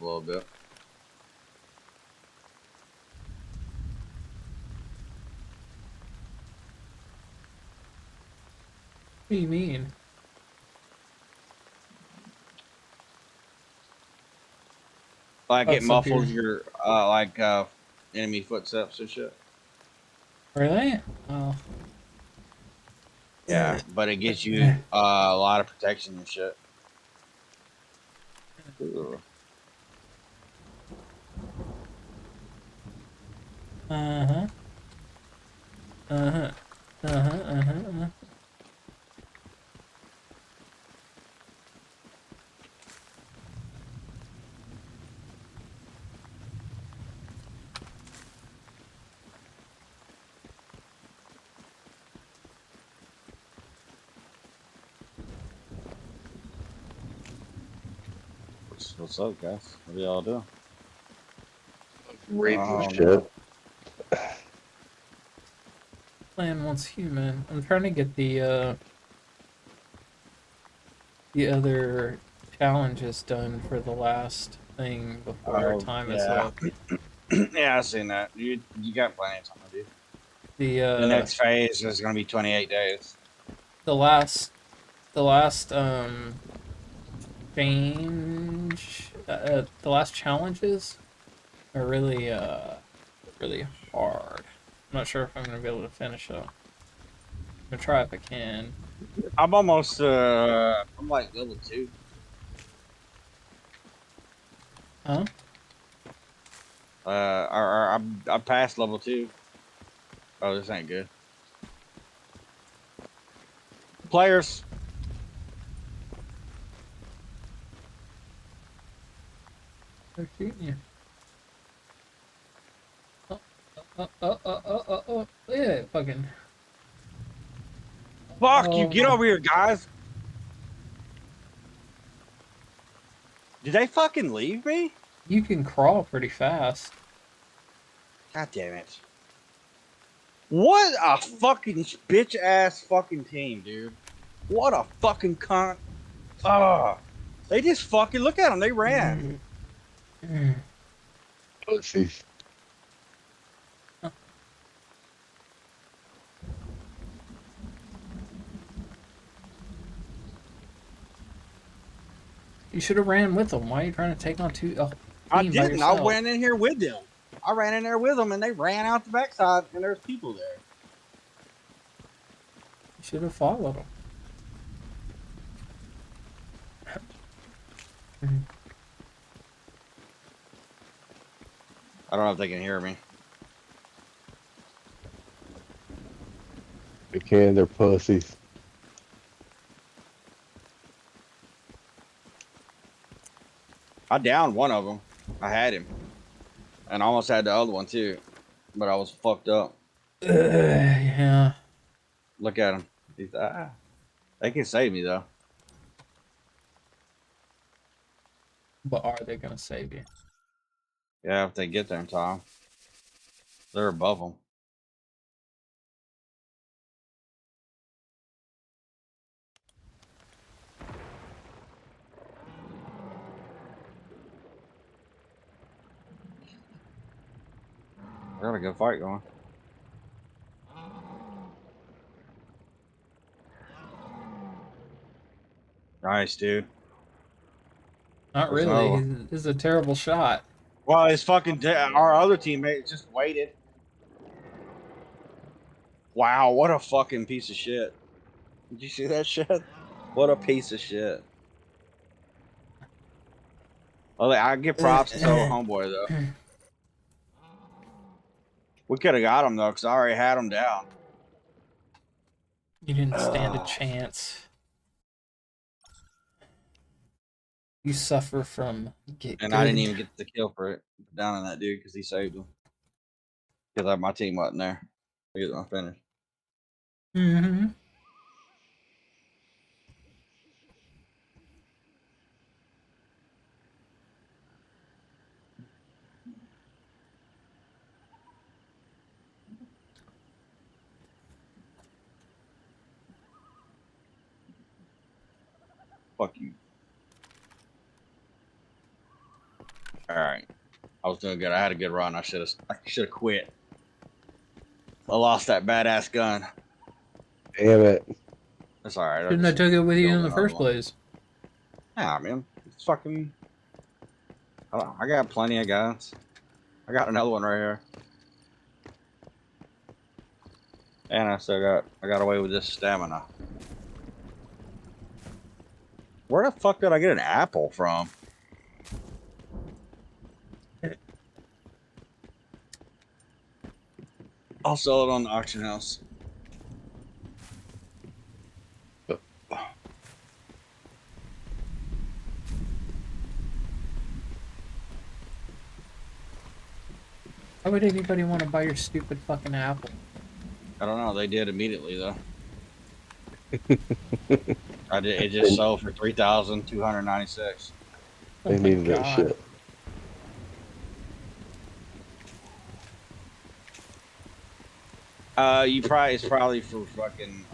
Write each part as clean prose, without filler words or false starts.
a little bit. What do you mean? Like Oh, it some muffles beer. your enemy footsteps and shit. Really? Oh. Yeah, but it gives you a lot of protection and shit. Ooh. Uh-huh. Uh-huh. Uh-huh. Uh-huh. What's up, guys? What are y'all doing? Reading Oh shit. no. Plan once human. I'm trying to get the other challenges done for the last thing before Oh time is yeah. up. Yeah, I seen that. You got plenty of time to do. The The uh next phase is gonna be 28 days. the last the last change the last challenges are really hard. I'm not sure if I'm gonna be able to finish them. I'm gonna try if I can. I'm almost I'm like level 2. Huh? I'm past level 2. Oh, this ain't good. Players. They're shooting you. Oh. Yeah, fucking. Fuck you, get Oh, over here, guys. Did they fucking leave me? you can crawl pretty fast. God damn it. What a fucking bitch ass fucking team, dude. What a fucking cunt. Ah, they just fucking look at them. They ran. Pussies. You should have ran with them. Why are you trying to take on a I team by didn't. I yourself? went in here with them. I ran in there with them, and they ran out the backside, and there's people there. You should have followed them. I don't know if they can hear me. They can, they're pussies. I downed one of them. I had him, and I almost had the other one too, but I was fucked up. Yeah. Look at him. They can save me though. But are they gonna save you? Yeah, if they get there in time. They're above them. I got a good fight going. Nice, dude. Not There's another really. one. He's a terrible shot. Well, his fucking our other teammate just waited. Wow, what a fucking piece of shit. Did you see that shit? What a piece of shit. Well, I give props to homeboy though. We could have got him though, because I already had him down. You didn't stand a chance. You suffer from get And I didn't good. even get the kill for it down on that dude because he saved him. Because my team wasn't there to get my finish. Mm-hmm. Fuck you. All right. I was doing good. I had a good run. I should have quit. I lost that badass gun. Damn it. That's all right. I Shouldn't have just took it with you built in the another first one. place. Nah, man. It's fucking. I got plenty of guns. I got another one right here. And I got away with this stamina. Where the fuck did I get an apple from? I'll sell it on the auction house. Why would anybody want to buy your stupid fucking apple? I don't know. They did immediately though. I did. It just sold for 3,296. Oh They my needed that God. shit. It's probably for fucking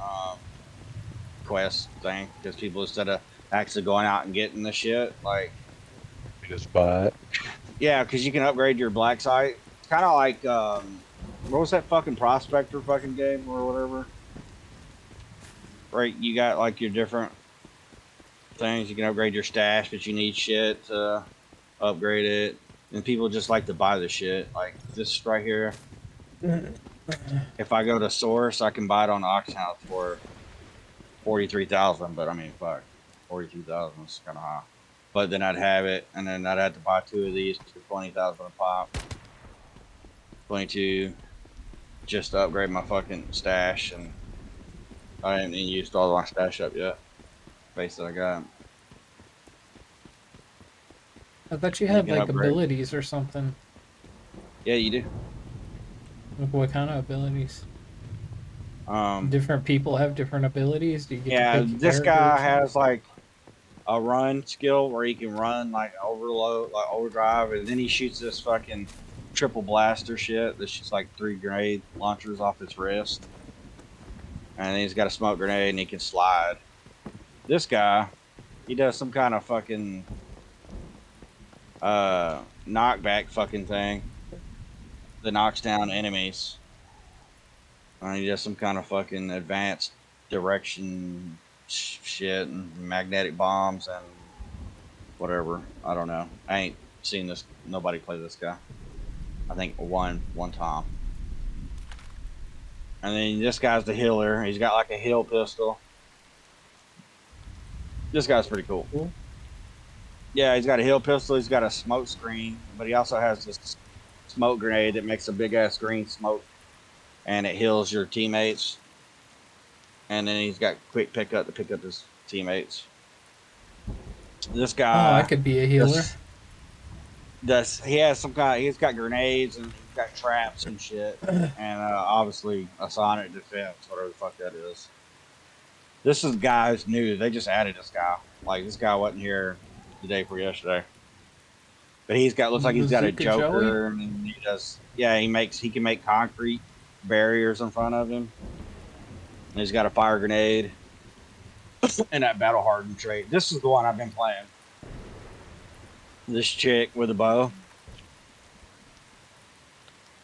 quest thing because people instead of actually going out and getting the shit, like You just buy it. yeah, because you can upgrade your black site. Kind of like what was that fucking prospector fucking game or whatever? Right, you got like your different things. You can upgrade your stash, but you need shit to upgrade it. And people just like to buy the shit. Like this right here. If I go to source, I can buy it on the auction house for 43,000. But I mean, fuck, 42,000 is kind of high. But then I'd have it, and then I'd have to buy 2 of these for 20,000 a pop. 22, just to upgrade my fucking stash, and I haven't even used all my stash up yet. Base that I got. I thought you You had can like upgrade. abilities or something. Yeah, you do. Like what kind of abilities? Um, Different people have different abilities. Do you get yeah, to pick this your guy characters? has like a run skill where he can run like overload, like overdrive, and then he shoots this fucking triple blaster shit that shoots like 3 grenade launchers off his wrist. And then he's got a smoke grenade and he can slide. This guy, he does some kind of fucking knockback fucking thing that knocks down enemies. And he does some kind of fucking advanced direction shit and magnetic bombs and whatever. I don't know. I ain't seen this. Nobody play this guy. I think one time. And then this guy's the healer. He's got like a heal pistol. This guy's pretty cool. Cool. Yeah, he's got a heal pistol. He's got a smoke screen, but he also has this smoke grenade that makes a big ass green smoke, and it heals your teammates. And then he's got quick pickup to pick up his teammates. This Oh, guy, I could be a healer. he has some kind. He's got grenades and he's got traps and shit, and obviously a sonic defense, whatever the fuck that is. This is guys new. They just added this guy. Like this guy wasn't here the day before yesterday, but looks like he's got a Bazooka Joker, and he does. Yeah, he can make concrete barriers in front of him. And he's got a fire grenade and that battle hardened trait. This is the one I've been playing. This chick with a bow.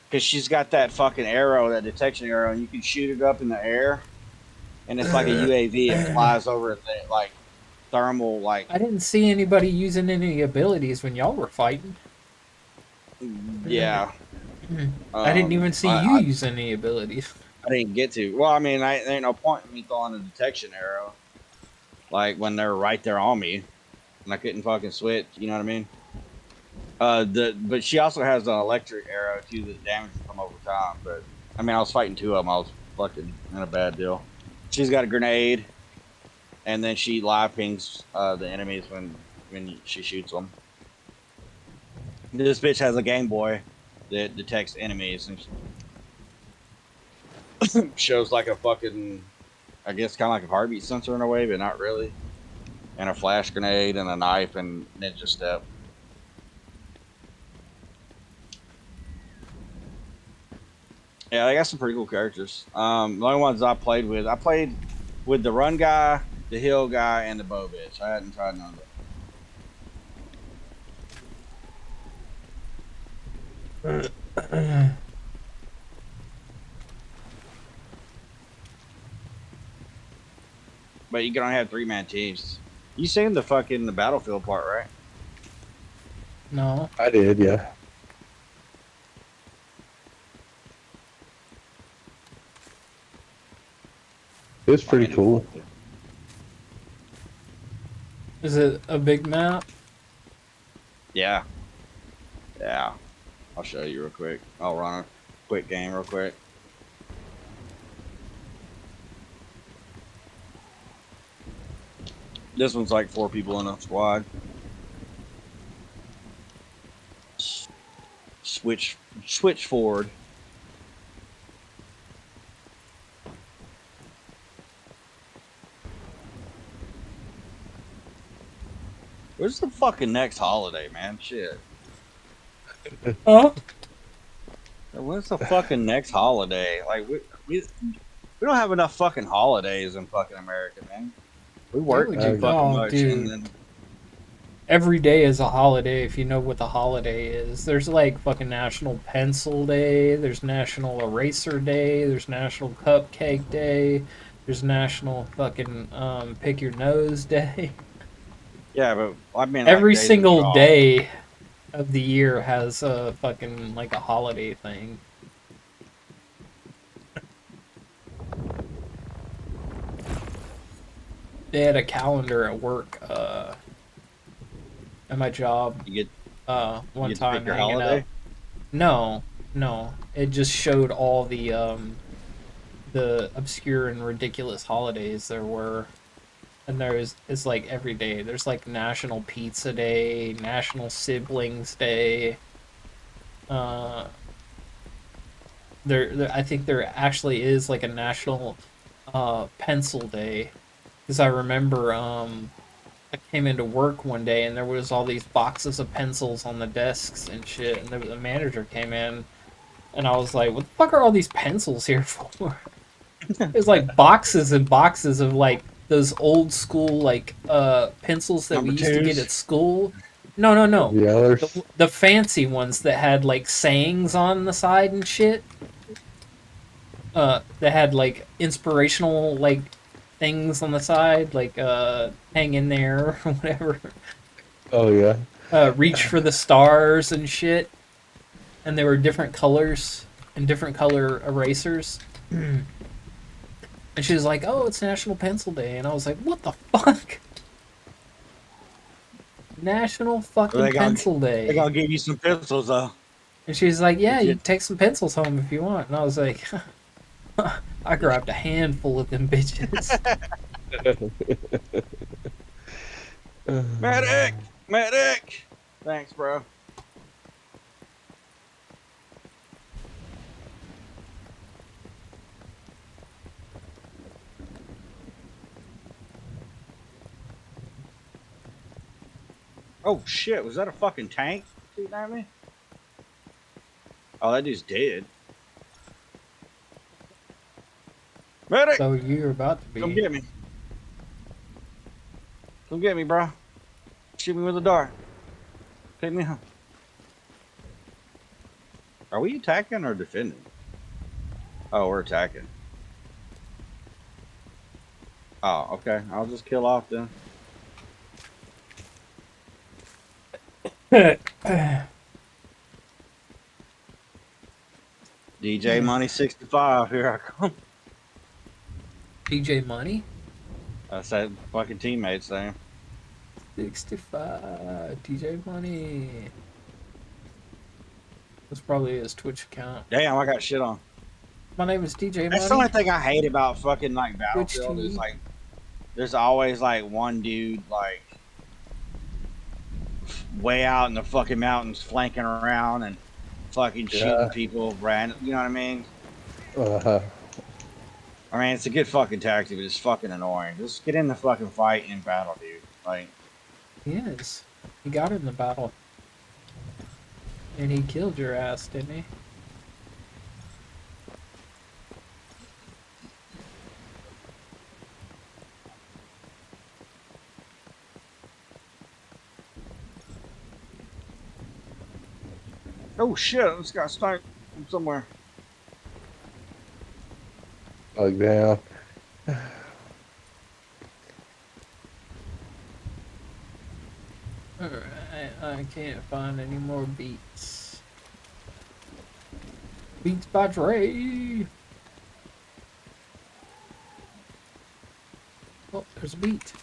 Because she's got that fucking arrow, that detection arrow, and you can shoot it up in the air. And it's like a UAV. It flies over like thermal, like. I didn't see anybody using any abilities when y'all were fighting. Yeah. I didn't even see you I use any abilities. didn't get to. Well, I mean, there ain't no point in me throwing a detection arrow. Like when they're right there on me. And I couldn't fucking switch. You know what I mean? But she also has an electric arrow too that damages them over time. But I mean, I was fighting 2 of them. I was fucking in a bad deal. She's got a grenade, and then she live pings the enemies when she shoots them. This bitch has a Game Boy that detects enemies and shows like a fucking, I guess, kind of like a heartbeat sensor in a way, but not really. And a flash grenade and a knife and ninja step. Yeah, they got some pretty cool characters. The only ones I played with the run guy, the heal guy, and the bow bitch. I hadn't tried none of them. But you can only have 3-man teams. You seen the fucking the battlefield part, right? No. I did, yeah. It was pretty cool. Is it a big map? Yeah. Yeah. I'll show you real quick. I'll run a quick game real quick. This one's like 4 people in a squad. Switch forward. Where's the fucking next holiday, man? Shit. Oh. When's the fucking next holiday? Like we don't have enough fucking holidays in fucking America, man. We work we too do. fucking Oh, much, dude. and then Every day is a holiday if you know what the holiday is. There's like fucking National Pencil Day, there's National Eraser Day, there's National Cupcake Day, there's National fucking Pick Your Nose Day. yeah, but I mean, Every like, days that are single off. day of the year has a fucking like a holiday thing. They had a calendar at work, at my job, You get one you get to time pick your hanging holiday. out. No, no. It just showed all the obscure and ridiculous holidays there were. And it's like every day. There's like National Pizza Day, National Siblings Day. Uh, I think there actually is like a National Pencil Day, because I remember I came into work one day and there was all these boxes of pencils on the desks and shit, and the manager came in, and I was like, "What the fuck are all these pencils here for?" There's like boxes and boxes of like those old school like pencils that we Number used to get twos. at school. No, no, no. The others. The fancy ones that had like sayings on the side and shit. That had like inspirational like things on the side, like hang in there or whatever. Oh, yeah. Reach for the stars and shit. And they were different colors and different color erasers. And she was like, "Oh, it's National Pencil Day," and I was like, "What the fuck? National fucking They gonna Pencil they Day?" gonna give you some pencils though. And she's like, "Yeah, If you you can take some pencils home if you want." And I was like, "I grabbed a handful of them bitches." medic, medic. Thanks, bro. Oh shit, was that a fucking tank shooting at me? Oh, that dude's dead. Medic, So you're about to come be. get me. Come get me, bro. Shoot me with a dart. Take me home. Are we attacking or defending? Oh, we're attacking. Oh, okay. I'll just kill off then. DJ Money 65, here I come. DJ Money? That's that fucking teammates thing. 65. DJ Money. That's probably his Twitch account. Damn, I got shit on. My name is DJ That's the only Money. thing I hate about fucking like Twitch Battlefield is TV. like there's always like one dude like way out in the fucking mountains flanking around and fucking shooting Yeah. people random. You know what I mean? Uh-huh. I mean, it's a good fucking tactic, but it's fucking annoying. Just get in the fucking fight and battle, dude. Like, He is. He got in the battle. And he killed your ass, didn't he? Oh shit! I just got sniped from somewhere. Bug down. Alright, I can't find any more beats. Beats by Dre! Oh, there's a beat.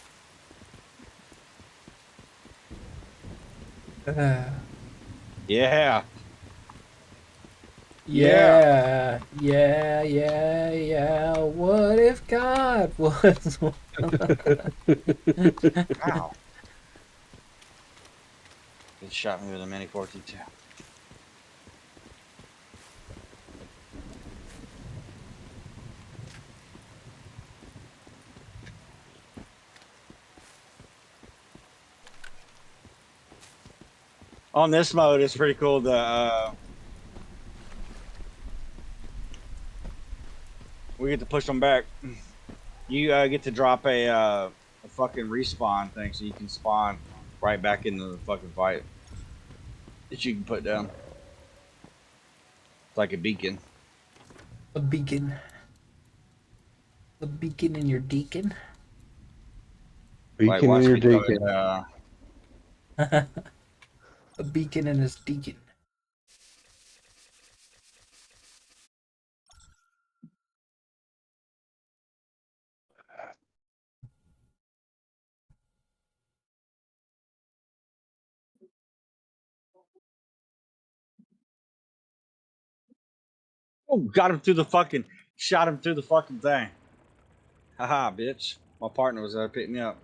Yeah. Yeah, yeah. What if God was? Wow. It shot me with a mini 42. On this mode, it's pretty cool. We get to push them back. You get to drop a fucking respawn thing, so you can spawn right back into the fucking fight that you can put down. It's like a beacon. A beacon. A beacon in your deacon. Like Beacon in once your we go deacon. A beacon in his deacon. oh, shot him through the fucking thing. Haha, bitch. My partner was there picking me up.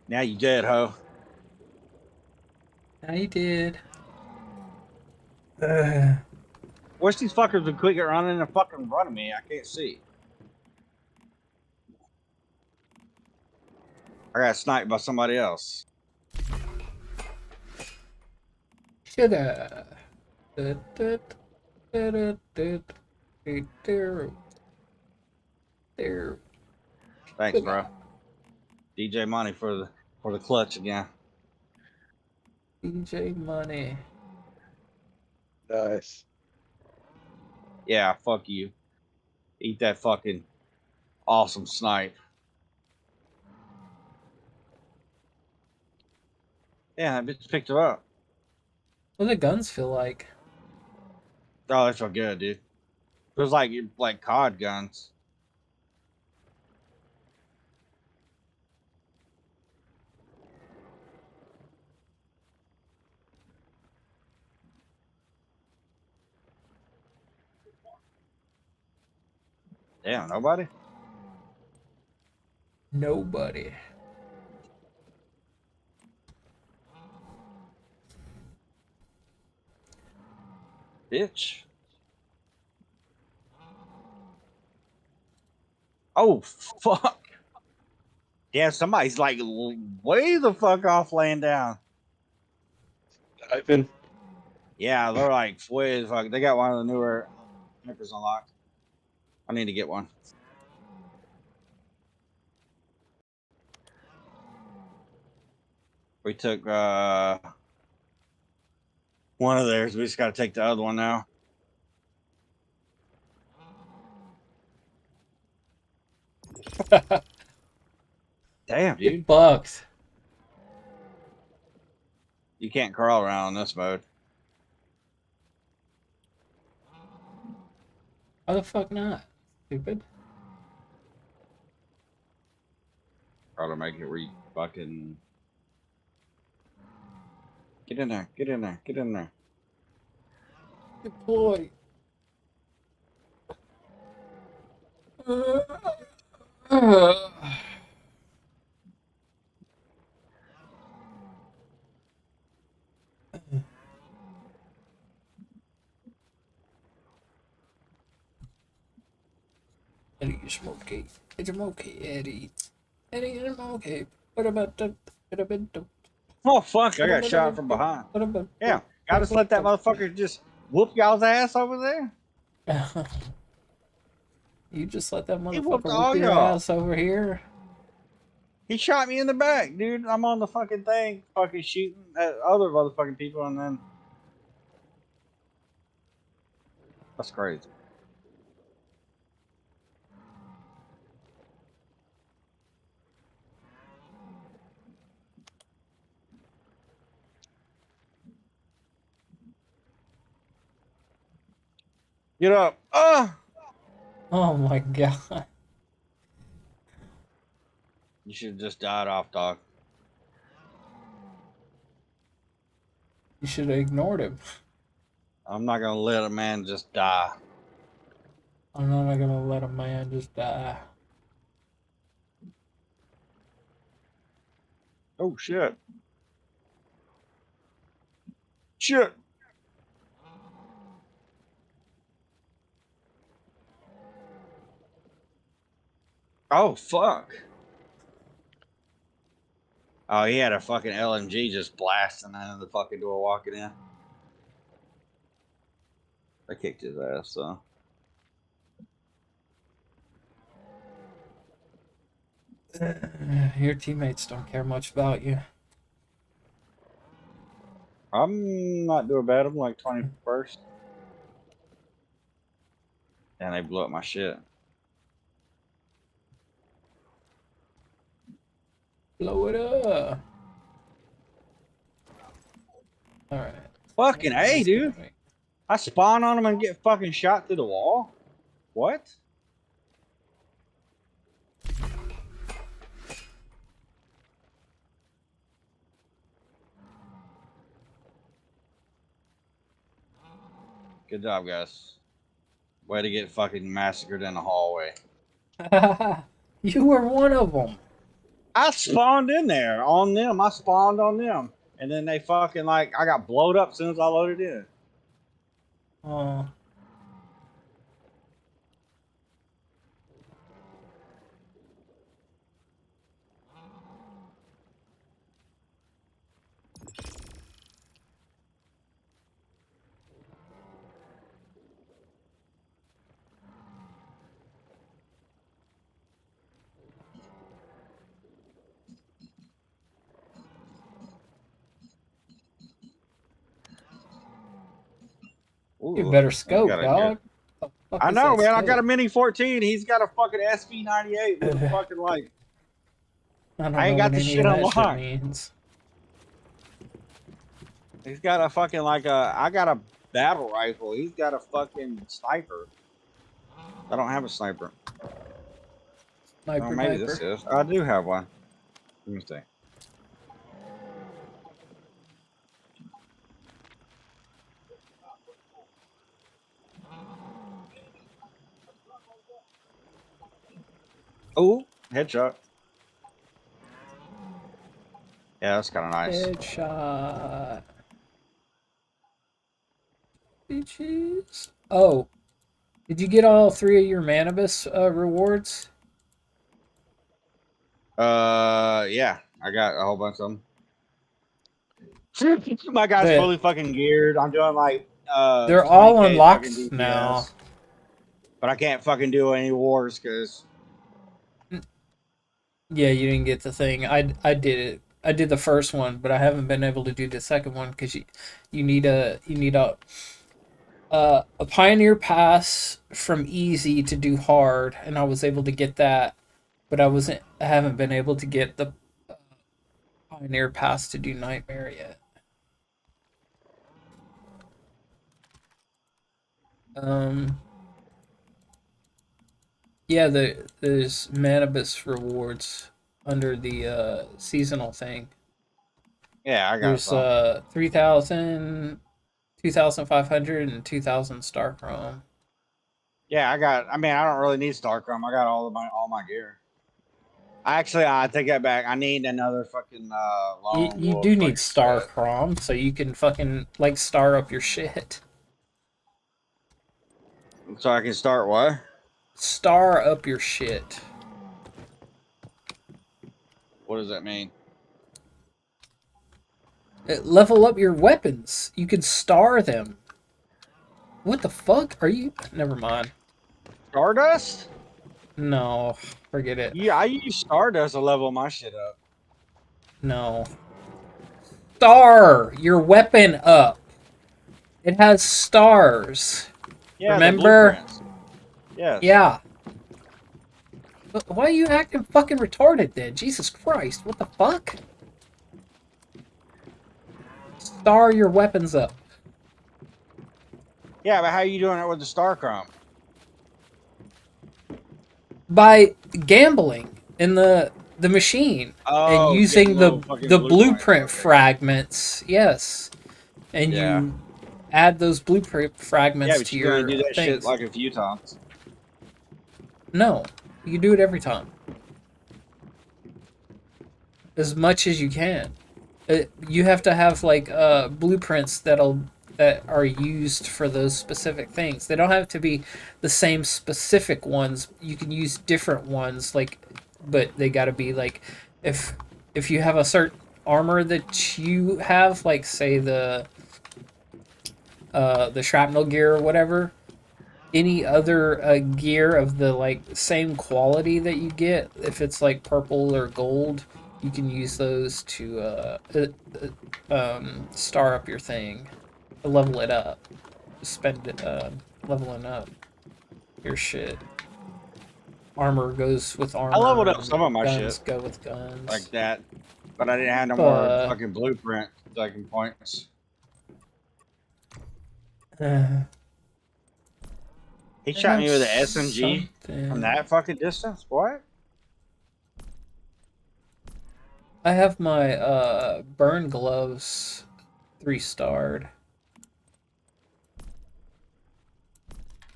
Now you dead, ho. I did. Where's these fuckers been quick at running and fucking running me? I can't see. I got sniped by somebody else. Shoulda. There. Thanks, bro. DJ Money for the clutch again. DJ Money. Nice. Yeah, fuck you. Eat that fucking awesome snipe. Yeah, that bitch picked her up. What do the guns feel like? Oh, that's so good, dude. It was like COD guns. Damn, nobody? Nobody. Bitch. Oh, fuck. Yeah, somebody's like way the fuck off laying down. Ivan. Yeah, they're like way the fuck. They got one of the newer snippers unlocked. I need to get one. We took one of theirs. We just got to take the other one now. Damn, dude. It bucks. You can't crawl around in this mode. How the fuck not? Stupid. Try to make it where you fucking get in there, get in there, get in there. Deploy. Eddie Smokey. It's a Smokey, Eddie. Eddie is a Smokey. What about the. Oh fuck! I got shot from behind. Yeah, I just let that motherfucker just whoop y'all's ass over there. You just let that He whooped motherfucker all whoop your y'all. ass over here. He shot me in the back, dude. I'm on the fucking thing, fucking shooting at other motherfucking people, and then that's crazy. Get up. Oh my god. You should have just died off, dog. You should have ignored him. I'm not gonna let a man just die. I'm not gonna let a man just die. Oh shit. Shit. Oh fuck. Oh, he had a fucking LMG just blasting out of the fucking door walking in. I kicked his ass, so. Your teammates don't care much about you. I'm not doing bad. I'm like 21st. And they blew up my shit. Blow it up. Alright. Fucking A, dude. I spawn on them and get fucking shot through the wall? What? Good job, guys. Way to get fucking massacred in the hallway. You were one of them. I spawned in there on them. I spawned on them. And then they fucking like, I got blowed up as soon as I loaded in. Oh. Ooh, You better I scope, got a dog. The fuck I is know, that man. I scope? got a Mini 14. He's got a fucking SV98 with a fucking like. don't I ain't know got what the any shit of that unlocked. means. He's got a fucking like a. I got a battle rifle. He's got a fucking sniper. I don't have a sniper. Sniper, Oh, maybe this is. I do have one. Let me see. Oh, headshot. Yeah, that's kind of nice. Headshot. Bitches. Oh. Did you get all 3 of your Manibus rewards? Yeah, I got a whole bunch of them. My guy's They- fully fucking geared. I'm doing like They're all 20K unlocked fucking DPS, now. but I can't fucking do any wars because Yeah, you didn't get the thing. I did it. I did the first one, but I haven't been able to do the second one because you need a pioneer pass from easy to do hard, and I was able to get that, but I haven't been able to get the pioneer pass to do nightmare yet. Yeah, there's Manibus rewards under the seasonal thing. yeah, I got There's some. 3,000, 2,500, and 2,000 star chrome. Yeah, I got. I mean, I don't really need Starchrome. I got all my gear. Actually, I take that back. I need another fucking You, lone you wolf do need fucking star set. chrome so you can fucking like star up your shit. So I can start what? Star up your shit. What does that mean? Level up your weapons. You can star them. What the fuck? Are you? Never mind. Stardust? No, forget it. Yeah, I use Stardust to level my shit up. No. Star your weapon up. It has stars. Yeah, Remember? the blueprints. Yes. Yeah. But why are you acting fucking retarded then? Jesus Christ, what the fuck? Star your weapons up. Yeah, but how are you doing it with the Star Chrome? By gambling in the machine and Oh, using getting little fucking the blueprints. blueprint Okay. fragments. Yes. And Yeah. you add those blueprint Yeah, fragments but to you can only your do that shit things. like a few times. No. You do it every time. As much as you can. You have to have like blueprints that are used for those specific things. They don't have to be the same specific ones. You can use different ones, like, but they got to be like, if you have a certain armor that you have, like say the shrapnel gear or whatever. Any other gear of the like same quality that you get, if it's like purple or gold, you can use those to star up your thing, level it up, spend it leveling up your shit. Armor goes with armor. I leveled up and some of my guns shit go with guns. like that, but I didn't have no more fucking blueprint fucking points. He shot me with an SMG from that fucking distance. What? I have my burn gloves 3-starred.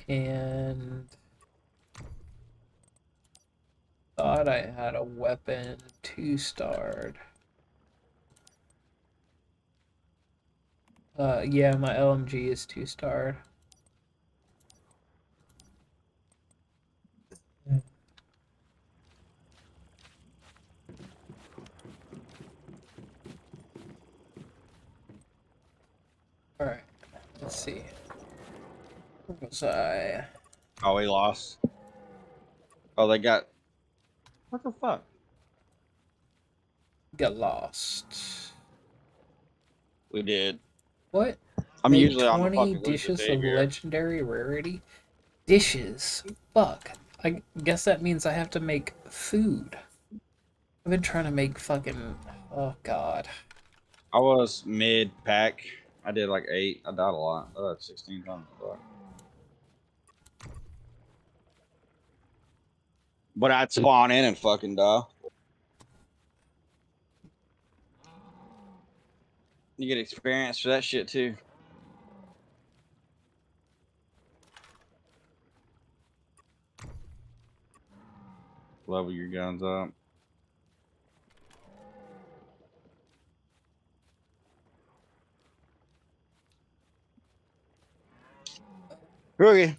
And thought I had a weapon 2-starred. Yeah, my LMG is 2-starred. Alright, let's see. Where was I? Oh, we lost. Oh, they got. What the fuck? Got lost. We did. What? I'm Make usually on the 20 fucking dishes losing of here. legendary rarity? Dishes? Fuck. I guess that means I have to make food. I've been trying to make fucking... Oh, God. I was mid pack. I did like 8. I died a lot. I died 16 times. But I'd spawn in and fucking die. You get experience for that shit too. Level your guns up. Okay.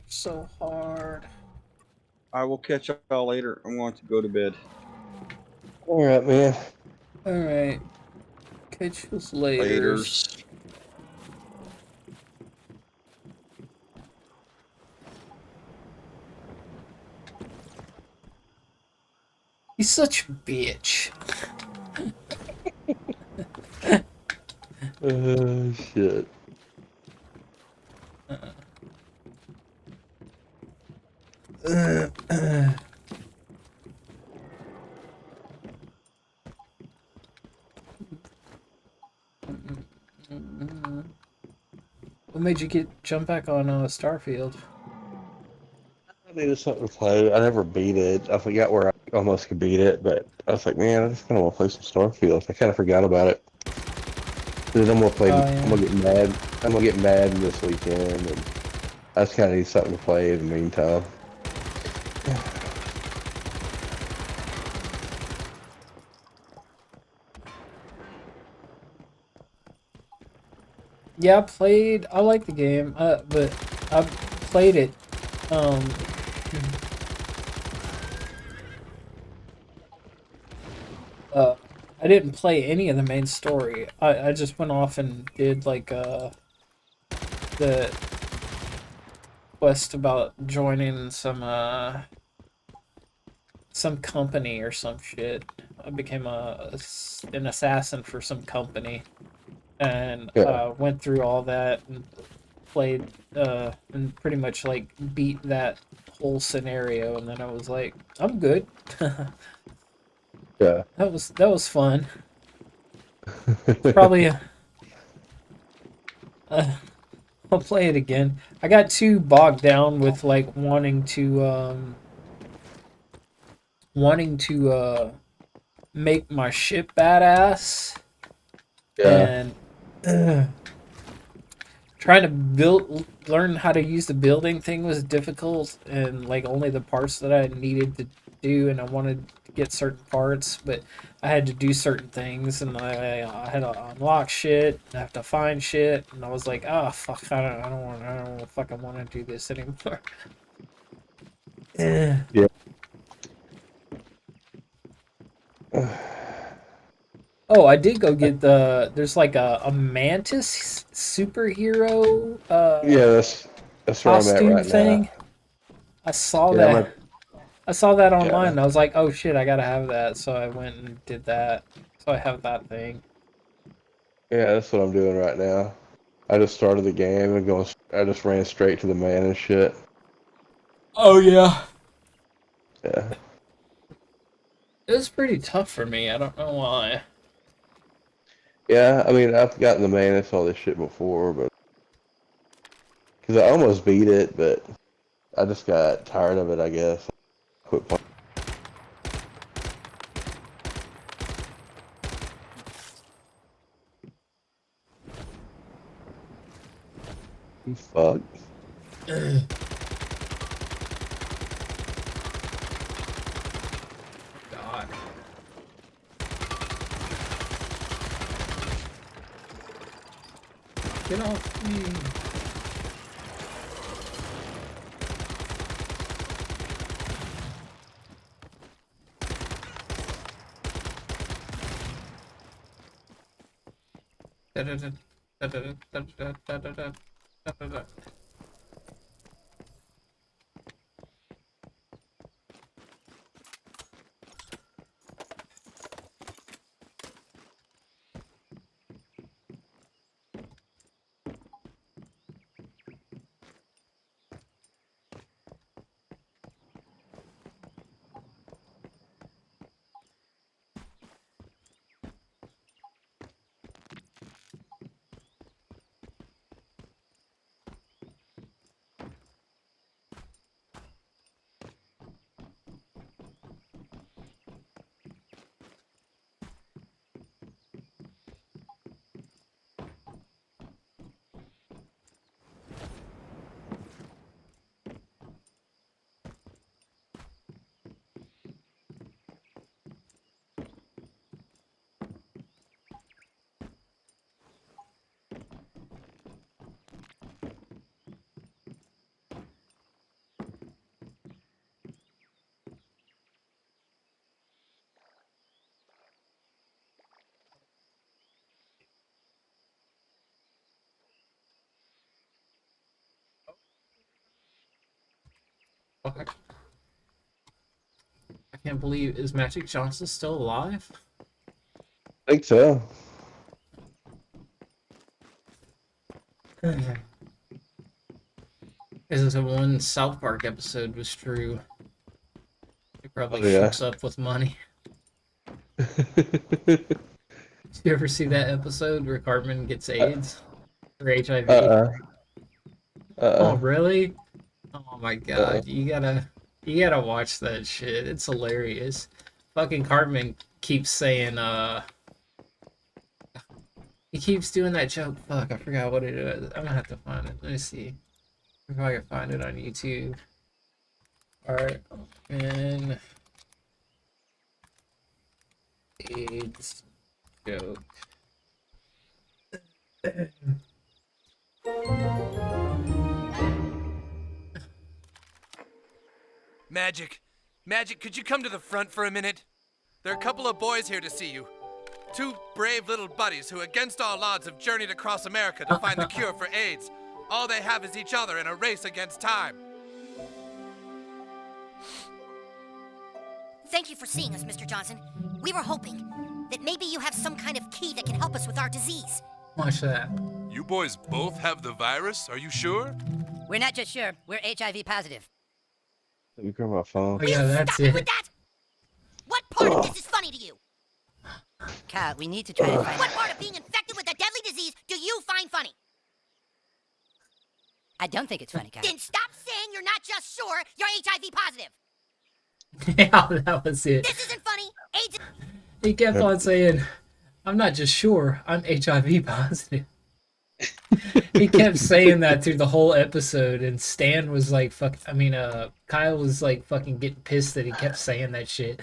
So hard. I will catch y'all later. I'm going to go to bed. All right, man. Alright. Catch you later. Laters. He's such a bitch. Shit. What made you jump back on Starfield? I needed something to play. I never beat it. I forgot where I almost could beat it, but I was like, man, I just kind of want to play some Starfield. I kind of forgot about it. Then I'm gonna play. Oh, yeah. I'm gonna get mad. I'm gonna get mad this weekend, and I just kind of need something to play in the meantime. Yeah, I like the game, but I played it, I didn't play any of the main story. I just went off and did, like, the quest about joining some, some company or some shit. I became an assassin for some company, and Yeah. went through all that and played and pretty much like beat that whole scenario. And then I was like, I'm good. Yeah. That was fun. Probably uh, I'll play it again. I got too bogged down with like wanting to make my ship badass Yeah. and trying to learn how to use the building thing was difficult, and like only the parts that I needed to do, and I wanted to get certain parts, but I had to do certain things, and I had to unlock shit, I have to find shit, and I was like, oh fuck, I don't fucking want to do this anymore. Eh. Yeah. Oh, I did go get there's like a mantis superhero Yeah, that's where I'm at costume right now. thing. I saw Yeah, that. I saw that online yeah, and I was like, oh shit, I gotta have that. So I went and did that. So I have that thing. yeah, that's what I'm doing right now. I just started the game and I just ran straight to the man and shit. Oh yeah. Yeah. It was pretty tough for me. I don't know why. Yeah, I mean, I've gotten the man and all this shit before, but because I almost beat it, but I just got tired of it, I guess. Quit playing. Fuck. God. Get off me. Fuck. I can't believe, is Magic Johnson still alive? I think so. Is the one South Park episode was true. He probably Oh, yeah. hooks up with money. Did you ever see that episode where Cartman gets AIDS or HIV? Uh-uh. Oh, Uh-uh. really? Oh my Uh-uh. god, you gotta watch that shit. It's hilarious. Fucking Cartman keeps saying he keeps doing that joke. Fuck, I forgot what it is. I'm gonna have to find it. Let me see if I can find it on YouTube. Alright, and AIDS joke. Magic. Magic, could you come to the front for a minute? There are a couple of boys here to see you. Two brave little buddies who, against all odds, have journeyed across America to find the cure for AIDS. All they have is each other in a race against time. Thank you for seeing us, Mr. Johnson. We were hoping that maybe you have some kind of key that can help us with our disease. Watch that. You boys both have the virus? Are you sure? We're not just sure, we're HIV positive. Let me grab my phone. Oh yeah, that's Stop it with it. that! What part of this is funny to you? Kyle, we need to try to find What part of being infected with a deadly disease do you find funny? I don't think it's funny, Kyle. Then stop saying you're not just sure you're HIV positive. Yeah, that was it. This isn't funny. AIDS. He kept on saying, "I'm not just sure, I'm HIV positive." He kept saying that through the whole episode, and Stan was like, Kyle was like fucking getting pissed that he kept saying that shit.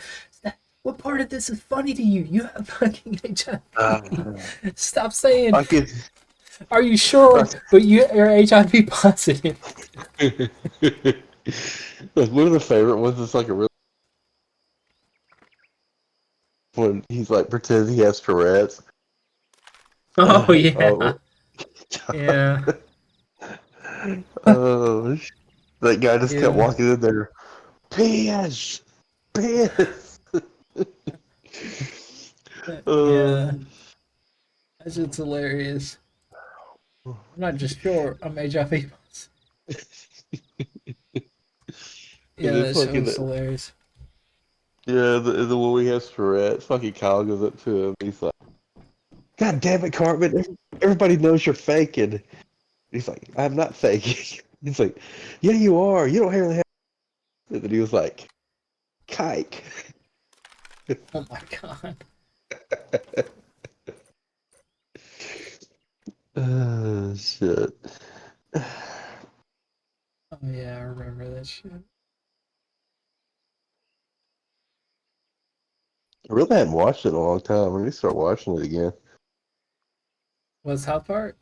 What part of this is funny to you? You have fucking HIV. Stop saying, I could. are you sure? But you're HIV positive. Like, one of the favorite ones is like a real. When he's like pretends he has Tourette's. Oh, yeah. Oh, Yeah. oh, that guy just Yeah. kept walking in there. Piss! Piss! Yeah. That shit's hilarious. I'm not just sure, I'm HIV positive. Yeah, And then that shit fucking- was hilarious. Yeah, the one we have Tourette's. Fucking Kyle goes up to him. He's like, "God damn it, Cartman! Everybody knows you're faking." He's like, "I'm not faking." He's like, "Yeah, you are. You don't really have." And then he was like, "Kike." Oh my god. Shit. Oh yeah, I remember that shit. I really hadn't watched it in a long time. I need to start watching it again. Was South Park?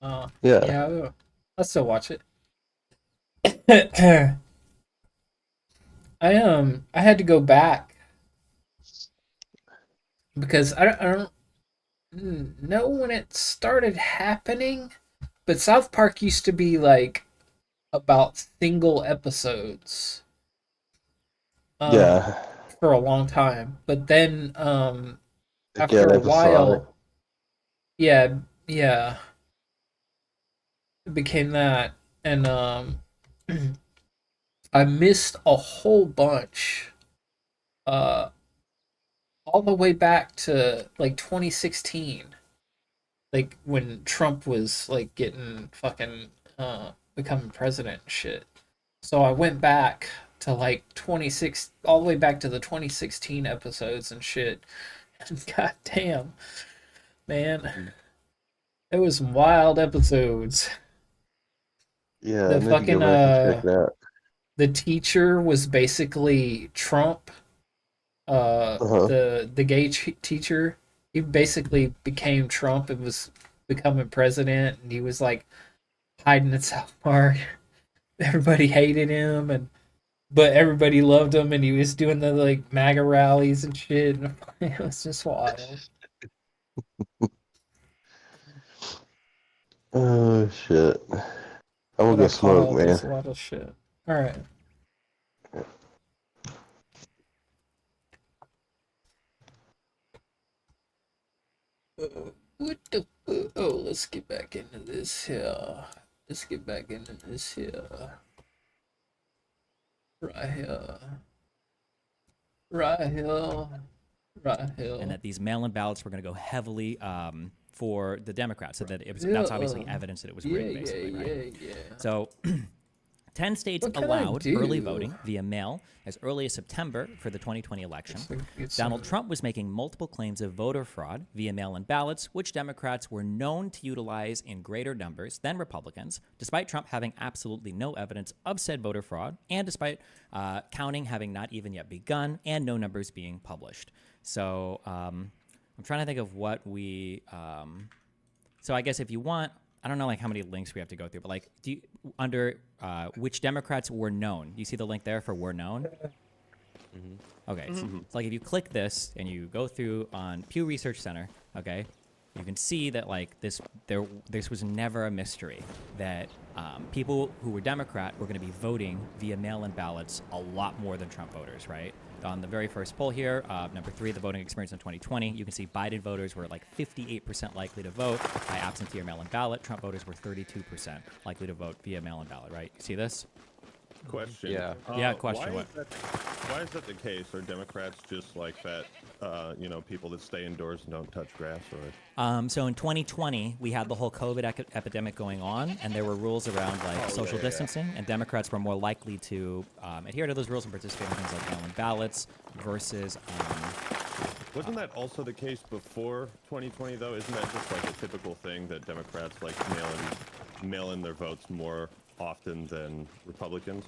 Yeah. Yeah, I will. I'll still watch it. I had to go back because I don't know when it started happening, but South Park used to be like about single episodes. Yeah. For a long time, but then Again, after a while, episodic. yeah, it became that, and I missed a whole bunch, all the way back to like 2016, like when Trump was like getting fucking becoming president and shit. So I went back to like 26, all the way back to the 2016 episodes and shit. And god damn, man, it was some wild episodes. Yeah, The I need to fucking, go back and check that. The teacher was basically Trump. Uh-huh. The gay teacher, he basically became Trump and was becoming president, and he was like hiding in South Park. Everybody hated him, but everybody loved him, and he was doing the like MAGA rallies and shit. And it was just wild. Oh shit! I'm gonna But I go smoke, called man. this a lot of shit. All right. What the? Oh, let's get back into this here. Let's get back into this here. Right here. Right here. Right here. And that these mail-in ballots were going to go heavily for the Democrats, so that it was that's obviously Yeah. evidence that it was rigged, basically, right? Yeah. So, 10 states What can I allowed early do? voting via mail as early as September for the 2020 election. It's Donald Trump was making multiple claims of voter fraud via mail-in ballots, which Democrats were known to utilize in greater numbers than Republicans, despite Trump having absolutely no evidence of said voter fraud, and despite counting having not even yet begun and no numbers being published. So I'm trying to think of what we... so I guess if you want... I don't know like how many links we have to go through, but like under which Democrats were known. You see the link there for were known? Okay, so like if you click this and you go through on Pew Research Center, okay, you can see that like this was never a mystery that people who were Democrat were going to be voting via mail-in ballots a lot more than Trump voters, right? on the very first poll here, number 3, the voting experience in 2020, you can see Biden voters were like 58% likely to vote by absentee or mail-in ballot. Trump voters were 32% likely to vote via mail-in ballot, right? You see this? Question. Yeah. Yeah, question, Why what? why is that the case? Are Democrats just like that, people that stay indoors and don't touch grass? Or So in 2020, we had the whole COVID epidemic going on, and there were rules around like social distancing, and Democrats were more likely to adhere to those rules and participate in things like mail-in ballots versus. wasn't that also the case before 2020, though? Isn't that just like a typical thing that Democrats like mail in their votes more often than Republicans?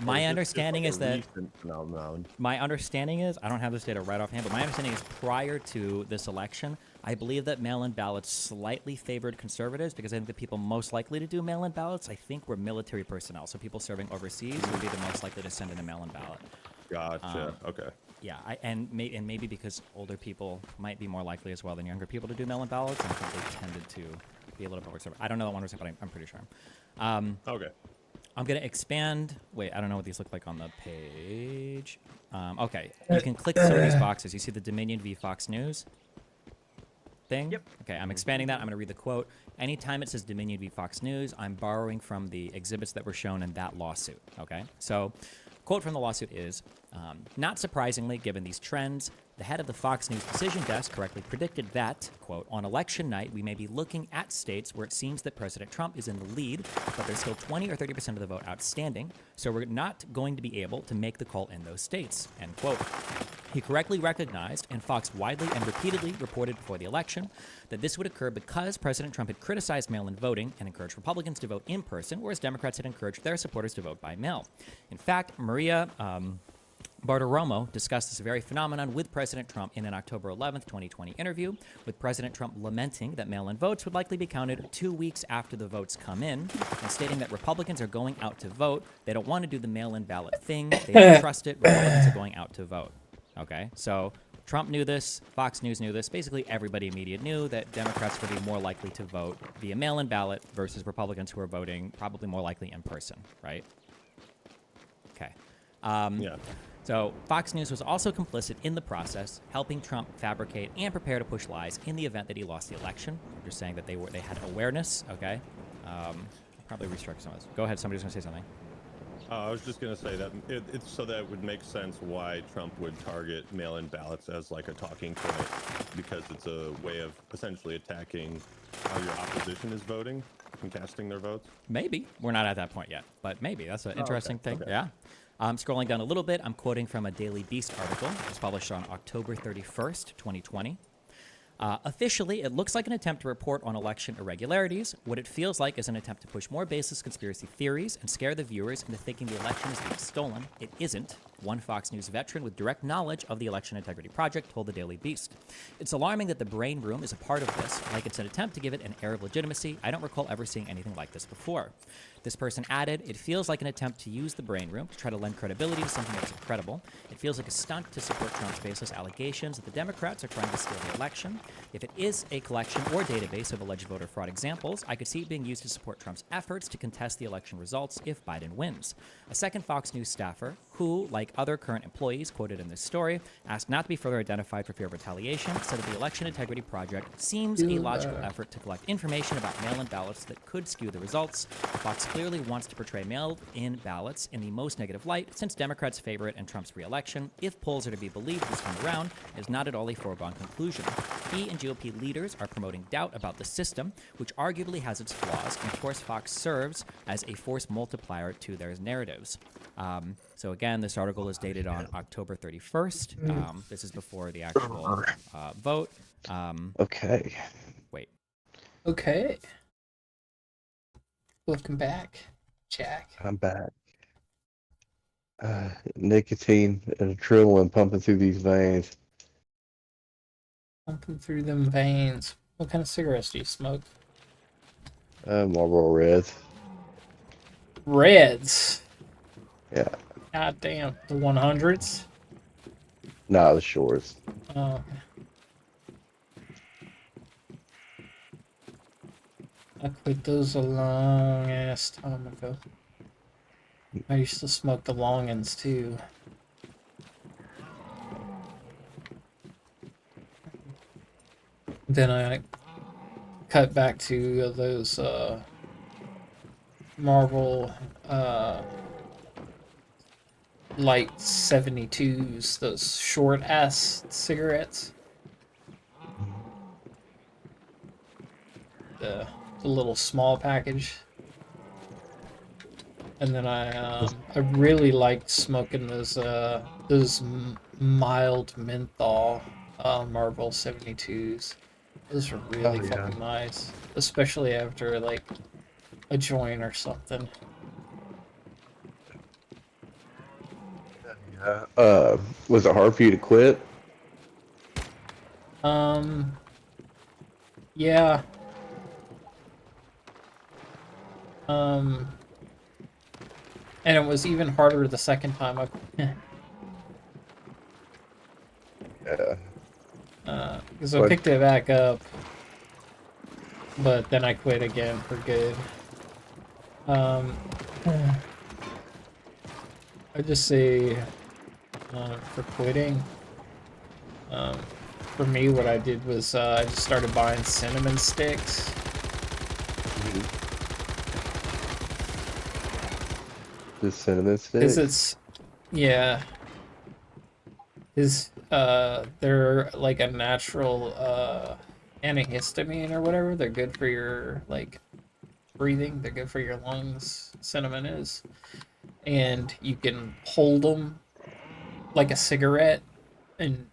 My understanding is that phenomenon. my understanding is I don't have this data right offhand, but my understanding is prior to this election, I believe that mail-in ballots slightly favored conservatives because I think the people most likely to do mail-in ballots, I think, were military personnel. So people serving overseas would be the most likely to send in a mail-in ballot. Gotcha. Okay. Yeah, and maybe because older people might be more likely as well than younger people to do mail-in ballots, I think they tended to be a little bit more conservative. I don't know that 100%, but I'm pretty sure. Okay. I'm going to expand. Wait, I don't know what these look like on the page. Okay, you can click some of these boxes. You see the Dominion v. Fox News thing? Yep. Okay, I'm expanding that. I'm going to read the quote. Anytime it says Dominion v. Fox News, I'm borrowing from the exhibits that were shown in that lawsuit. Okay, so quote from the lawsuit is, not surprisingly, given these trends, the head of the Fox News decision desk correctly predicted that, quote, on election night, we may be looking at states where it seems that President Trump is in the lead, but there's still 20 or 30% of the vote outstanding, so we're not going to be able to make the call in those states, end quote. He correctly recognized, and Fox widely and repeatedly reported before the election, that this would occur because President Trump had criticized mail-in voting and encouraged Republicans to vote in person, whereas Democrats had encouraged their supporters to vote by mail. In fact, Maria Bartiromo discussed this very phenomenon with President Trump in an October 11th, 2020 interview, with President Trump lamenting that mail-in votes would likely be counted 2 weeks after the votes come in, and stating that Republicans are going out to vote. They don't want to do the mail-in ballot thing. They don't trust it. Republicans are going out to vote. Okay, so Trump knew this, Fox News knew this, basically everybody in media knew that Democrats would be more likely to vote via mail-in ballot versus Republicans who are voting probably more likely in person, right? Okay. Yeah. So Fox News was also complicit in the process, helping Trump fabricate and prepare to push lies in the event that he lost the election. I'm just saying that they had awareness, okay? I'll probably restructure some of this. Go ahead, somebody's gonna say something. I was just going to say that it's so that it would make sense why Trump would target mail-in ballots as like a talking point, because it's a way of essentially attacking how your opposition is voting and casting their votes. Maybe. We're not at that point yet, but maybe. That's an interesting thing. Okay. Yeah. Scrolling down a little bit, I'm quoting from a Daily Beast article. It was published on October 31st, 2020. Officially, it looks like an attempt to report on election irregularities. What it feels like is an attempt to push more baseless conspiracy theories and scare the viewers into thinking the election is being stolen. It isn't. One Fox News veteran with direct knowledge of the Election Integrity Project told the Daily Beast. It's alarming that the Brain Room is a part of this, like it's an attempt to give it an air of legitimacy. I don't recall ever seeing anything like this before. This person added, it feels like an attempt to use the Brain Room to try to lend credibility to something that's incredible. It feels like a stunt to support Trump's baseless allegations that the Democrats are trying to steal the election. If it is a collection or database of alleged voter fraud examples, I could see it being used to support Trump's efforts to contest the election results if Biden wins. A second Fox News staffer, who, like other current employees quoted in this story, asked not to be further identified for fear of retaliation, said that the Election Integrity Project seems a logical effort to collect information about mail-in ballots that could skew the results. Fox clearly wants to portray mail-in ballots in the most negative light, since Democrats favor it in Trump's re-election. If polls are to be believed this time around, it is not at all a foregone conclusion. He and GOP leaders are promoting doubt about the system, which arguably has its flaws, and of course Fox serves as a force multiplier to their narratives. So again, this article is dated on October 31st. This is before the actual vote. Okay. Wait. Okay. Welcome back, Jack. I'm back. Nicotine and adrenaline pumping through these veins. Pumping through them veins. What kind of cigarettes do you smoke? Marlboro Reds. Reds. Yeah. God damn. The 100s? Nah, the shorts. Oh, okay. I quit those a long ass time ago. I used to smoke the long ends too. Then I cut back to those Marvel Light 72s, those short ass cigarettes. The little small package. And then I really liked smoking those mild menthol Marlboro 72s. Those are really fucking nice, especially after like a joint or something. Was it hard for you to quit? Yeah. And it was even harder the second time I Yeah. because I picked it back up, but then I quit again for good. I just say for quitting, for me what I did was I just started buying cinnamon sticks. The cinnamon sticks? Because it's, yeah. They're like a natural antihistamine or whatever. They're good for your like breathing. They're good for your lungs. Cinnamon is, and you can hold them like a cigarette and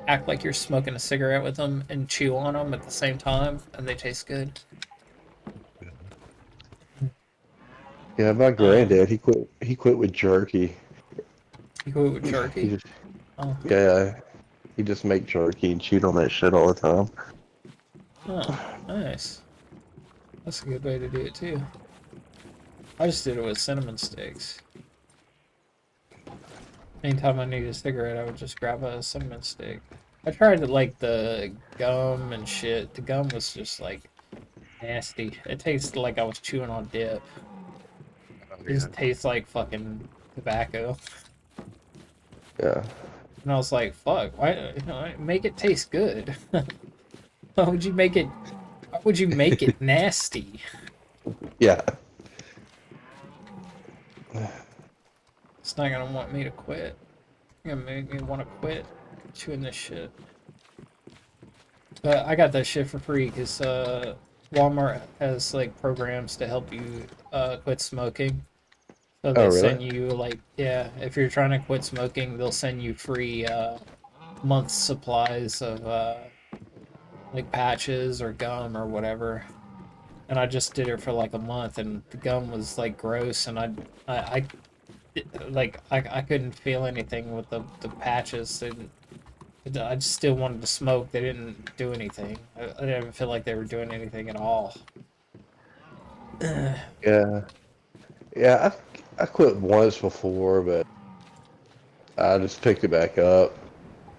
act like you're smoking a cigarette with them and chew on them at the same time, and they taste good. Yeah, my granddad, he quit with jerky. You quit with jerky? He just, Oh. yeah, he just make jerky and chewed on that shit all the time. Oh, nice. That's a good way to do it too. I just did it with cinnamon sticks. Anytime I needed a cigarette, I would just grab a cinnamon stick. I tried to like the gum and shit. The gum was just like nasty. It tasted like I was chewing on dip. It just tastes like fucking tobacco. Yeah. And I was like, fuck, why, you know, make it taste good? Why would you make it, why would you make it nasty? Yeah. It's not gonna want me to quit. It's gonna make me want to quit chewing this shit. But I got that shit for free because Walmart has like programs to help you quit smoking. So they send you like, yeah, if you're trying to quit smoking, they'll send you free month supplies of like patches or gum or whatever. And I just did it for like a month, and the gum was like gross, and I couldn't feel anything with the patches. I just still wanted to smoke. They didn't do anything. I didn't feel like they were doing anything at all. Yeah. Yeah, I quit once before, but I just picked it back up.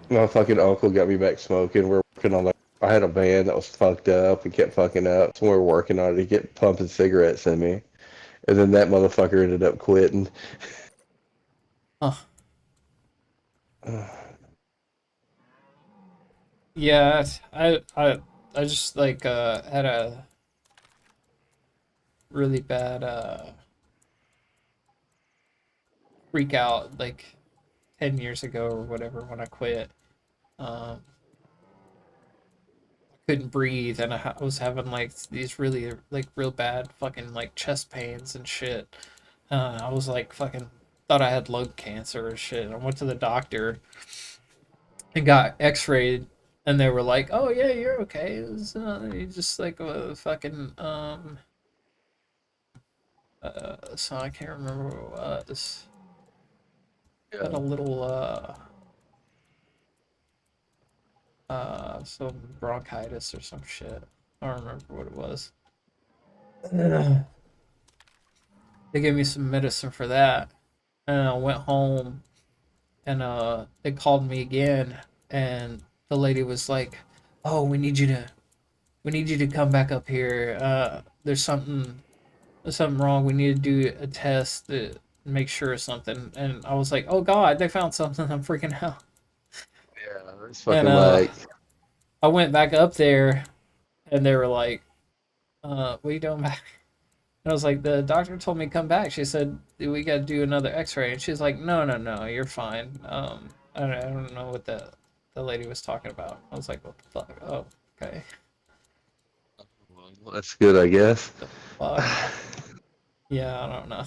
My fucking uncle got me back smoking. We're working on I had a band that was fucked up and kept fucking up, so we were working on it to get pumping cigarettes in me. And then that motherfucker ended up quitting. Huh. Yeah, I just like had a really bad freak out like 10 years ago or whatever when I quit. I couldn't breathe, and I was having like these really like real bad fucking like chest pains and shit. I was like fucking thought I had lung cancer or shit. I went to the doctor and got x-rayed, and they were like, oh yeah, you're okay. It was you just like a fucking so I can't remember what it was. Got a little some bronchitis or some shit. I don't remember what it was. They gave me some medicine for that, and I went home, and they called me again, and the lady was like, "Oh, we need you to come back up here. There's something wrong. We need to do a test to make sure of something." And I was like, "Oh God, they found something. I'm freaking out." Yeah, it's fucking And, like I went back up there, and they were like, what are you doing back? And I was like, the doctor told me to come back. She said, we got to do another x-ray. And she's like, no, you're fine. I don't know what the lady was talking about. I was like, what the fuck? Oh, okay. Well, that's good, I guess. Fuck. Yeah, I don't know.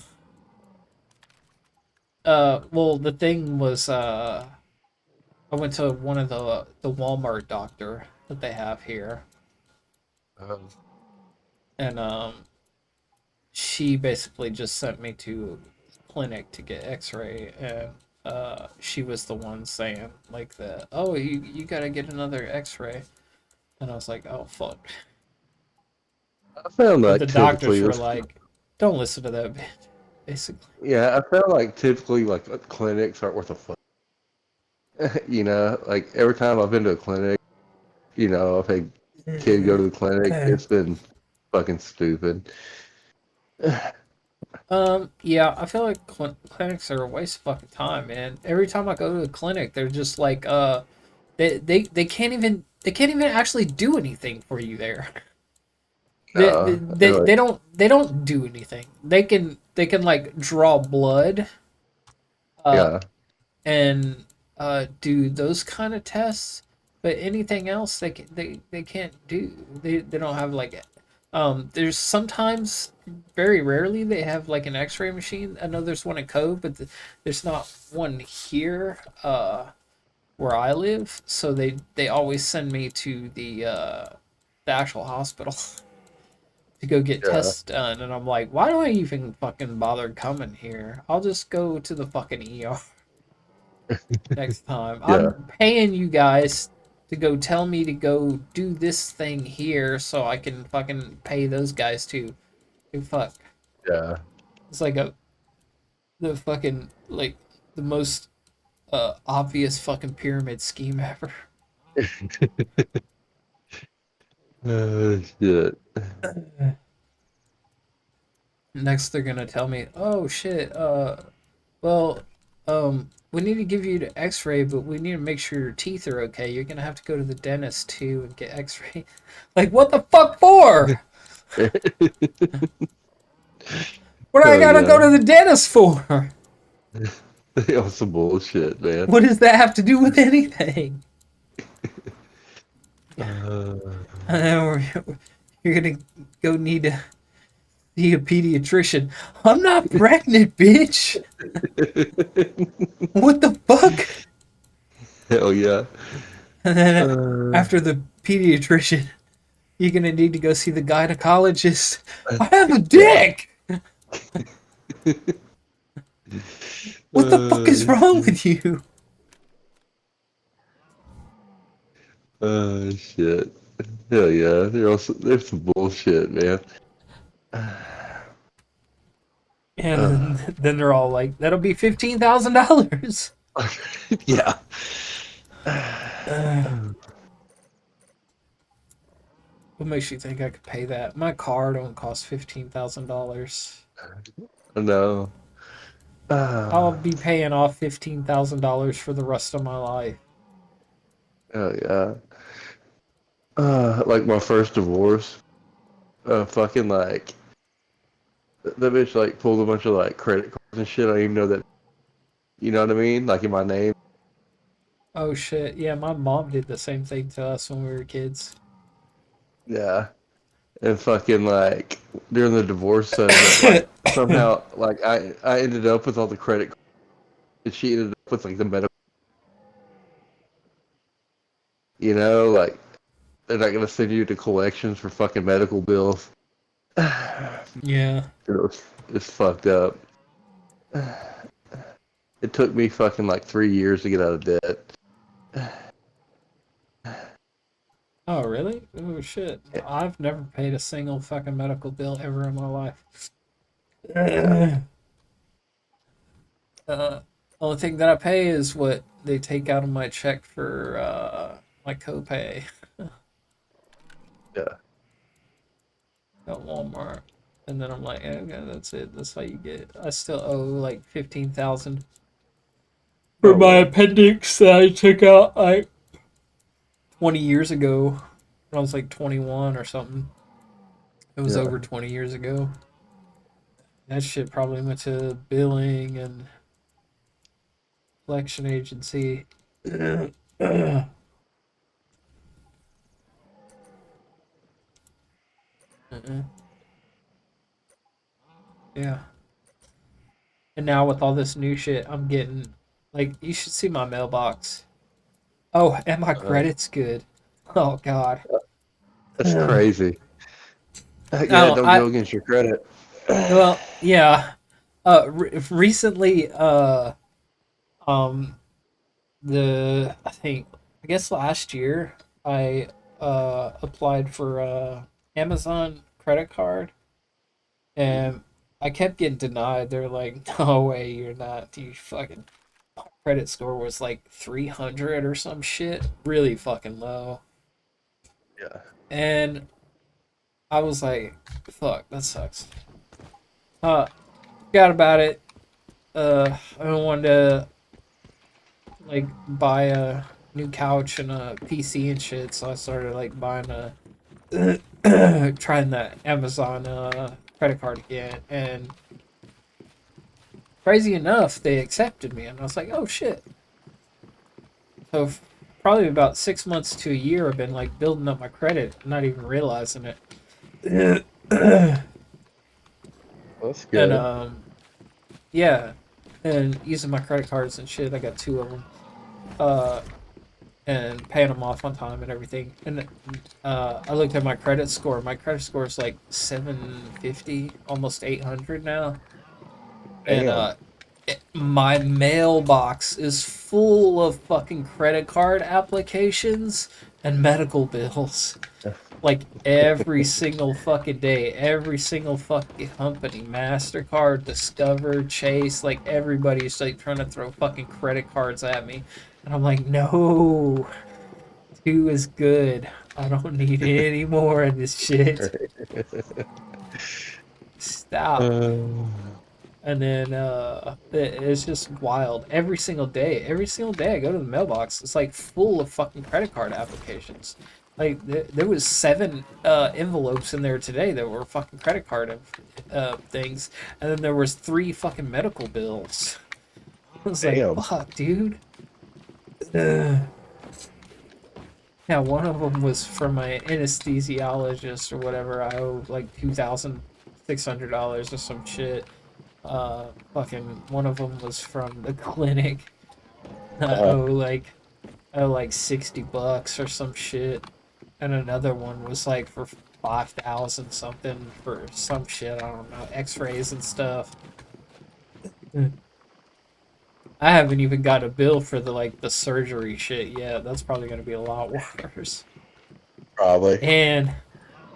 Well, the thing was, I went to one of the Walmart doctor that they have here, and she basically just sent me to a clinic to get x-ray, and she was the one saying like that, oh, you gotta get another x-ray, and I was like, oh fuck. I found But like the doctors typically, were like, don't listen to that bitch, basically. yeah, I found like typically like clinics aren't worth a fuck. You know, like every time I've been to a clinic, you know, I've had kids go to the clinic, it's been fucking stupid. Yeah, I feel like clinics are a waste of fucking time, man. Every time I go to a clinic, they're just like, they can't even actually do anything for you there. They're like, They don't do anything. They can like draw blood, uh, yeah, and do those kind of tests, but anything else they can't do. They don't have like there's sometimes, very rarely, they have like an x-ray machine. I know there's one in Cove, but there's not one here where I live, so they always send me to the actual hospital to go get Yeah. tests done, and I'm like, why do I even fucking bother coming here? I'll just go to the fucking ER next time. Yeah. I'm paying you guys to go tell me to go do this thing here so I can fucking pay those guys too. Dude, fuck. yeah. It's like the fucking, like, the most obvious fucking pyramid scheme ever. Shit. Next they're gonna tell me, oh shit, well, we need to give you the x-ray, but we need to make sure your teeth are okay. You're gonna have to go to the dentist too and get x-ray. Like, what the fuck for? What do I Oh, gotta yeah. go to the dentist for? That was some bullshit, man. What does that have to do with anything? You're gonna go need to see a pediatrician. I'm not pregnant, bitch. What the fuck? Hell yeah. And then after the pediatrician, you're gonna need to go see the gynecologist. I have a dick. What the fuck is wrong with you? Shit. Hell yeah. There's some bullshit, man. And then they're all like, "That'll be $15,000." Yeah. What makes you think I could pay that? My car don't cost $15,000. No. I'll be paying off $15,000 for the rest of my life. Hell yeah. Like my first divorce. Fucking like that bitch like pulled a bunch of like credit cards and shit. I don't even know that. You know what I mean? Like in my name. Oh shit! Yeah, my mom did the same thing to us when we were kids. Yeah. And fucking like during the divorce settlement, like, somehow like I ended up with all the credit cards and she ended up with like the medical. You know, like they're not gonna send you to collections for fucking medical bills. Yeah. It's fucked up. It took me fucking like 3 years to get out of debt. Oh really? Oh shit! Yeah. I've never paid a single fucking medical bill ever in my life. Only thing that I pay is what they take out of my check for my copay. Yeah. At Walmart, and then I'm like, okay, that's it. That's how you get. I still owe like 15,000 for Oh, my wow. appendix that I took out like 20 years ago when I was like 21 or something. It was Yeah. over 20 years ago. That shit probably went to billing and collection agency. Uh-uh. Yeah. And now with all this new shit, I'm getting like you should see my mailbox. Oh, and my credit's good. Oh God. That's crazy. Yeah, No, don't go against your credit. well, yeah. Recently, um, I guess last year I applied for Amazon credit card, and I kept getting denied. They're like, "No way, you're not. You fucking credit score was like 300 or some shit, really fucking low." Yeah. And I was like, "Fuck, that sucks." Forgot about it. I wanted to like buy a new couch and a PC and shit, so I started like buying trying the Amazon credit card again, and crazy enough, they accepted me, and I was like, oh shit. So probably about 6 months to a year, I've been like building up my credit, not even realizing it. That's good. And yeah, and using my credit cards and shit, I got 2 of them. And paying them off on time and everything. And I looked at my credit score. My credit score is like 750, almost 800 now. And Damn. my mailbox is full of fucking credit card applications and medical bills. Like every single fucking day, every single fucking company, MasterCard, Discover, Chase, like everybody's like trying to throw fucking credit cards at me. And I'm like, no, 2 is good. I don't need any more of this shit. Stop. And then it's just wild. Every single day I go to the mailbox, it's like full of fucking credit card applications. Like there was 7 envelopes in there today that were fucking credit card things, and then there was 3 fucking medical bills. I was Damn. like, fuck, dude. Yeah, one of them was from my anesthesiologist or whatever. I owe like $2,600 or some shit. Fucking one of them was from the clinic. I owe like $60 or some shit, and another one was like for 5,000 something for some shit. I don't know, X-rays and stuff. I haven't even got a bill for the surgery shit yet. That's probably gonna be a lot worse. Probably. And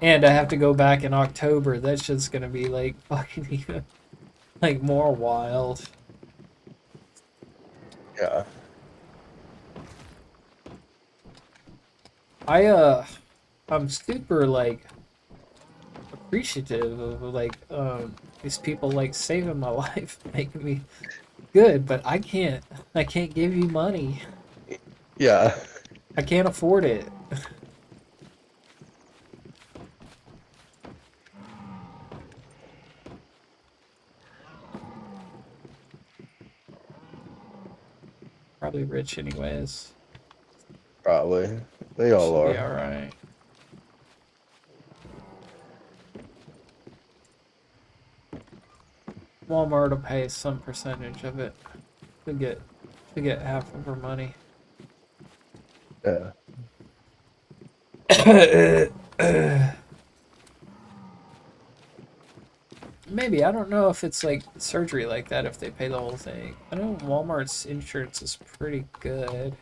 I have to go back in October. That shit's gonna be like fucking even like more wild. Yeah. I'm super like appreciative of like these people like saving my life, making me good, but I can't give you money. Yeah. I can't afford it. Probably rich anyways. Probably. They all are. Be alright. Walmart will pay some percentage of it to get half of her money. Yeah. Maybe, I don't know if it's like surgery like that if they pay the whole thing. I know Walmart's insurance is pretty good.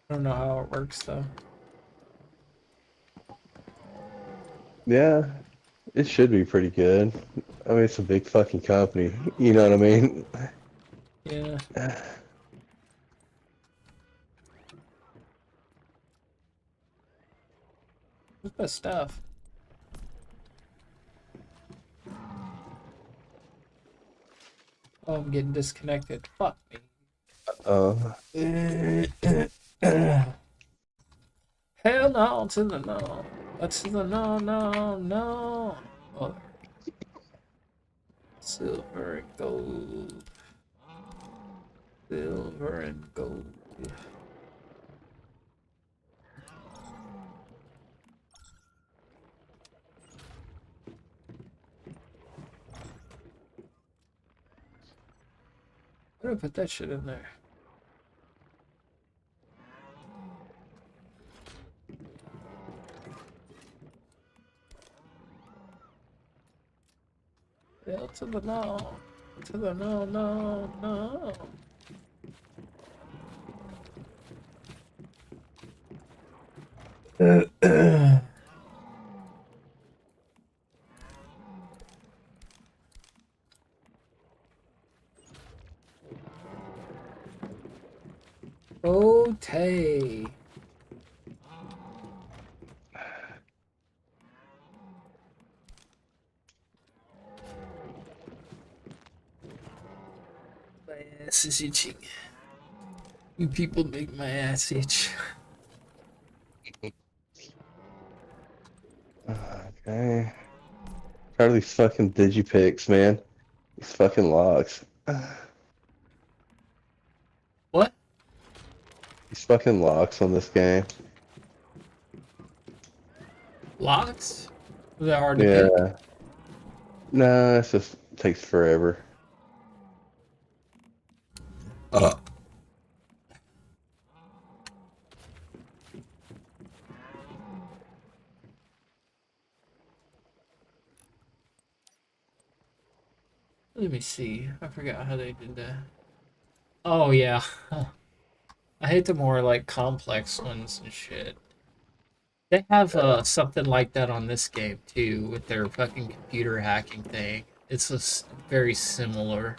I don't know how it works though. Yeah. It should be pretty good. I mean, it's a big fucking company. You know what I mean? Yeah. What's my stuff? Oh, I'm getting disconnected. Fuck me. Hell no to the no. To the no, no, no. Oh, silver and gold. Silver and gold. Why did I put that shit in there? Hell to the no. To the no, no, no. Okay. My ass is itching. You people make my ass itch. Okay. Tired of these fucking digipics, man. These fucking logs. What? These fucking locks on this game. Locks? Was that hard to pick? Yeah. No, it just takes forever. Let me see. I forgot how they did that. Oh yeah. I hate the more like complex ones and shit. They have something like that on this game too with their fucking computer hacking thing. It's a very similar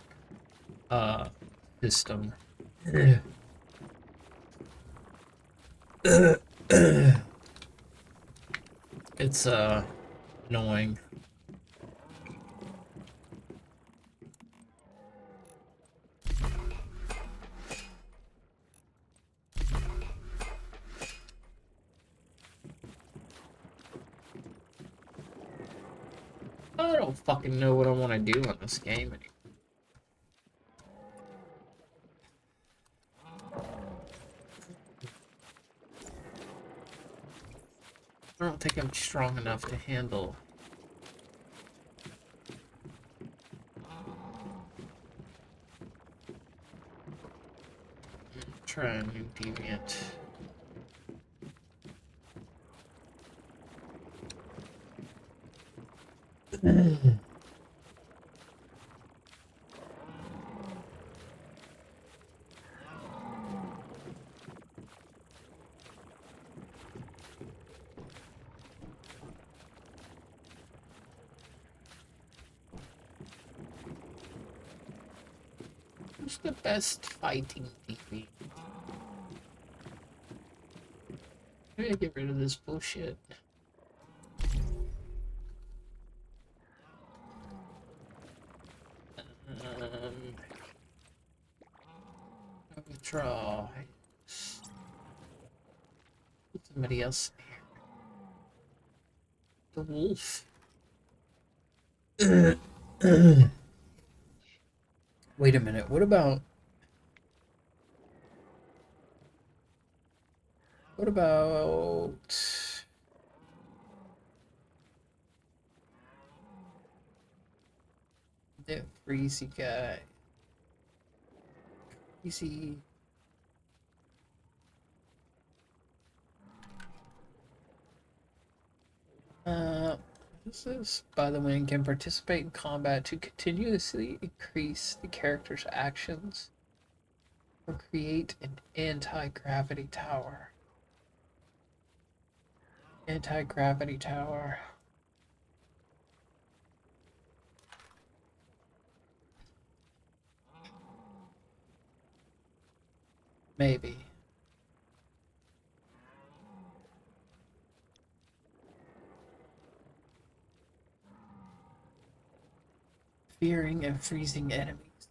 system. It's annoying. I don't fucking know what I want to do on this game anymore. I don't think I'm strong enough to handle. Try a new deviant. Who's the best fighting DB? Maybe I get rid of this bullshit. Withdraw. Put somebody else in here. The wolf. Wait a minute. What about that freezy guy? Easy. This is, by the way, can participate in combat to continuously increase the character's actions or create an anti-gravity tower. Anti-gravity tower. Maybe. Fearing and freezing enemies.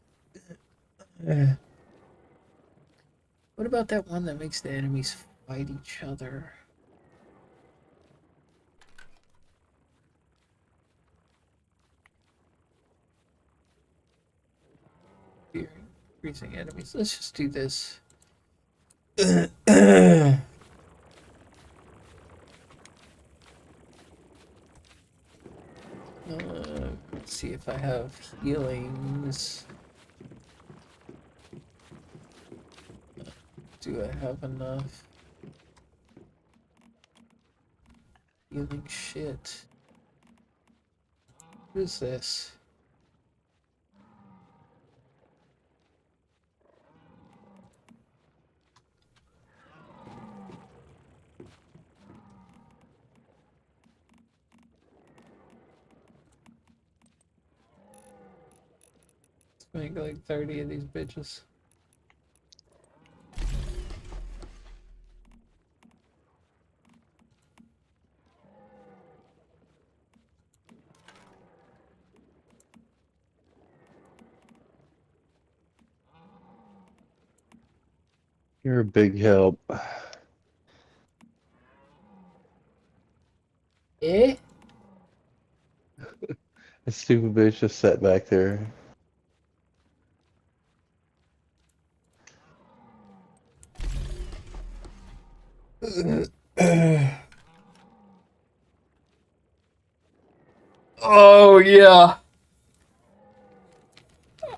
What about that one that makes the enemies fight each other? Increasing enemies. Let's just do this. Let's see if I have healings. Do I have enough? Healing shit. What is this? Let's make like 30 of these bitches. You're a big help. Eh? That stupid bitch just sat back there. Oh yeah.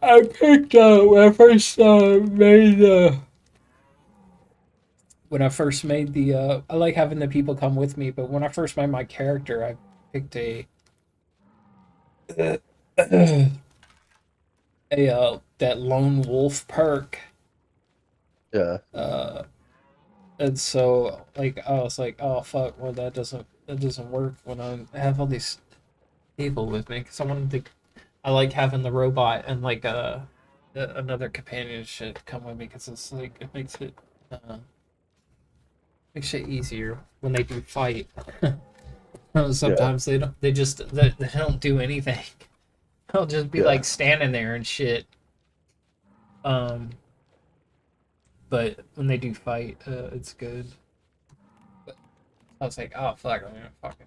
I picked when I first made when I first made the I like having the people come with me, but when I first made my character, I picked a that lone wolf perk. Yeah. And so like I was like, oh fuck, well that doesn't work when I have all these people with me because I like having the robot and like another companion should come with me because it's like it makes it easier when they do fight. Sometimes they don't do anything. They'll just be Yeah. like standing there and shit. But when they do fight, it's good. But I was like, oh fuck, I'm gonna fucking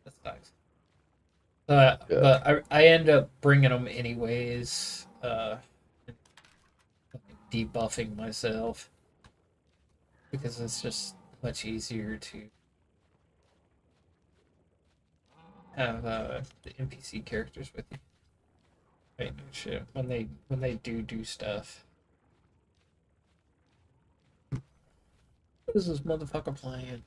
that sucks. Yeah. But I end up bringing them anyways. Debuffing myself because it's just much easier to have the NPC characters with you. Right, shit. When they do stuff. What is this motherfucker playing?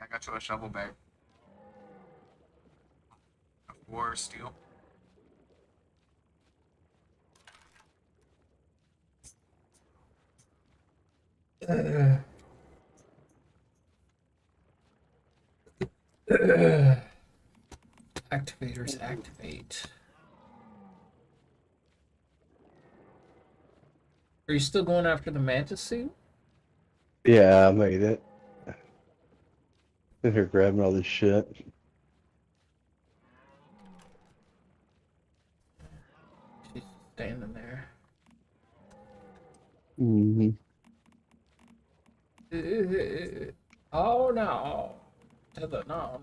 I got you a shovel bag. Or steel. Activators activate. Are you still going after the mantis suit? Yeah, I made it. In here grabbing all this shit. She's standing there. Mm-hmm. Oh no. To the no.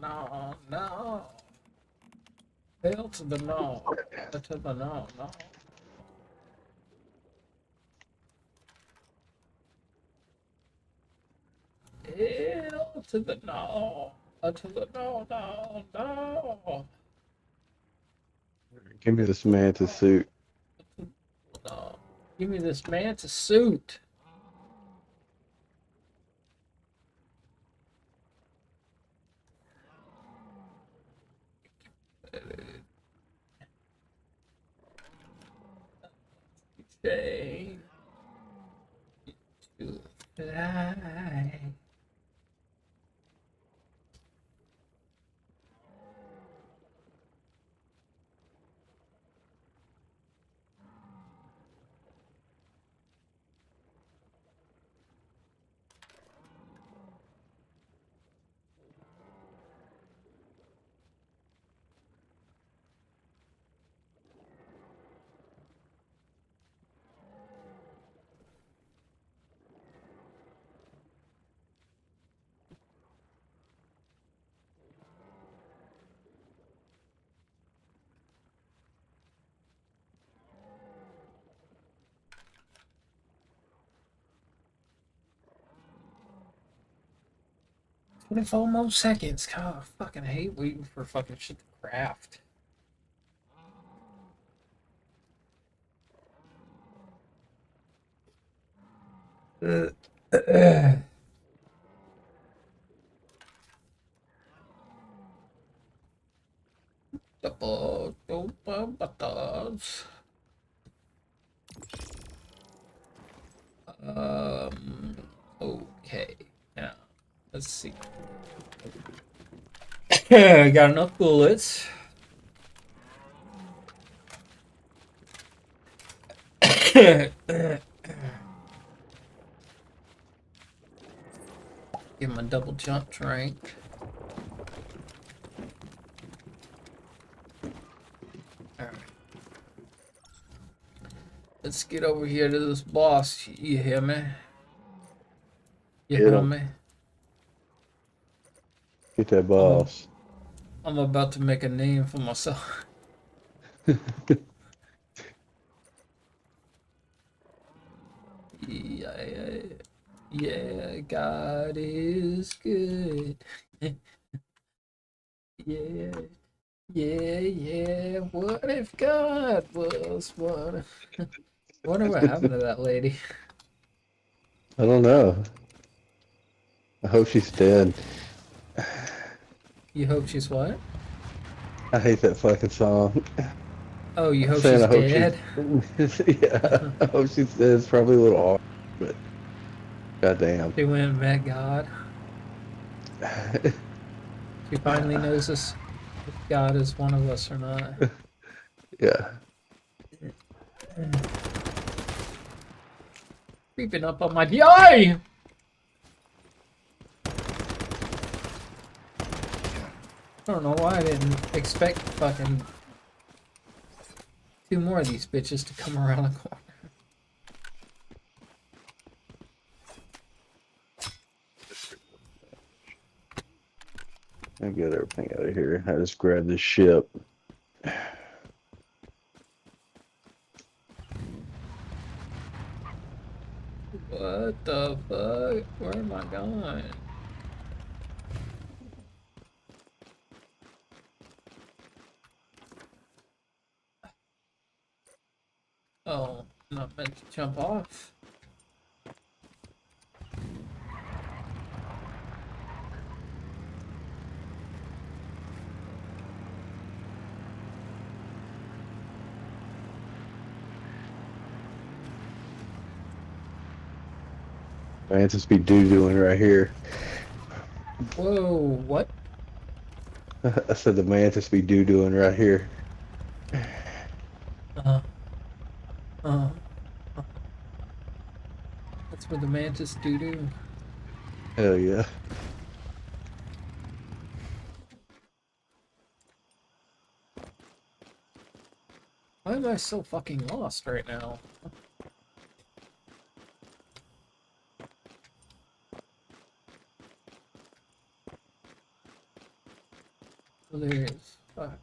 Hell to the no. To the no. Hell to the no. To the no. Give me this mantis suit. No. Give me this mantis suit. Day to fly. 24 more seconds. God, I fucking hate waiting for fucking shit to craft. Double buttons. Okay. Now, let's see. I got enough bullets. Give him a double jump rank. Alright. Let's get over here to this boss. You hear me? You Get hear him. me? Get that boss. I'm about to make a name for myself. Yeah, God is good. Yeah, yeah. What if God was one? Whatever happened to that lady? I don't know. I hope she's dead. You hope she's what? I hate that fucking song. Oh, you I'm hope saying she's I hope dead? she's yeah. I hope she's dead. It's probably a little hard, but goddamn. She went and met God. She finally knows us if God is one of us or not. Yeah. Creeping up on my DI! I don't know why I didn't expect fucking 2 more of these bitches to come around the corner. I get everything out of here. I just grabbed this ship. What the fuck? Where am I going? Oh, not meant to jump off. Mantis be doo-dooing right here. Whoa, what? I said the mantis be doo-dooing right here. Uh, uh, that's where the mantis doo-doo. Hell yeah. Why am I so fucking lost right now? Oh, there it is. Fuck.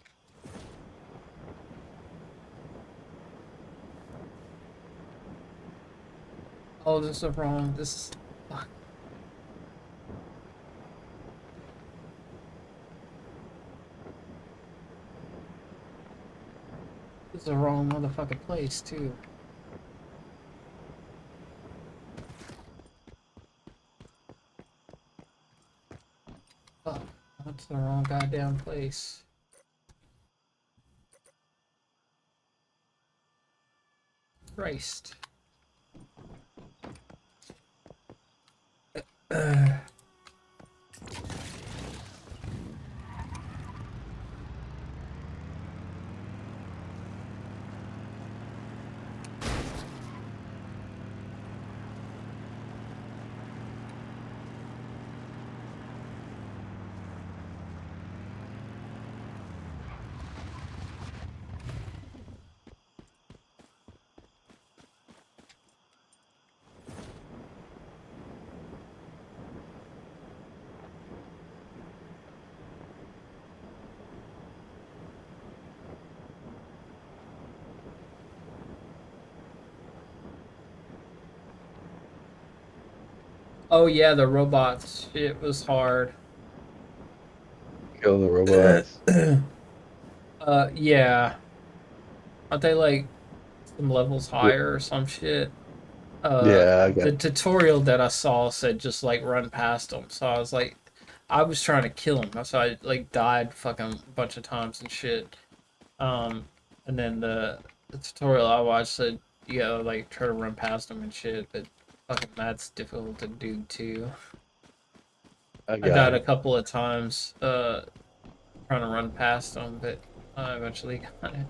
Oh, this is wrong. This is... Fuck. This is the wrong motherfucking place, too. Fuck. That's the wrong goddamn place. Christ. Oh yeah, the robots. It was hard. Kill the robots. Yeah. Aren't they like some levels higher or some shit? Yeah, I The got. tutorial that I saw said just like run past them. So I was like, I was trying to kill him. So I like died fucking a bunch of times and shit. And then the tutorial I watched said you gotta like try to run past them and shit, but fucking that's difficult to do too. I I got died a him. couple of times trying to run past them, but I eventually got it.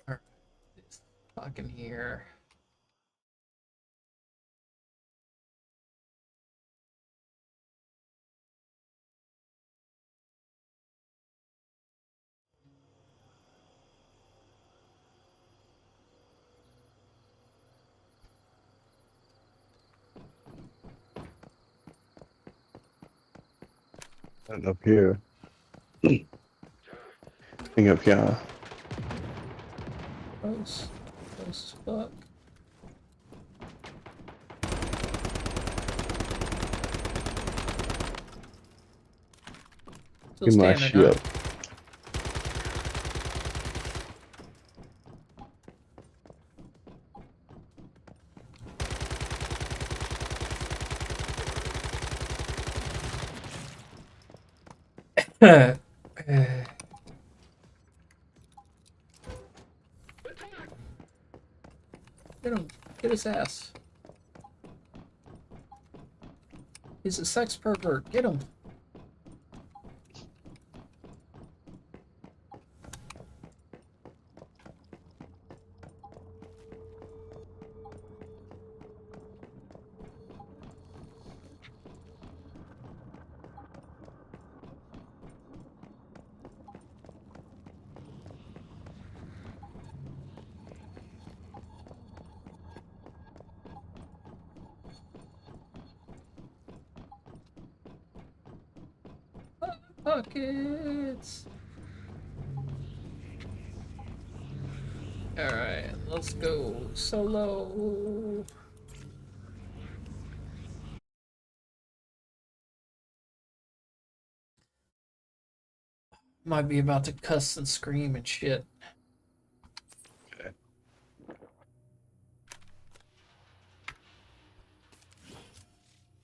Alright, it's fucking here. Nothing up here. Thing up here. Close. Close as fuck. Still Get my standing, huh? shit. Get him. Get his ass. He's a sex pervert. Get him. Pockets. Alright, let's go solo. Might be about to cuss and scream and shit. Okay.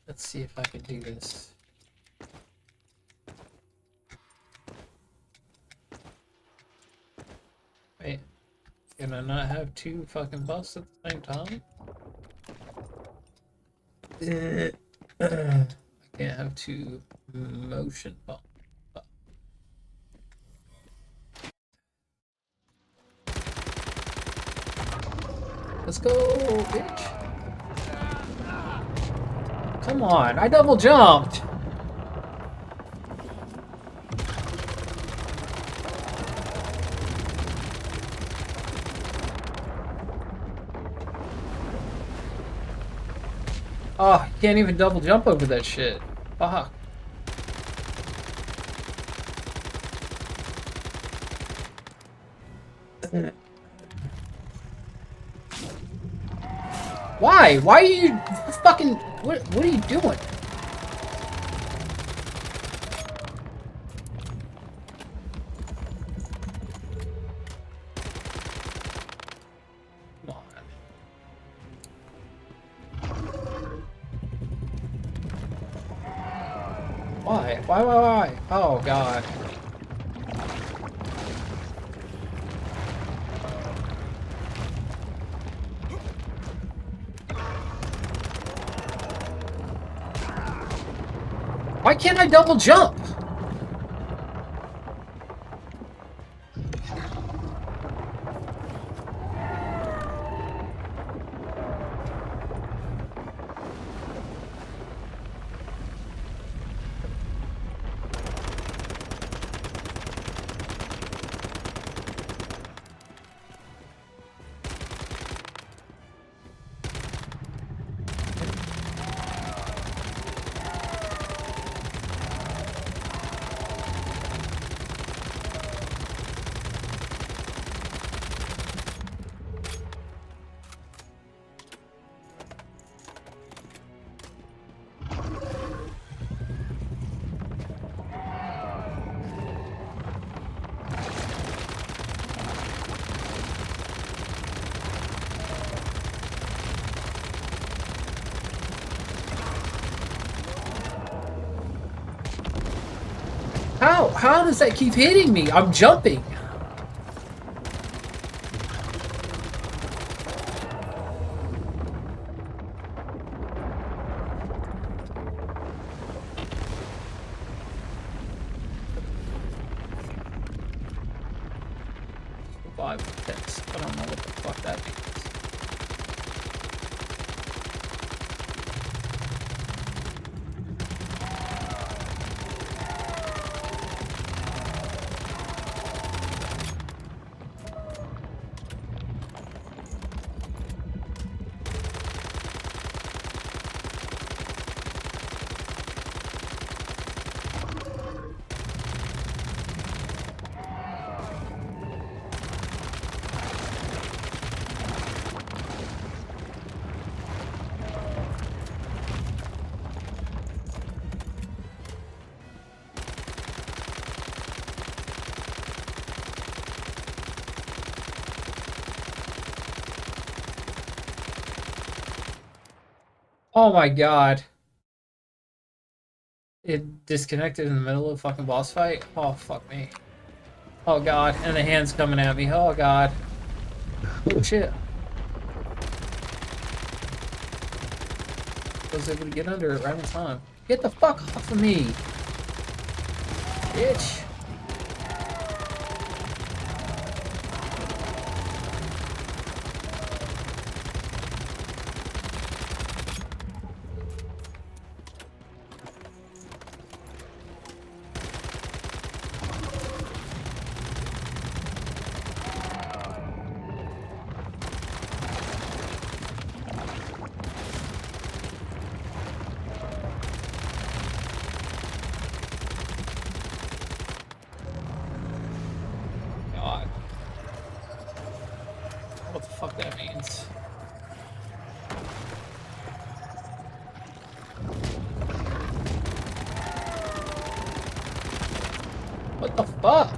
Let's see if I can do this. Wait, can I not have two fucking buffs at the same time? I can't have two motion buffs. Let's go, bitch. Come on, I double jumped. Oh, you can't even double jump over that shit. Fuck. Why? Why are you fucking... What are you doing? Come on. Why? Why? Oh, God. Why can't I double jump? How does that keep hitting me? I'm jumping. Survival text. I don't know what the fuck that means. Oh my god. It disconnected in the middle of the fucking boss fight? Oh, fuck me. Oh god, and the hand's coming at me. Oh god. Oh shit. I was able to get under it right in time. Get the fuck off of me! Bitch. God. What the fuck that means. What the fuck?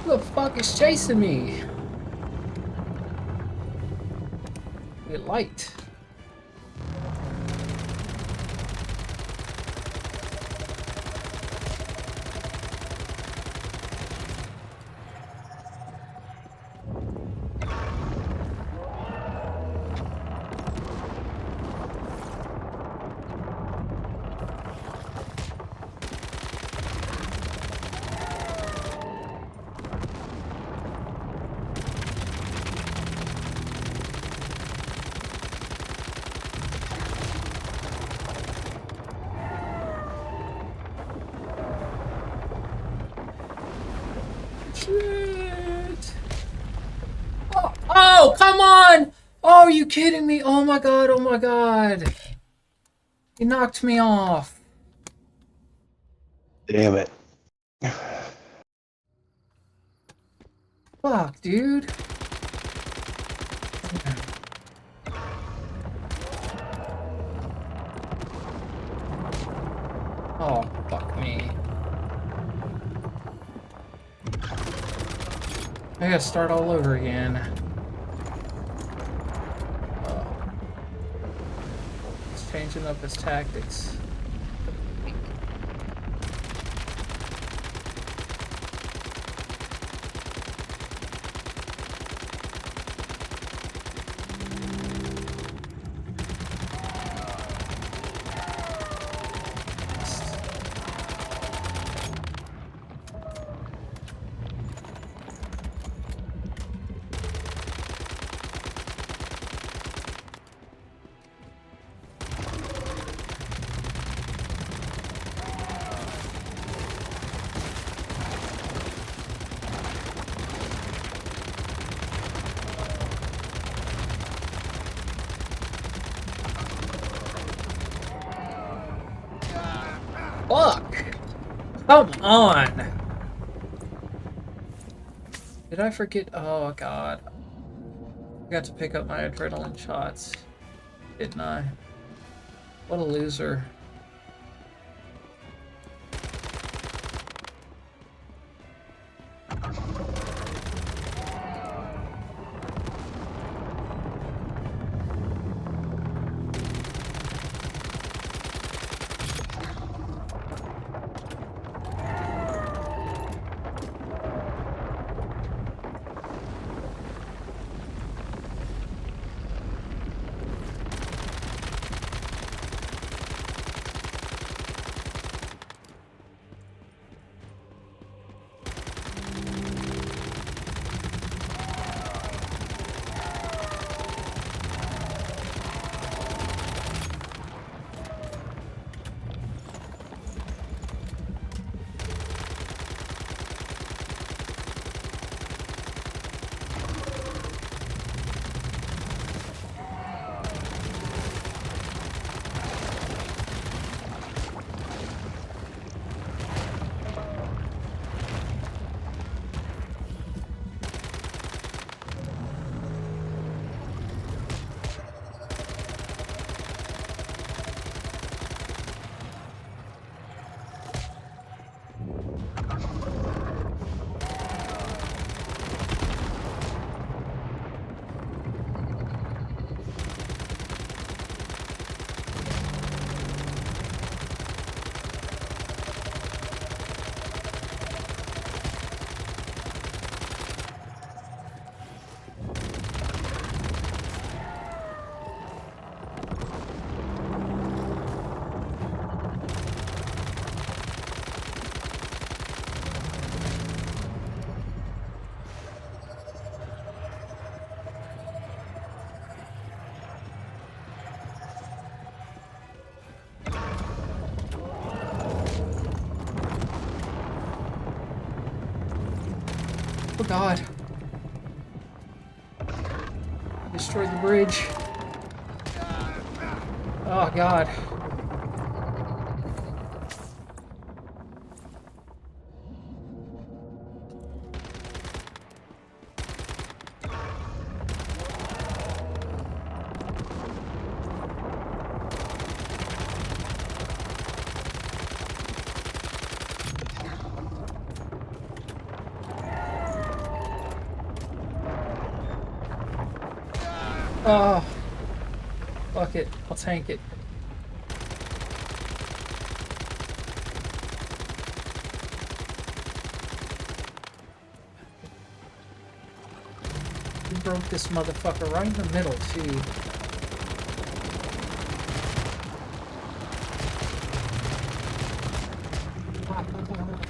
Who the fuck is chasing me? It light. Shit. Oh, come on! Oh, are you kidding me? Oh my god, oh my god. He knocked me off. Damn it. Fuck, dude. Oh, fuck me. I gotta start all over again. He's changing up his tactics. Fuck! Come on! Did I forget? Oh god. I got to pick up my adrenaline shots, didn't I? What a loser. Oh god. Destroyed the bridge. Oh god. Oh, fuck it. I'll tank it. You broke this motherfucker right in the middle, too.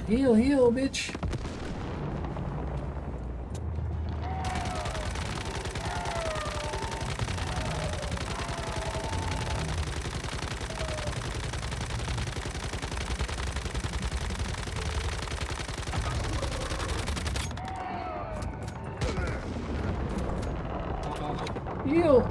Heal, heal, bitch. Heal.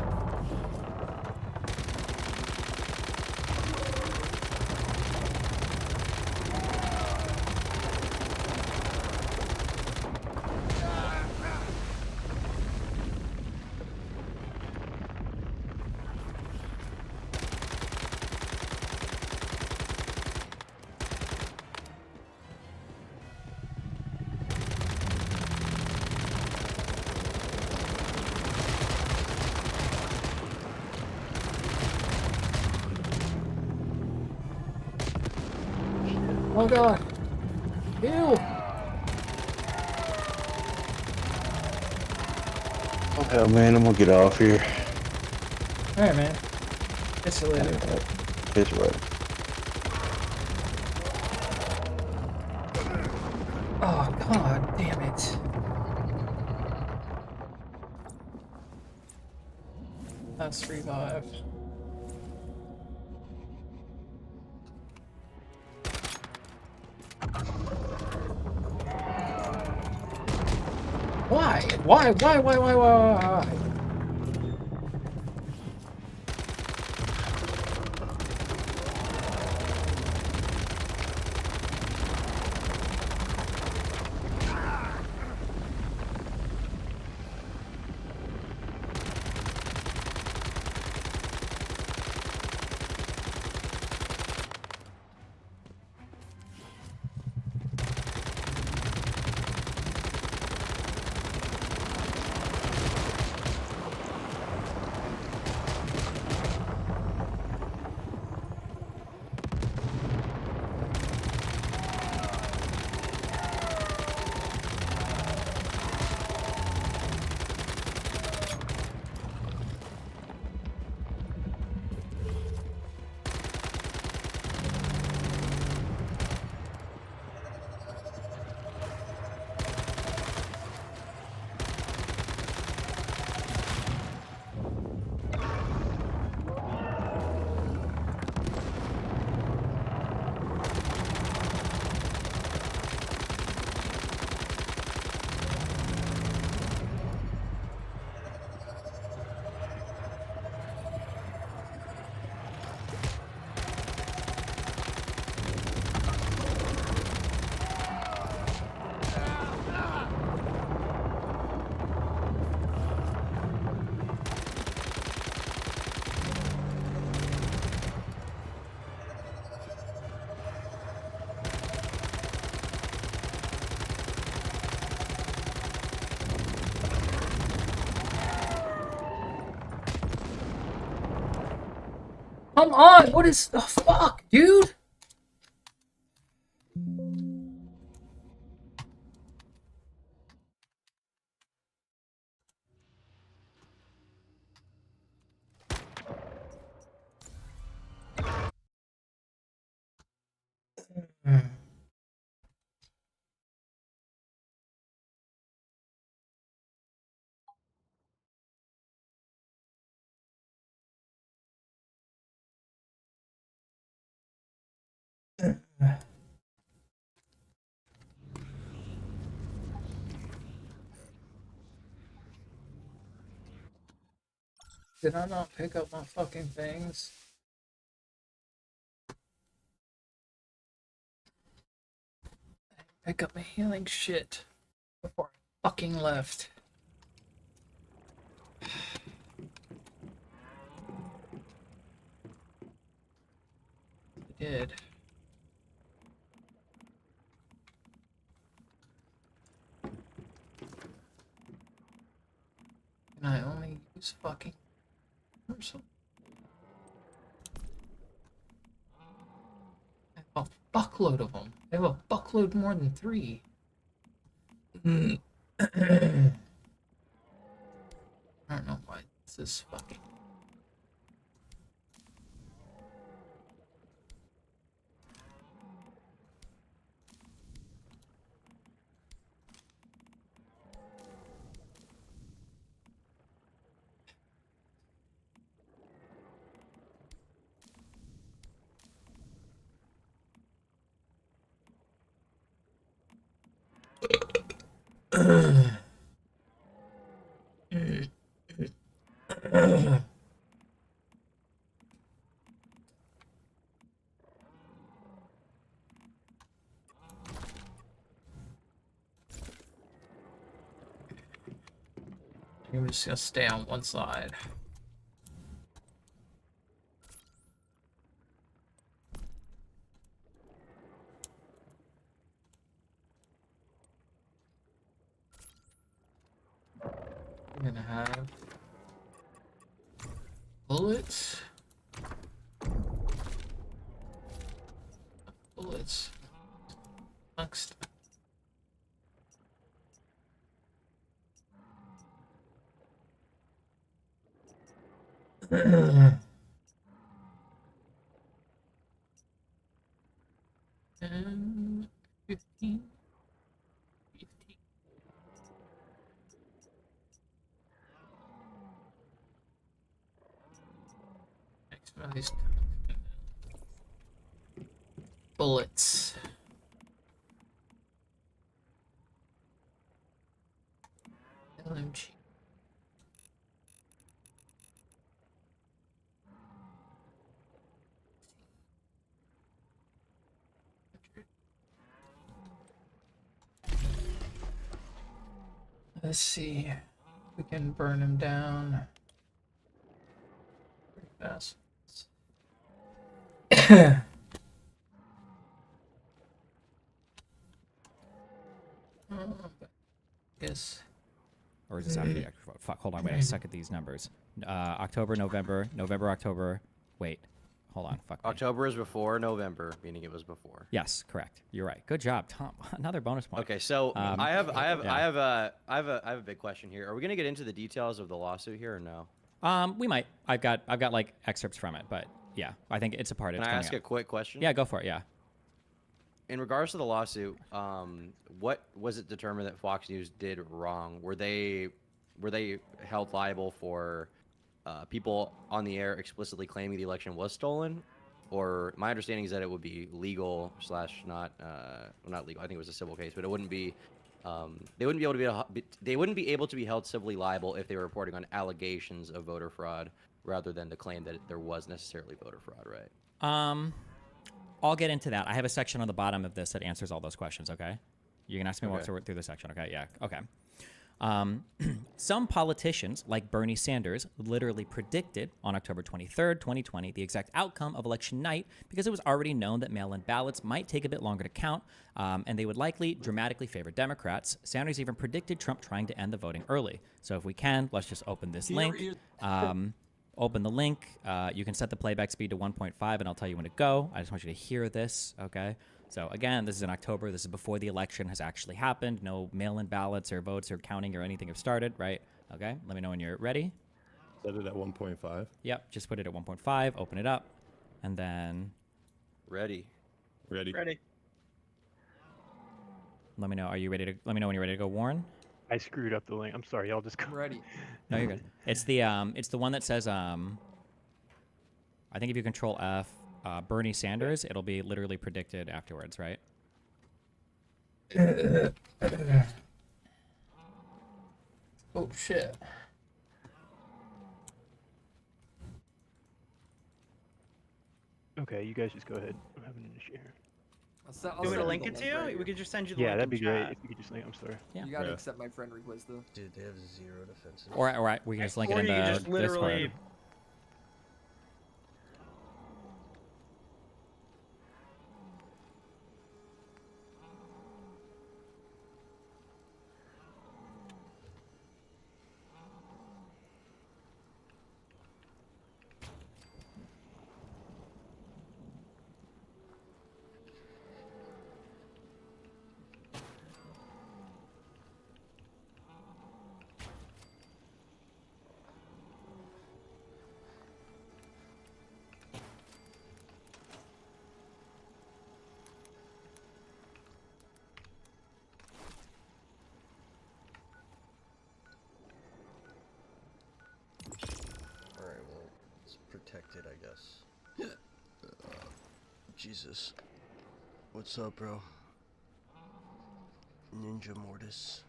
Oh god. Ew. Oh hell, man, I'm gonna get off here. Alright, man. Catch you later. It's right. Oh god damn it. Let's revive. Why? Why? Come on, what is the fuck, dude? Did I not pick up my fucking things? Pick up my healing shit before I fucking left. I did. And I only use fucking person. I have a fuckload of them. I have a fuckload more than 3. I don't know why this is fucking. You're just gonna stay on one side. You're gonna have bullets. Bullets. Tungsten. And 15. 15. Next one of these bullets. LMG. Let's see. We can burn him down pretty fast. Yes. Or is this after the fuck? Hold on, wait. I suck at these numbers. October, November, November, October. Wait, hold on. Fuck. me. October is before November, meaning it was before. Yes, correct. You're right. Good job, Tom. Another bonus point. Okay, so I have a big question here. Are we gonna get into the details of the lawsuit here or no? We might. I've got like excerpts from it, but yeah, I think it's a part. Can It's I coming ask up. a quick question? Yeah, go for it. Yeah. In regards to the lawsuit, what was it determined that Fox News did wrong? Were they held liable for people on the air explicitly claiming the election was stolen? Or my understanding is that it would be legal / not well, not legal. I think it was a civil case, but it wouldn't be. They wouldn't be able to be held civilly liable if they were reporting on allegations of voter fraud rather than the claim that there was necessarily voter fraud, right? I'll get into that. I have a section on the bottom of this that answers all those questions. Okay. You can ask me once we're through the section. Okay. Yeah. Okay. Some politicians, like Bernie Sanders, literally predicted on October 23rd, 2020, the exact outcome of election night because it was already known that mail-in ballots might take a bit longer to count, and they would likely dramatically favor Democrats. Sanders even predicted Trump trying to end the voting early. So if we can, let's just open this link. open the link. You can set the playback speed to 1.5, and I'll tell you when to go. I just want you to hear this, okay? So again, this is in October. This is before the election has actually happened. No mail-in ballots or votes or counting or anything have started, right? Okay, let me know when you're ready. Set it at 1.5. Yep, just put it at 1.5, open it up, and then Ready. Ready? Ready. let me know. Are you ready to? Let me know when you're ready to go, Warren. I screwed up the link. I'm sorry. I'll just go. I'm ready. No, you're good. It's the one that says I think if you control F, Bernie Sanders, it'll be literally predicted afterwards, right? Oh shit. Okay, you guys just go ahead. I'm having an issue here. I'll Do you want send to you link the it to link you? right We here. could just send you the Yeah, link that'd be in great chat. if you could just link. I'm sorry. Yeah. You gotta Yeah. accept my friend request though. Dude, they have 0 defenses. Or we can just link it Or in you the could just literally. Discord. Alright, well, it's protected, I guess. Jesus. What's up, bro? Ninja Mortis.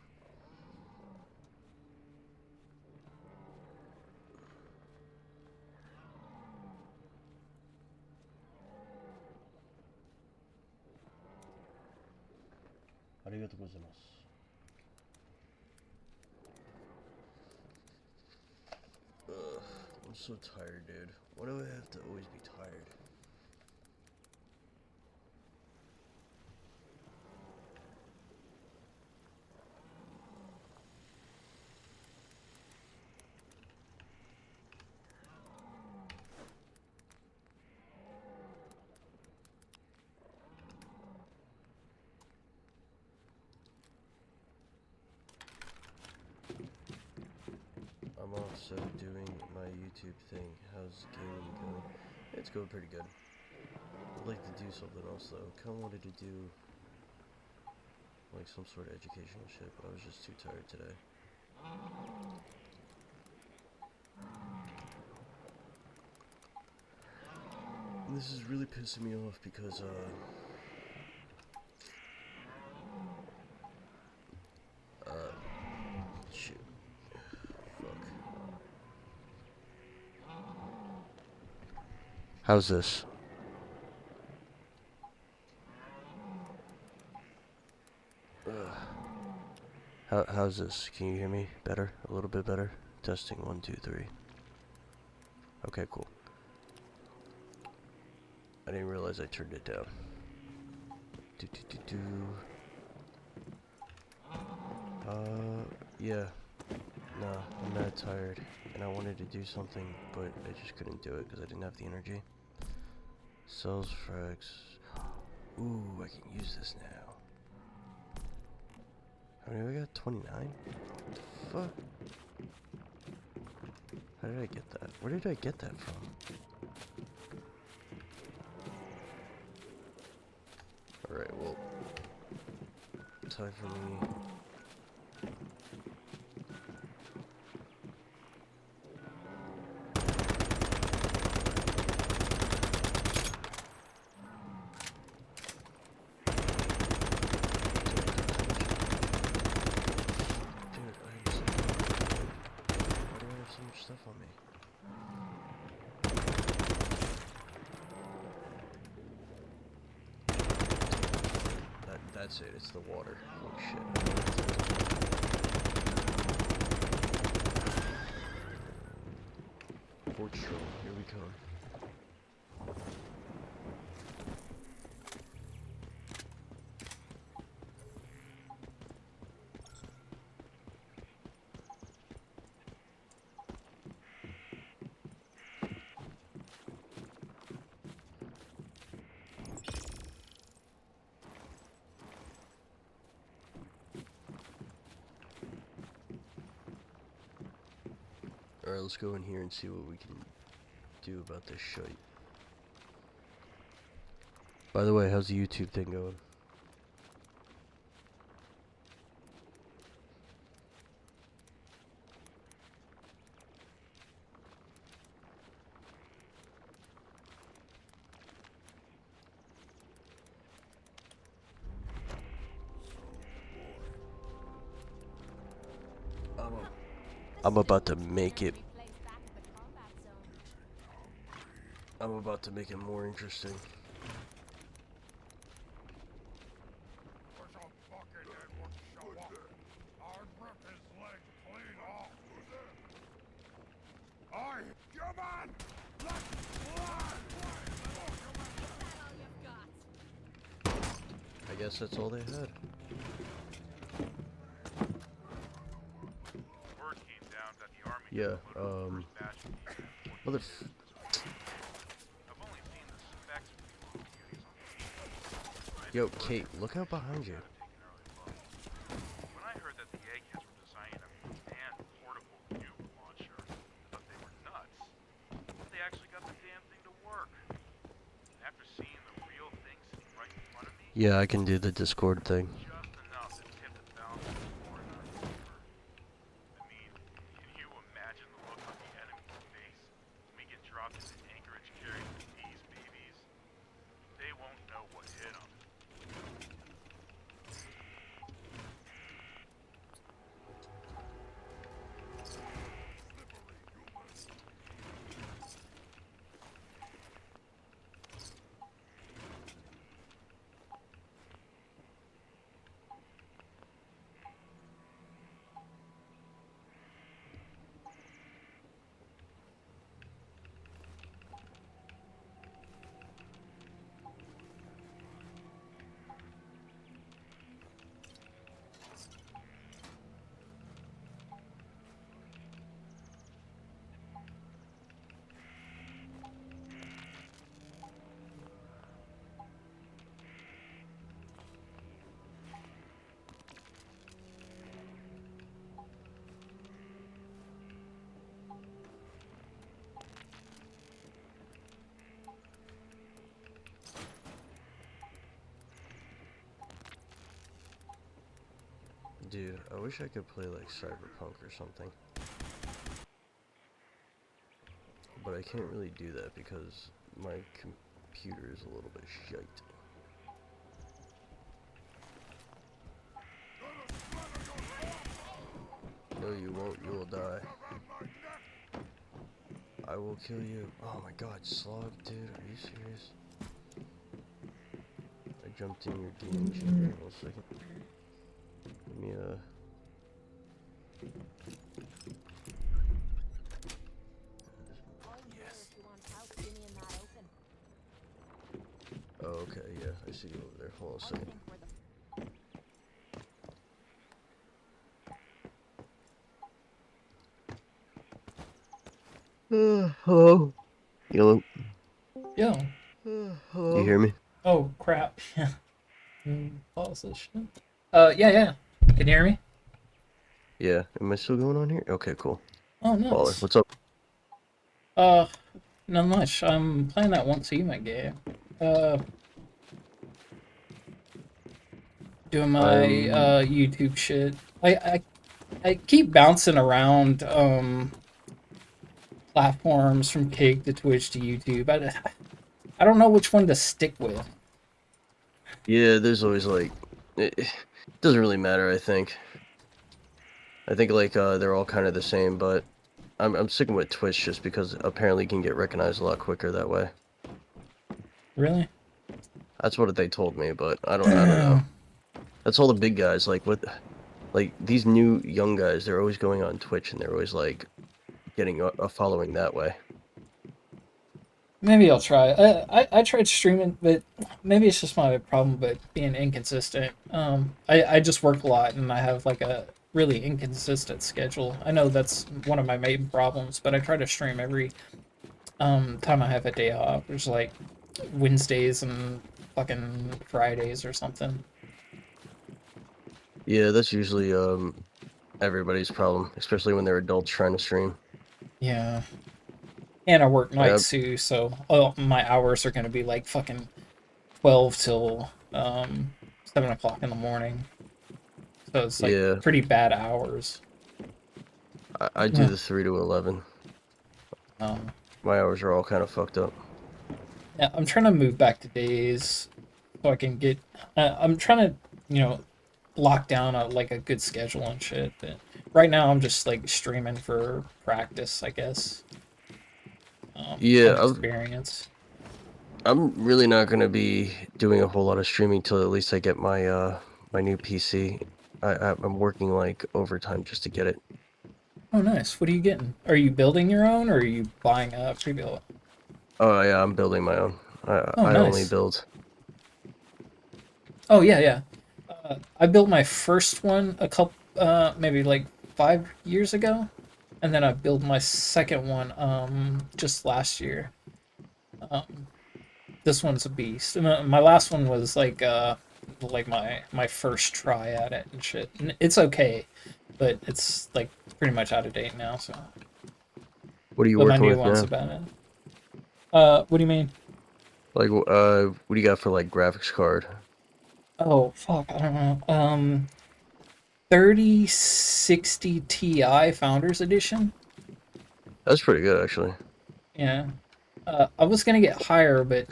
Arigatou gozaimasu. Ugh, I'm so tired, dude. Why do I have to always be tired? I'm also doing my YouTube thing. How's gaming going? It's going pretty good. I'd like to do something else though. Kinda wanted to do like some sort of educational shit, but I was just too tired today. And this is really pissing me off because shit. Fuck. How's this? How's this? Can you hear me better? A little bit better? Testing 1, 2, 3. Okay, cool. I didn't realize I turned it down. Yeah. Nah, I'm mad tired. And I wanted to do something, but I just couldn't do it because I didn't have the energy. Cells, frags. Ooh, I can use this now. How many we got? 29? What the fuck? How did I get that? Where did I get that from? Alright, well. Time for me. Stuff on me. That's it, it's the water. Holy shit. Port Troll, here we come. Alright, let's go in here and see what we can do about this shite. By the way, how's the YouTube thing going? I'm about to make it. I'm about to make it more interesting. I guess that's all they had. Yeah, mother. Yo, Kate, look out behind you. When I heard that the eggheads were designing a man-portable nuke launcher, I thought they were nuts. But they actually got the damn thing to work. After seeing the real thing sitting right in front of me, Yeah, I can do the Discord thing. just enough to tip the balance more in our favor. I mean, can you imagine the look on the enemy's face when we get dropped into Anchorage carrying these babies? They won't know what hit them. Dude, I wish I could play like Cyberpunk or something. But I can't really do that because my computer is a little bit shite. No, you won't. You will die. I will kill you. Oh my god, Slog, dude, are you serious? I jumped in your DMG for 1 second. Let me, Oh, okay, yeah, I see you over there. Hold on a second. Hello? Hello? Yo. You hear me? Oh, crap. Pause this shit. Yeah. Can you hear me? Yeah, am I still going on here? Okay, cool. Oh, nice. Baller, what's up? Not much. I'm playing that Once a Human game. Doing my, YouTube shit. I keep bouncing around, platforms from Kick to Twitch to YouTube. I don't know which one to stick with. Yeah, there's always like... It doesn't really matter, I think. I think like, they're all kind of the same, but... I'm sticking with Twitch just because apparently you can get recognized a lot quicker that way. Really? That's what they told me, but I don't know. That's all the big guys, like what... Like, these new young guys, they're always going on Twitch and they're always like... getting a following that way. Maybe I'll try. I tried streaming, but maybe it's just my problem, but being inconsistent. I just work a lot and I have like a really inconsistent schedule. I know that's one of my main problems, but I try to stream every time I have a day off. There's like Wednesdays and fucking Fridays or something. Yeah, that's usually everybody's problem, especially when they're adults trying to stream. Yeah. And I work Yeah. nights too, so my hours are gonna be like fucking 12 till 7 o'clock in the morning. So it's like Yeah. pretty bad hours. I do Yeah. the 3 to 11. Um, My hours are all kind of fucked up. yeah, I'm trying to move back to days so I can get. I'm trying to, lock down like a good schedule and shit. But right now, I'm just like streaming for practice, I guess. Yeah, From experience. I'm really not gonna be doing a whole lot of streaming till at least I get my my new PC. I'm working like overtime just to get it. Oh, nice. What are you getting? Are you building your own, or are you buying a pre-built? Oh yeah, I'm building my own. Oh, I only nice. build. Oh yeah, yeah. I built my first one a couple, maybe like 5 years ago, and then I built my second one just last year. This one's a beast. My last one was like my first try at it and shit. And it's okay, but it's like pretty much out of date now. So. What are you But my working new with one's now? about it. What do you mean? Like, what do you got for like graphics card? Oh fuck, I don't know. 3060 Ti Founders Edition. That's pretty good actually. Yeah. I was gonna get higher, but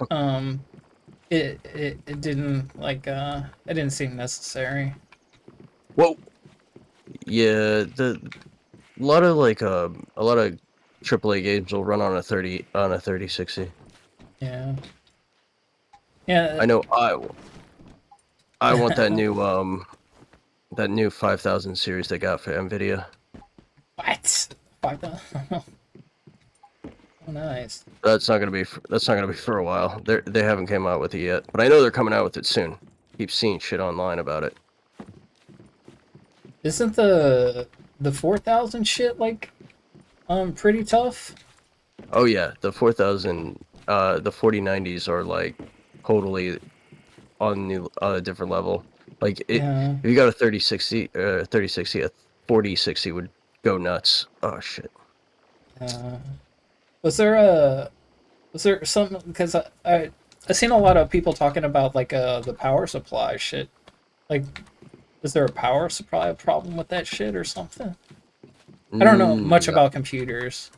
it didn't like it didn't seem necessary. Whoa. Yeah, a lot of AAA games will run on a 3060. Yeah. Yeah. I know I want that new 5000 series they got for Nvidia. What? 5,000? Oh, nice. That's not gonna be for a while. They haven't came out with it yet, but I know they're coming out with it soon. Keep seeing shit online about it. Isn't the 4,000 shit like pretty tough? Oh yeah, the 4000, the 4090s are like totally on a different level. Like Yeah. if you got a 3060, a 4060 would go nuts. Oh shit. Was there something, because I seen a lot of people talking about like the power supply shit. Like, is there a power supply problem with that shit or something? I don't know much about computers.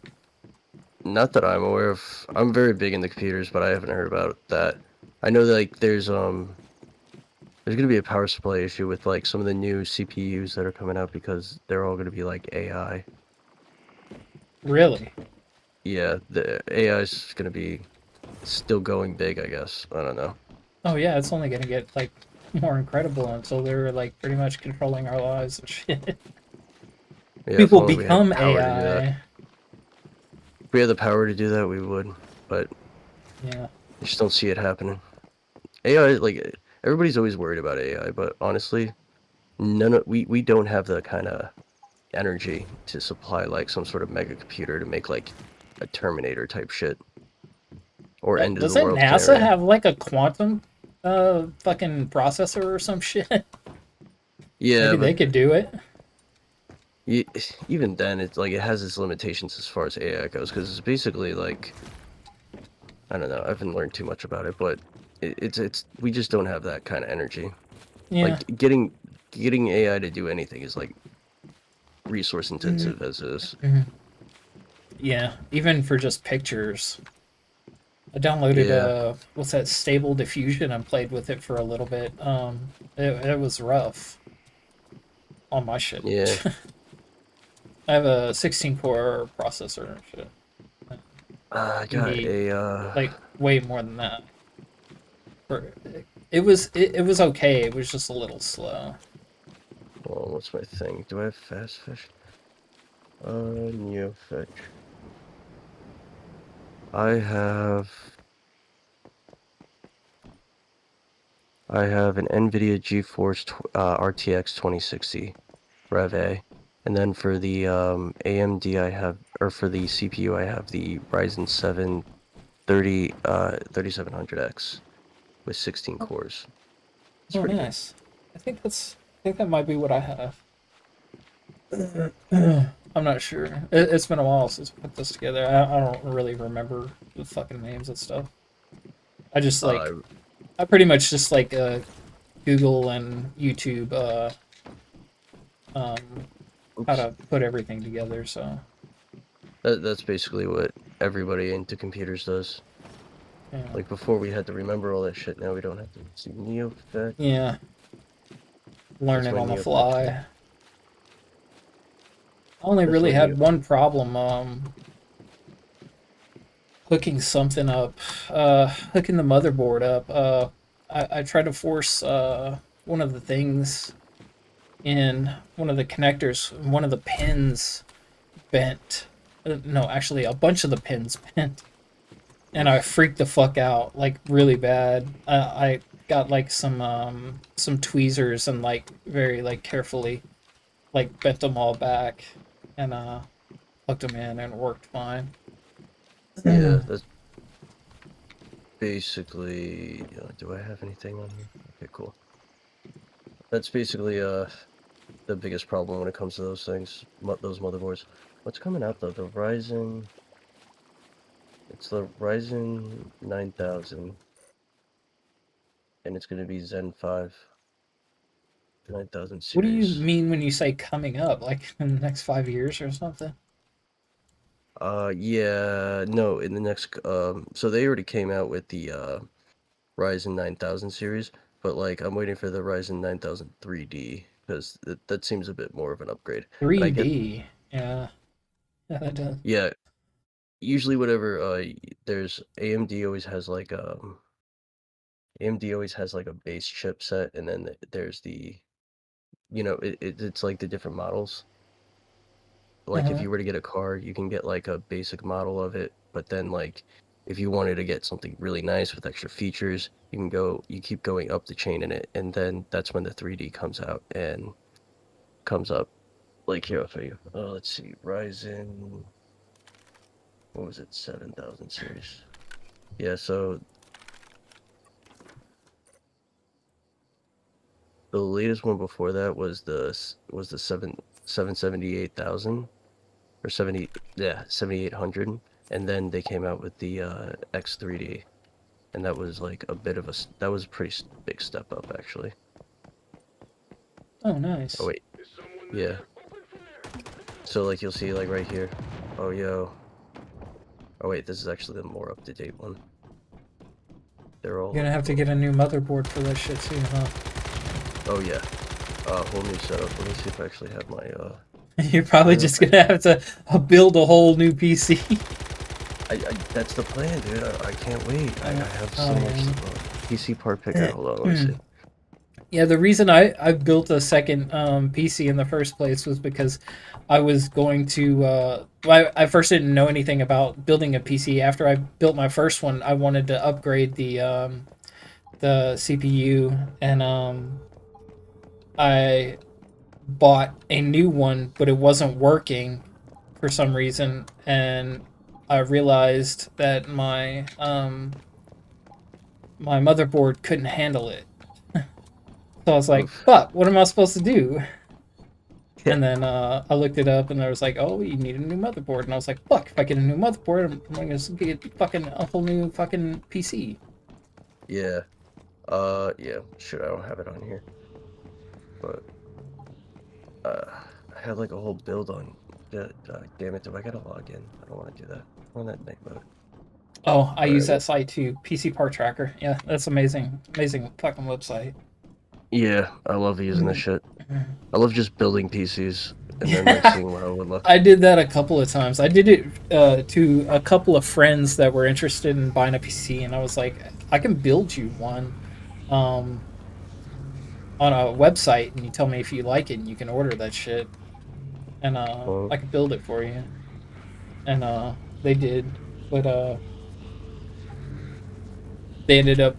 Not that I'm aware of. I'm very big into computers, but I haven't heard about that. I know that, like there's gonna be a power supply issue with like some of the new CPUs that are coming out because they're all gonna be like AI. Really? Yeah, the AI is gonna be still going big, I guess. I don't know. Oh yeah, it's only gonna get like more incredible until they're like pretty much controlling our lives and shit. Yeah, if People only we had become the power to do that. AI. If we had the power to do that, we would, but Yeah. I just don't see it happening. AI, like everybody's always worried about AI, but honestly, we don't have the kind of energy to supply like some sort of mega computer to make like a Terminator type shit or end of the Doesn't world NASA scenario. have like a quantum fucking processor or some shit? Yeah, Maybe they but could do it. even then, it's like it has its limitations as far as AI goes, because it's basically like, I don't know, I haven't learned too much about it, but it's we just don't have that kind of energy. Yeah. Like getting AI to do anything is like resource intensive as is. Yeah, even for just pictures. I downloaded Yeah. what's that, Stable Diffusion, and played with it for a little bit. It was rough on my shit. Yeah. I have a 16-core processor and shit. I You got need, a like way more than that. It was okay. It was just a little slow. well, what's my thing? Do I have fast fish? NeoFetch. I have an NVIDIA GeForce RTX 2060 Rev A, and then for the AMD I have, or for the CPU I have the Ryzen 7 3700X with 16 cores. It's Oh, pretty good. nice. I think that might be what I have. I'm not sure. It's been a while since I put this together. I don't really remember the fucking names and stuff. I just like I pretty much just like Google and YouTube how to put everything together. So That's basically what everybody into computers does. yeah. Like before, we had to remember all that shit. Now we don't have to see Neofect. Yeah. Learn That's it why on the Neofect- fly. I only That's really why had one problem, hooking something up, hooking the motherboard up. I tried to force one of the things in one of the connectors, one of the pins bent. No, actually, a bunch of the pins bent. And I freaked the fuck out, like, really bad. I got, like, some tweezers and, like, very, like, carefully, like, bent them all back and, hooked them in and it worked fine. Yeah, that's basically. Do I have anything on here? Okay, cool. That's basically the biggest problem when it comes to those things, those motherboards. What's coming out though? The Ryzen. It's the Ryzen 9000, and it's going to be Zen 5 9000 series. What do you mean when you say coming up? Like in the next 5 years or something? Yeah, no, in the next, so they already came out with the, Ryzen 9000 series, but, like, I'm waiting for the Ryzen 9000 3D, because that seems a bit more of an upgrade. And I get- 3D, yeah. Yeah, that does. Yeah, usually whatever, there's, AMD always has, like, a base chipset, and then there's the, it's like the different models. Like, if you were to get a car, you can get, like, a basic model of it, but then, like, if you wanted to get something really nice with extra features, you keep going up the chain in it, and then that's when the 3D comes out and comes up. Like, here, I'll show you. Let's see, Ryzen, what was it, 7000 series. Yeah, so the latest one before that was the 778,000 or 7800, and then they came out with the X3D, and that was like a pretty big step up actually. Oh, nice. Oh wait, yeah. So like you'll see like right here. Oh yo. Oh wait, this is actually the more up to date one. They're all. You're gonna have to get a new motherboard for that shit too, huh? Oh yeah. Whole new setup. Let me see if I actually have my You're probably just gonna have to build a whole new PC. That's the plan, dude. I can't wait. I have so Oh, much man. PC part picker. Hold on, let me see. Yeah, the reason I built a second PC in the first place was because I was going to I first didn't know anything about building a PC. After I built my first one, I wanted to upgrade the CPU, and I bought a new one, but it wasn't working for some reason, and I realized that my my motherboard couldn't handle it. So I was like, fuck, what am I supposed to do? And then I looked it up and I was like, oh, you need a new motherboard. And I was like, fuck, if I get a new motherboard, I'm going to get fucking a whole new fucking PC. Yeah. Yeah. Shit, I don't have it on here. But, I had like a whole build on. Damn it, do I gotta log in? I don't want to do that. I'm on that night mode. Oh, I use that site too. PC Part Tracker. Yeah, that's amazing. Amazing fucking website. Yeah, I love using this shit. I love just building PCs and then like seeing what I would look. I did that a couple of times. I did it to a couple of friends that were interested in buying a PC, and I was like, I can build you one on a website, and you tell me if you like it, and you can order that shit, and I could build it for you. And they did, but they ended up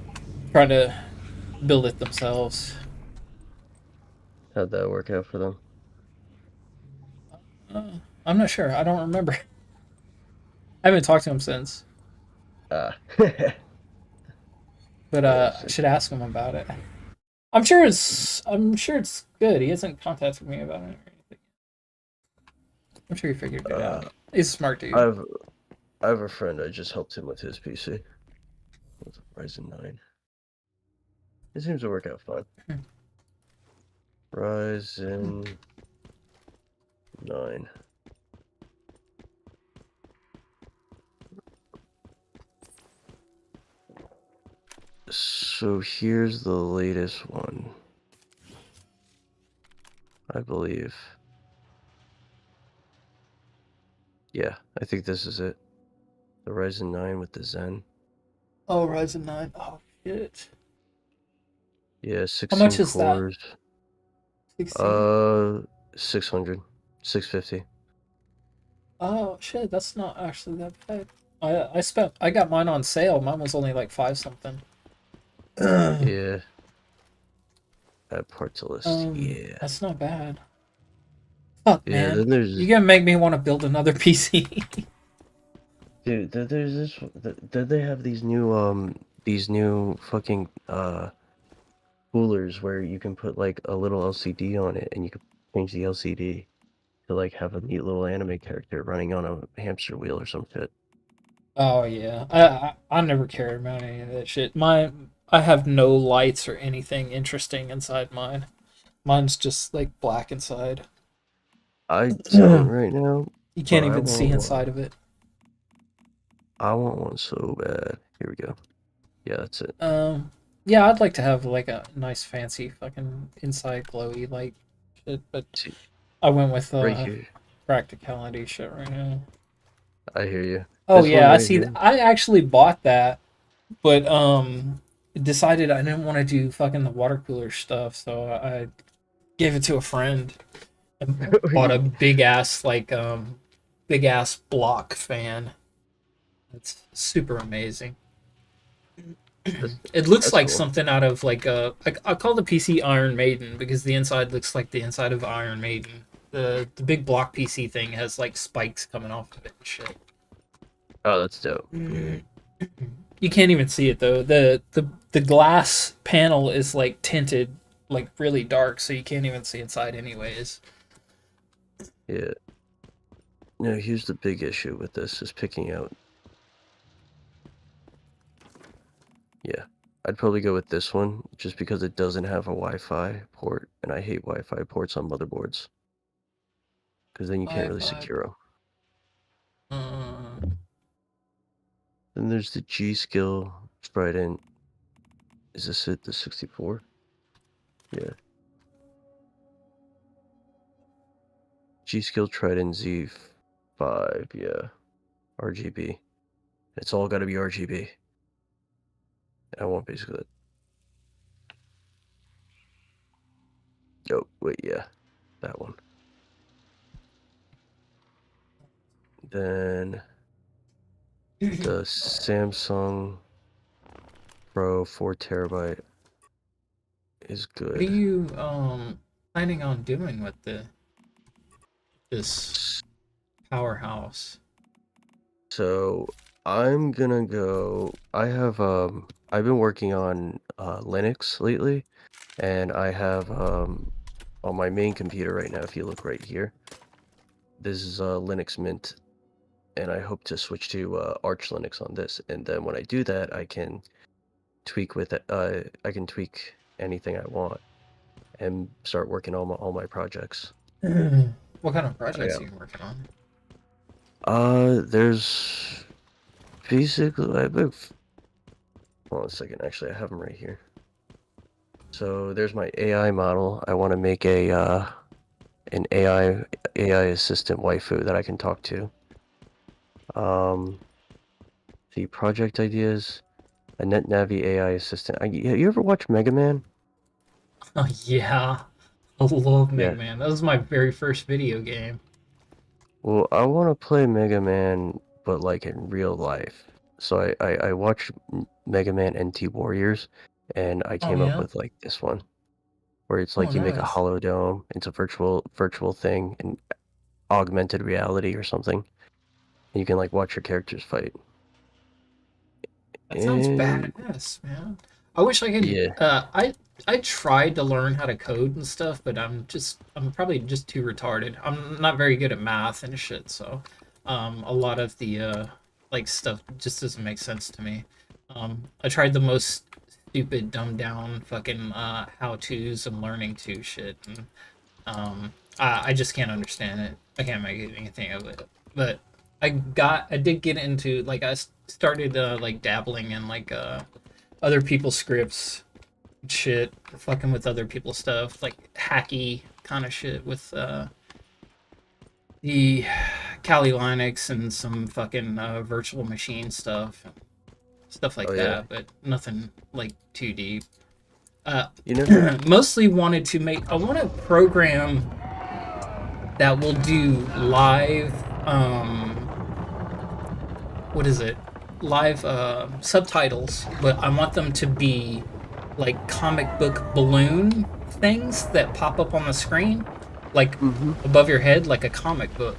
trying to build it themselves. How'd that work out for them? I'm not sure. I don't remember. I haven't talked to him since. But I should ask him about it. I'm sure it's good. He hasn't contacted me about it or anything. I'm sure he figured it out. He's a smart dude. I have a friend. I just helped him with his PC. With Ryzen 9. It seems to work out fine. Ryzen 9. So here's the latest one. I believe. Yeah, I think this is it. The Ryzen 9 with the Zen. Oh, Ryzen 9. Oh, shit. Yeah, 16 How much is cores. that? 16? 600. 650. Oh, shit, that's not actually that bad. I got mine on sale. Mine was only like 5 something. Yeah. Add part to list. Yeah. That's not bad. Fuck, Yeah, man. then there's... You're gonna make me want to build another PC. Dude, there's this... Then they have these new fucking, coolers where you can put, like, a little LCD on it, and you can change the LCD to, like, have a neat little anime character running on a hamster wheel or some shit. Oh, yeah. I never cared about any of that shit. I have no lights or anything interesting inside mine. Mine's just, like, black inside. I don't right now. You can't but I even see want inside of it. I want one so bad. Here we go. Yeah, that's it. Yeah, I'd like to have like a nice fancy fucking inside glowy light shit, but I went with Right here. practicality shit right now. I hear you. Oh This yeah, one I right see. here. I actually bought that, but decided I didn't want to do fucking the water cooler stuff, so I gave it to a friend and bought a big ass block fan. It's super amazing. It looks That's like cool. something out of like I call the PC Iron Maiden because the inside looks like the inside of Iron Maiden. The big block PC thing has like spikes coming off of it and shit. Oh, that's dope. You can't even see it though. The glass panel is like tinted like really dark, so you can't even see inside anyways. Yeah. No, here's the big issue with this is picking out. Yeah. I'd probably go with this one just because it doesn't have a Wi-Fi port, and I hate Wi-Fi ports on motherboards. Because then you can't really Wi-Fi. secure them. Then there's the G-Skill Trident. Is this it? The 64? Yeah. G-Skill Trident Z5, yeah. RGB. It's all gotta be RGB. I want basically that. Oh, wait, yeah. That one. Then the Samsung Pro 4TB is good. What are you planning on doing with this powerhouse? So I'm gonna go. I've been working on Linux lately, and I have on my main computer right now. If you look right here, this is Linux Mint, and I hope to switch to Arch Linux on this. And then when I do that, I can tweak with it. I can tweak anything I want, and start working on all my projects. What kind of projects are you working on? There's basically hold on a second. Actually, I have them right here. So there's my AI model. I want to make an AI assistant waifu that I can talk to. The project ideas, a NetNavi AI assistant. You ever watch Mega Man? Oh yeah, I love Mega Yeah. Man. That was my very first video game. Well, I want to play Mega Man, but like in real life. So I watched Mega Man NT Warriors, and I came yeah? up with like this one, where it's like Oh, you make a nice. hollow dome. It's a virtual thing in augmented reality or something. And you can like watch your characters fight. That sounds And- badass, man. I wish I could. Yeah. I tried to learn how to code and stuff, but I'm probably just too retarded. I'm not very good at math and shit, so a lot of the like stuff just doesn't make sense to me. I tried the most stupid, dumbed down fucking how-tos and learning to shit, and I just can't understand it. I can't make anything of it. But I did get into, like, I started like dabbling in like other people's scripts, shit, fucking with other people's stuff, like hacky kind of shit with the Kali Linux and some fucking virtual machine stuff like that, but nothing like too deep. You know, mostly wanted to make, I want a program that will do live what is it, live subtitles, but I want them to be like comic book balloon things that pop up on the screen, like above your head, like a comic book.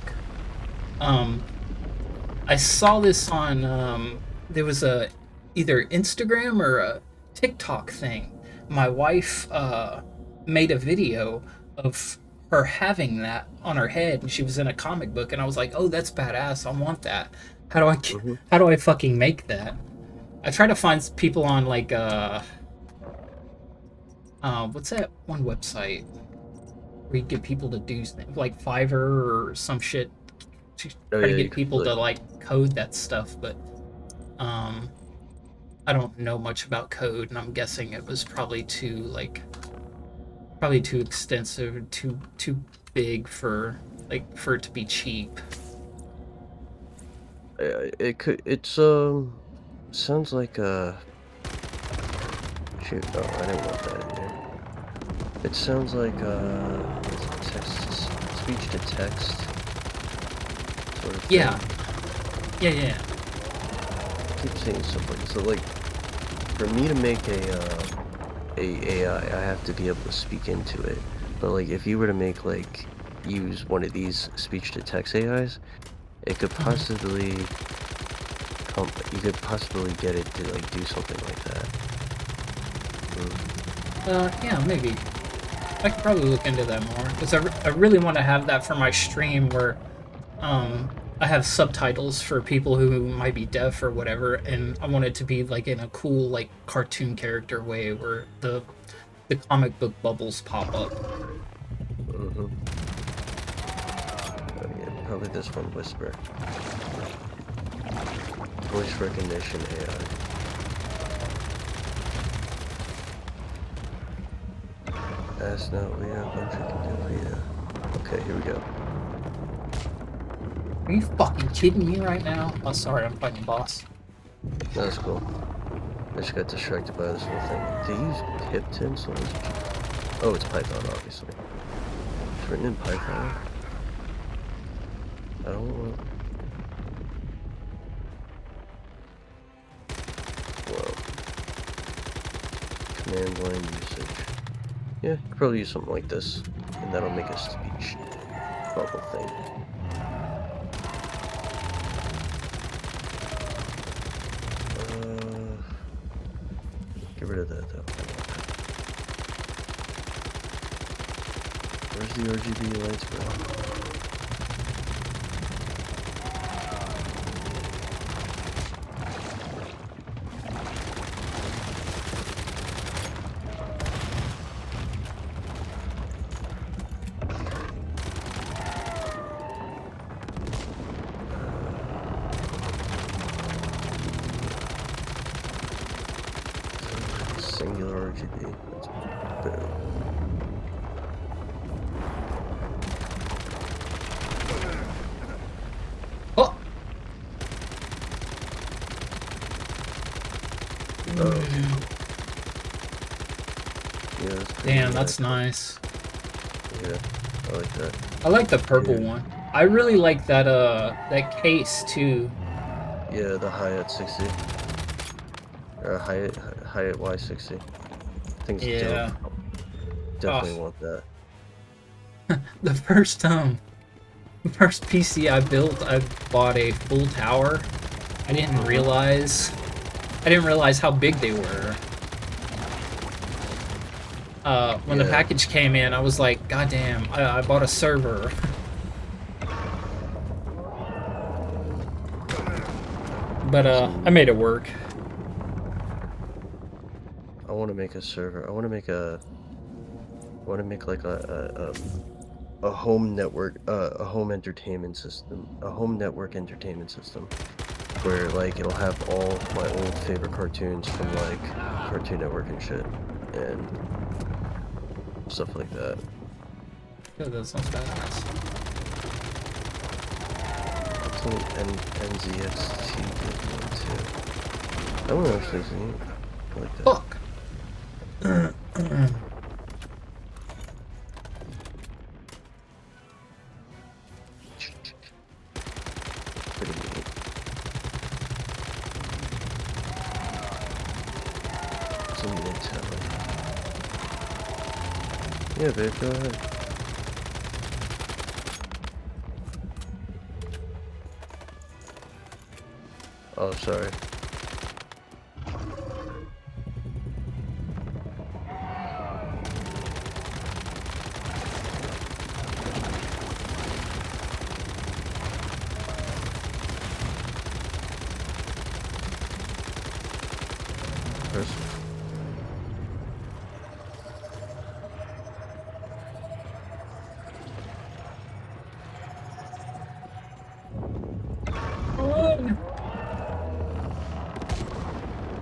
I saw this on there was a either Instagram or a TikTok thing. My wife made a video of her having that on her head, and she was in a comic book, and I was like, oh, that's badass, I want that. How do I fucking make that? I try to find people on like what's that one website where you get people to do things, like Fiverr or some shit, to try to get people to like code that stuff, but I don't know much about code, and I'm guessing it was probably too extensive, too big for it to be cheap. Sounds like shoot, no, I didn't want that in there. It sounds like speech to text sort of thing. Yeah. I keep seeing stuff like, so like, for me to make a AI, I have to be able to speak into it. But like, if you were to make like, use one of these speech to text AIs, it could possibly you could possibly get it to like do something like that. Yeah, maybe. I could probably look into that more, because I really want to have that for my stream where I have subtitles for people who might be deaf or whatever, and I want it to be like in a cool like cartoon character way where the comic book bubbles pop up. Oh, yeah, probably this one, Whisper. Voice recognition AI. As now we have a bunch of yeah. Okay, here we go. Are you fucking kidding me right now? Oh, sorry, I'm fighting the boss. That's cool. I just got distracted by this whole thing. They use Pipton, so oh, it's Python, obviously. It's written in Python. I don't want. Whoa. Command line usage. Yeah, could probably use something like this, and that'll make a speech bubble thing. Get rid of that though. Where's the RGB lights go? Singular RGB. Boom. Oh! Yeah, damn, that's nice. Yeah, I like that. I like the purple one. I really like that that case too. Yeah, the Hyatt 60. Or Hyatt Y60. I think it's dope. Definitely want that. The first PC I built, I bought a full tower. I didn't realize how big they were. When the package came in, I was like, God damn, I bought a server. But I made it work. I want to make a server. I want to make like a home network, a home entertainment system, a home network entertainment system, where like it'll have all my old favorite cartoons from like Cartoon Network and shit, and stuff like that. Yeah, that sounds badass. It's an NZXT one too. That one actually is neat. I like that. Fuck. Pretty neat. It's a Nintendo. Yeah, babe, go ahead. Oh, sorry.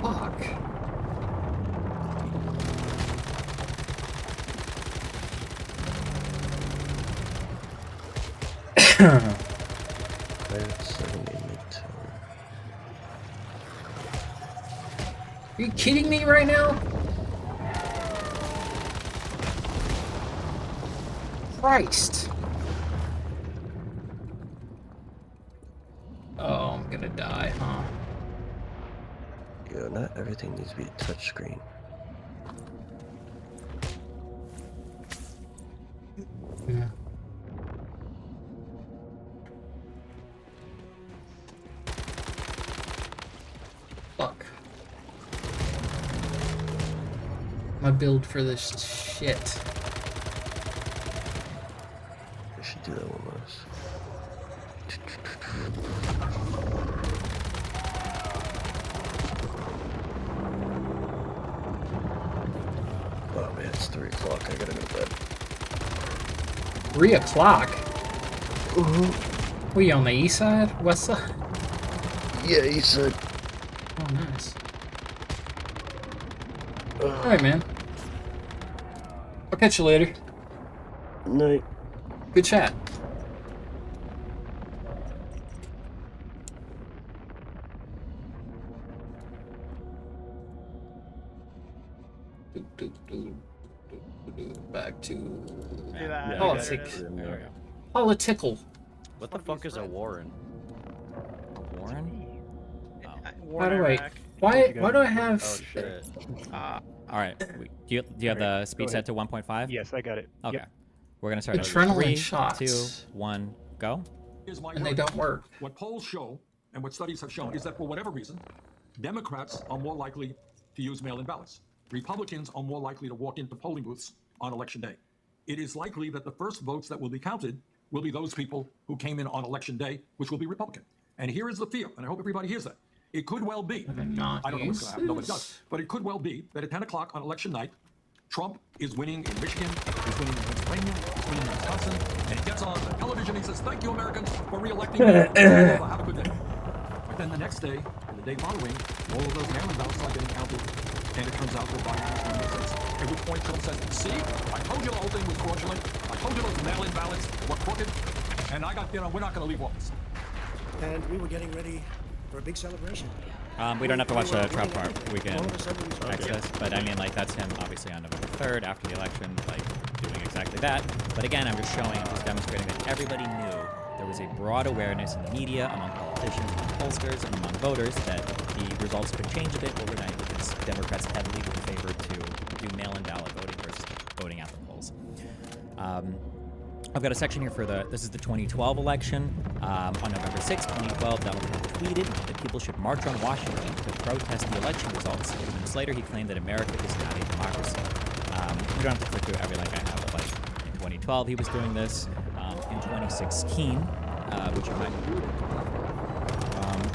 Fuck. Are you kidding me right now? Christ. Oh, I'm gonna die, huh? Yo, not everything needs to be a touchscreen. Yeah. Fuck. My build for this shit. I should do that one less. Oh man, it's 3 o'clock. I gotta go to bed. 3 o'clock? What, you on the east side? West side? Yeah, he said. Oh, nice. Alright, man. I'll catch you later. Night. Good chat. Back to politics. There we go. Political. What the fuck is a Warren? A Warren? Why do I? Why do I have? Oh shit. All right. Do you have the speed set to 1.5? Yes, I got it. Okay. Yep. We're gonna start. Adrenaline 3, shots. 2, 1, go. And they don't work. What polls show and what studies have shown is that for whatever reason, Democrats are more likely to use mail-in ballots. Republicans are more likely to walk into polling booths on election day. It is likely that the first votes that will be counted will be those people who came in on election day, which will be Republican. And here is the fear, and I hope everybody hears that. It could well be, I don't know what's going to happen, nobody does, but it could well be that at 10 o'clock on election night, Trump is winning in Michigan, he's winning in Pennsylvania, he's winning in Wisconsin, and he gets on the television and he says, "Thank you, Americans, for re-electing me. Have a good day." But then the next day, and the day following, all of those mail-in ballots are getting counted, and it turns out that Biden won the states. At which point Trump says, "See, I told you the whole thing was fraudulent. I told you those mail-in ballots were crooked, and we're not going to leave office." And we were getting ready for a big celebration. We don't have to watch the Trump part. We can access, but I mean, like, that's him obviously on November 3rd after the election, like, doing exactly that. But again, I'm just demonstrating that everybody knew there was a broad awareness in the media, among politicians, among pollsters, and among voters that the results could change a bit overnight because Democrats heavily were favored to do mail-in ballot voting versus voting at the polls. I've got a section here for this is the 2012 election. On November 6, 2012, Donald Trump tweeted that people should march on Washington to protest the election results. 2 minutes later, he claimed that America is not a democracy. We don't have to click through every link I have, but like in 2012 he was doing this. In 2016, which you might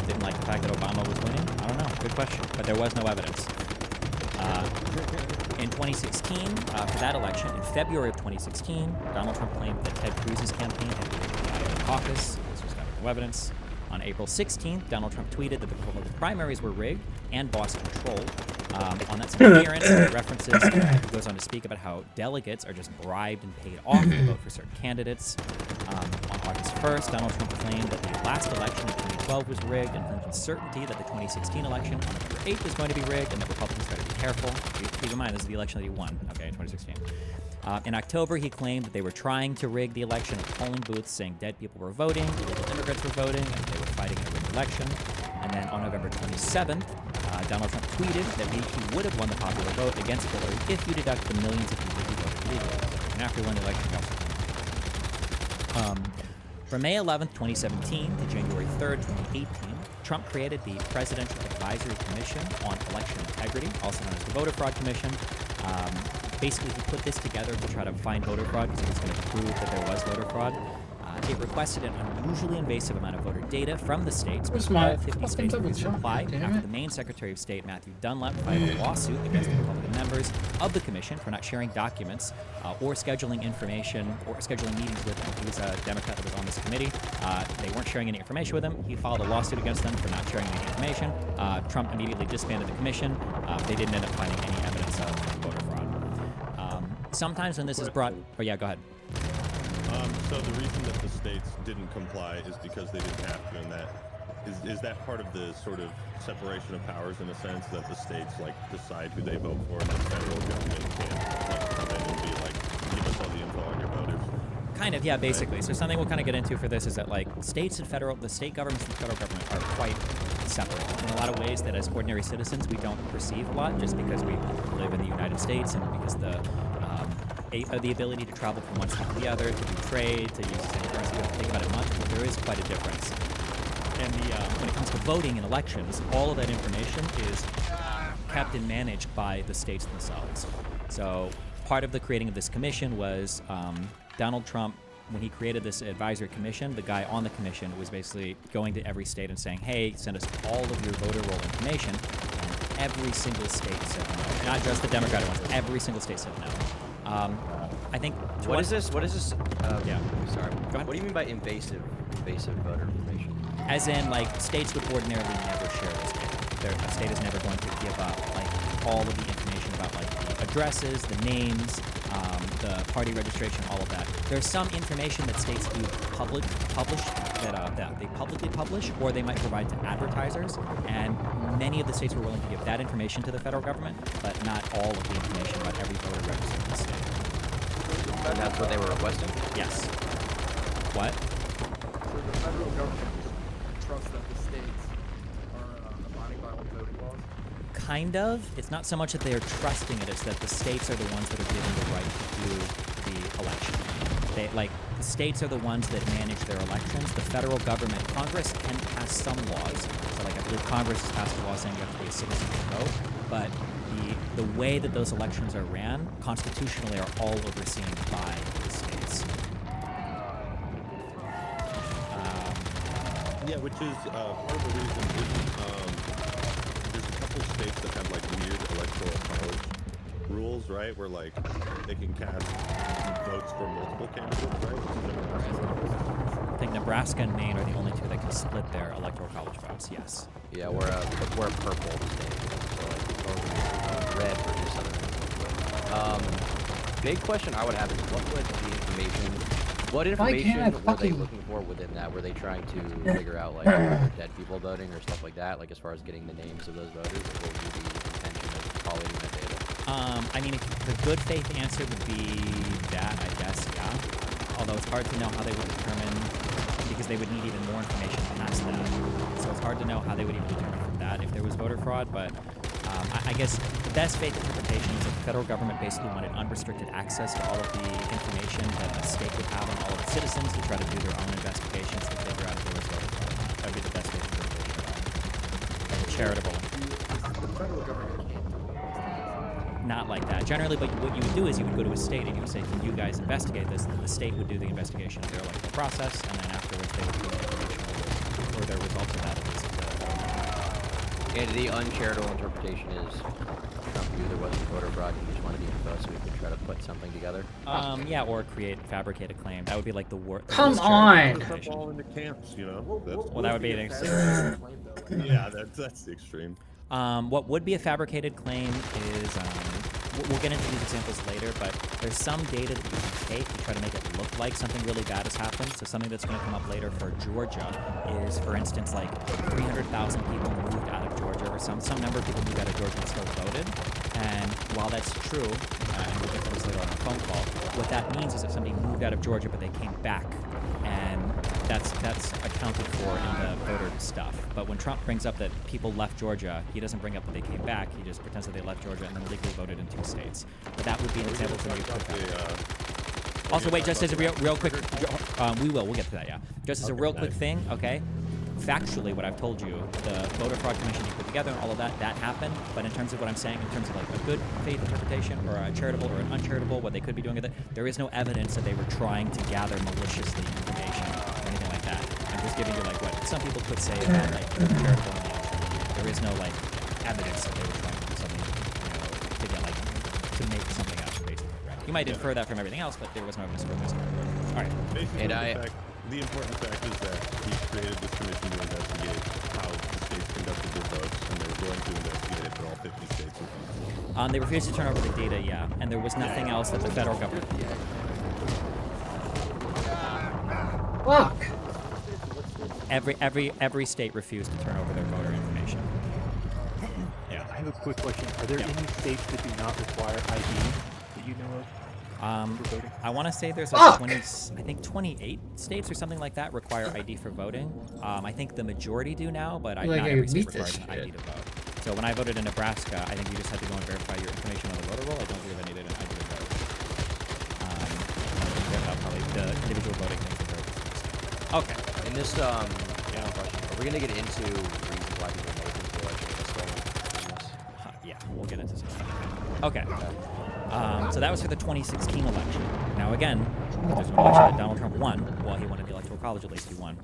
didn't like the fact that Obama was winning. I don't know. Good question, but there was no evidence. In 2016, for that election, in February of 2016, Donald Trump claimed that Ted Cruz's campaign had rigged the Iowa caucus. This was got no evidence. On April 16th, Donald Trump tweeted that the primaries were rigged and boss controlled. On that same appearance, he references, he goes on to speak about how delegates are just bribed and paid off to vote for certain candidates. On August 1st, Donald Trump claimed that the last election in 2012 was rigged and claimed with certainty that the 2016 election on November 8th is going to be rigged and that Republicans better be careful. Keep in mind, this is the election that he won, okay, in 2016. In October, he claimed that they were trying to rig the election at polling booths, saying dead people were voting, illegal immigrants were voting, and they were fighting a rigged election. And then on November 27th, Donald Trump tweeted that he would have won the popular vote against Hillary if you deduct the millions of people who voted legally. And after he won the election, he also from May 11th, 2017 to January 3rd, 2018, Trump created the Presidential Advisory Commission on Election Integrity, also known as the Voter Fraud Commission. Basically, he put this together to try to find voter fraud because he was going to prove that there was voter fraud. It requested an unusually invasive amount of voter data from the states, which all 50 states refused to comply after the Maine Secretary of State, Matthew Dunlap, filed a lawsuit against the Republican members of the commission for not sharing documents or scheduling information or scheduling meetings with him. He was a Democrat that was on this committee. They weren't sharing any information with him. He filed a lawsuit against them for not sharing any information. Trump immediately disbanded the commission. They didn't end up finding any evidence of voter fraud. Sometimes when this is brought... Oh, yeah, go ahead. So the reason that the states didn't comply is because they didn't have to, and that is that part of the sort of separation of powers in a sense that the states like decide who they vote for, and the federal government can't like come in and be like, give us all the info on your voters. Kind of, yeah, basically. So something we'll kind of get into for this is that like states and the state governments and the federal government are quite separate in a lot of ways that as ordinary citizens we don't perceive a lot just because we live in the United States and because the ability to travel from one state to the other, to do trade, to use the same currency. We don't think about it much, but there is quite a difference. And when it comes to voting in elections, all of that information is kept and managed by the states themselves. So part of the creating of this commission was Donald Trump, when he created this advisory commission, the guy on the commission was basically going to every state and saying, hey, send us all of your voter roll information. And every single state said no. Not just the Democratic ones, every single state said no. I think. What is this? Yeah. Sorry. Go ahead. What do you mean by invasive voter information? As in, like, states would ordinarily never share this data. A state is never going to give up, like, all of the information about, like, the addresses, the names, the party registration, all of that. There's some information that states do publish that they publicly publish, or they might provide to advertisers. And many of the states were willing to give that information to the federal government, but not all of the information about every voter registered in the state. And that's what they were requesting? Yes. What? So the federal government trusts that the states are abiding by all voting laws? Kind of. It's not so much that they are trusting it, it's that the states are the ones that are given the right to do the election. The states are the ones that manage their elections. The federal government, Congress can pass some laws. So, like, I believe Congress has passed a law saying you have to be a citizen to vote, but the way that those elections are ran, constitutionally, are all overseen by the states. Yeah, which is part of the reason there's a couple states that have like weird electoral college rules, right? Where like they can cast votes for multiple candidates, right? I think Nebraska and Maine are the only two that can split their electoral college votes. Yes. Yeah, we're a purple state, so like red for just other things. Big question I would have is what information were they looking for within that? Were they trying to figure out like dead people voting or stuff like that? Like as far as getting the names of those voters, or what would be the intention of collating that data? I mean, the good faith answer would be that, I guess, yeah. Although it's hard to know how they would determine, because they would need even more information past that. So it's hard to know how they would even determine from that if there was voter fraud, but I guess the best faith interpretation is that the federal government basically wanted unrestricted access to all of the information that a state would have on all of its citizens to try to do their own investigations to figure out if there was voter fraud or not. That would be the best faith interpretation of that. Charitable. The federal government can't do not like that. Generally, but what you would do is you would go to a state and you would say, can you guys investigate this? And then the state would do the investigation of their like the process, and then afterwards they would give information or their results of that. At least. And the uncharitable interpretation is Trump knew there wasn't voter fraud. He just wanted the info so he could try to put something together. Yeah, or fabricate a claim. That would be like the worst. Come on! Trump all into camps, you know. Well, that would be an extreme. Yeah, that's the extreme. What would be a fabricated claim is, we'll get into these examples later, but there's some data that you can take to try to make it look like something really bad has happened. So something that's going to come up later for Georgia is, for instance, like 300,000 people moved out of Georgia, or some number of people moved out of Georgia and still voted. And while that's true, and we'll get to this later on a phone call, what that means is that somebody moved out of Georgia, but they came back, and that's accounted for in the voter stuff. But when Trump brings up that people left Georgia, he doesn't bring up that they came back. He just pretends that they left Georgia and then legally voted in 2 states. But that would be an example for you. Also, wait, just as a real quick, we'll get to that, yeah. Just as a real quick thing, okay? Factually, what I've told you, the voter fraud commission you put together and all of that happened. But in terms of what I'm saying, in terms of like a good faith interpretation or a charitable or an uncharitable, what they could be doing with it, there is no evidence that they were trying to gather maliciously information or anything like that. I'm just giving you like what some people could say about like charitable and uncharitable. There is no like evidence that they were trying to do something, to get like to make something up, basically. Right? You might infer that from everything else, but there was no evidence for this. All right. Basically, the important fact is that he created this commission to investigate how the states conducted their votes, and they were going to investigate it for all 50 states. They refused to turn over the data, yeah, and there was nothing else that the federal government. Fuck. Every state refused to turn over their voter information. Yeah. I have a quick question. Are there any states that do not require ID that you know of? For voting? I want to say there's like 28 states or something like that require ID for voting. I think the majority do now, but not every state requires an ID to vote. So when I voted in Nebraska, I think you just had to go and verify your information on the voter roll. I don't believe I needed an ID to vote. Probably the individual voting things are very different. Okay. In this, question, are we going to get into reasons why people vote in the election this way? Yeah, we'll get into some. Okay. So that was for the 2016 election. Now again, there's an election that Donald Trump won. Well, he won at the Electoral College, at least he won.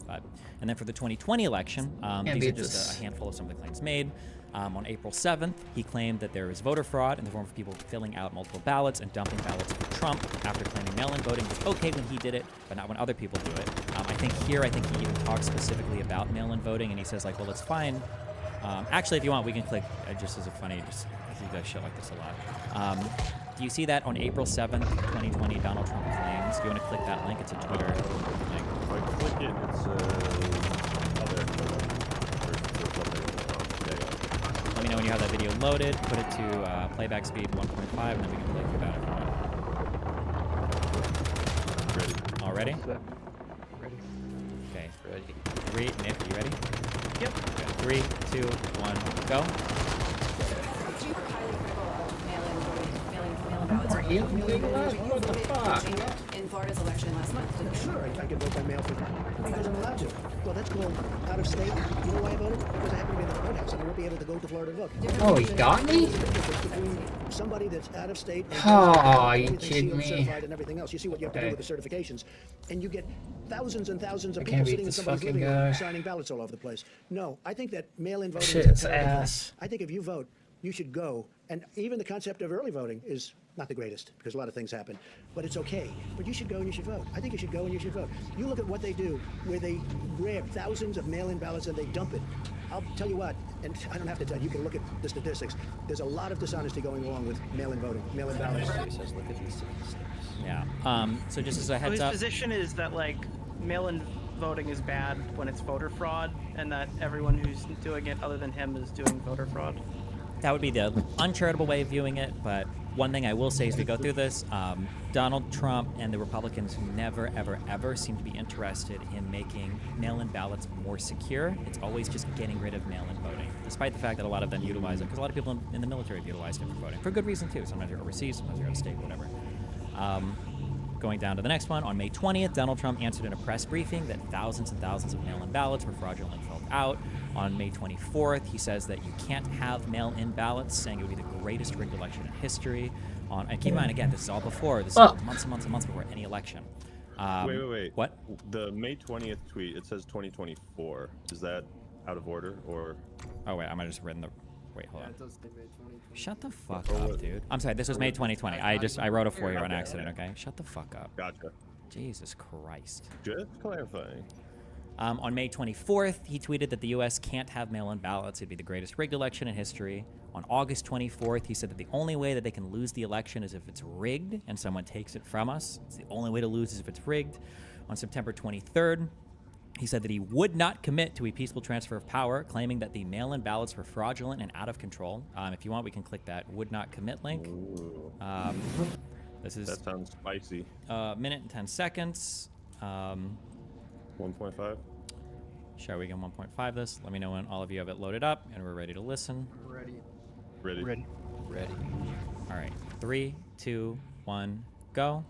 And then for the 2020 election, these are just a handful of some of the claims made. On April 7th, he claimed that there is voter fraud in the form of people filling out multiple ballots and dumping ballots for Trump after claiming mail-in voting was okay when he did it, but not when other people do it. I think he even talks specifically about mail-in voting, and he says like, well, it's fine. Actually, if you want, we can click, just as a funny, he does shit like this a lot. Do you see that on April 7th, 2020, Donald Trump claims? Do you want to click that link? It's a Twitter link. If I click it, it's Let me know when you have that video loaded. Put it to playback speed 1.5, and then we can play through that if you want. Ready. All ready? Ready. Okay. Ready. Nick, you ready? Yep. Okay. 3, 2, 1, go. Are you illegal? What the fuck? In Florida's election last month. Sure, I can vote by mail because I'm allowed to. Well, that's called out of state. You know why I voted? Because I happen to be in the White House and I won't be able to go to Florida to vote. Oh, he got me? Somebody that's out of state. Oh, you kidding me? Certified and everything else. You see what you have to do with the certifications, and you get thousands and thousands of I people can't sitting beat in this somebody's fucking living room guy. signing ballots all over the place. No, I think that mail-in voting Shit, is it's a terrible thing. ass. I think if you vote, you should go. And even the concept of early voting is not the greatest because a lot of things happen, but it's okay. But you should go and you should vote. I think you should go and you should vote. You look at what they do, where they grab thousands of mail-in ballots and they dump it. I'll tell you what, and I don't have to tell you, you can look at the statistics. There's a lot of dishonesty going along with mail-in voting, mail-in ballots. Yeah. So just as a heads his up. position is that like mail-in voting is bad when it's voter fraud, and that everyone who's doing it other than him is doing voter fraud. That would be the uncharitable way of viewing it, but one thing I will say as we go through this, Donald Trump and the Republicans never, ever, ever seem to be interested in making mail-in ballots more secure. It's always just getting rid of mail-in voting, despite the fact that a lot of them utilize it, because a lot of people in the military have utilized it for voting, for good reason too. Sometimes you're overseas, sometimes you're out of state, whatever. going down to the next one, on May 20th, Donald Trump answered in a press briefing that thousands and thousands of mail-in ballots were fraudulently filled out. On May 24th, he says that you can't have mail-in ballots, saying it would be the greatest rigged election in history. And keep in mind, again, this is all before, this is months and months and months before any election. Wait. What? The May 20th tweet, it says 2024. Is that out of order, or? Oh, wait, I might have just written the... Wait, hold on. Yeah, it does say May 2020. Shut the fuck up, dude. I'm sorry, this was May 2020. I wrote a 4 here on accident, okay? Shut the fuck up. Gotcha. Jesus Christ. Just clarifying. On May 24th, he tweeted that the U.S. can't have mail-in ballots. It'd be the greatest rigged election in history. On August 24th, he said that the only way that they can lose the election is if it's rigged and someone takes it from us. It's the only way to lose is if it's rigged. On September 23rd, he said that he would not commit to a peaceful transfer of power, claiming that the mail-in ballots were fraudulent and out of control. If you want, we can click that would not commit link. This is... That sounds spicy. Minute and 10 seconds. 1.5. Sure, we can 1.5 this. Let me know when all of you have it loaded up and we're ready to listen. Ready. All right. 3, 2, 1, go.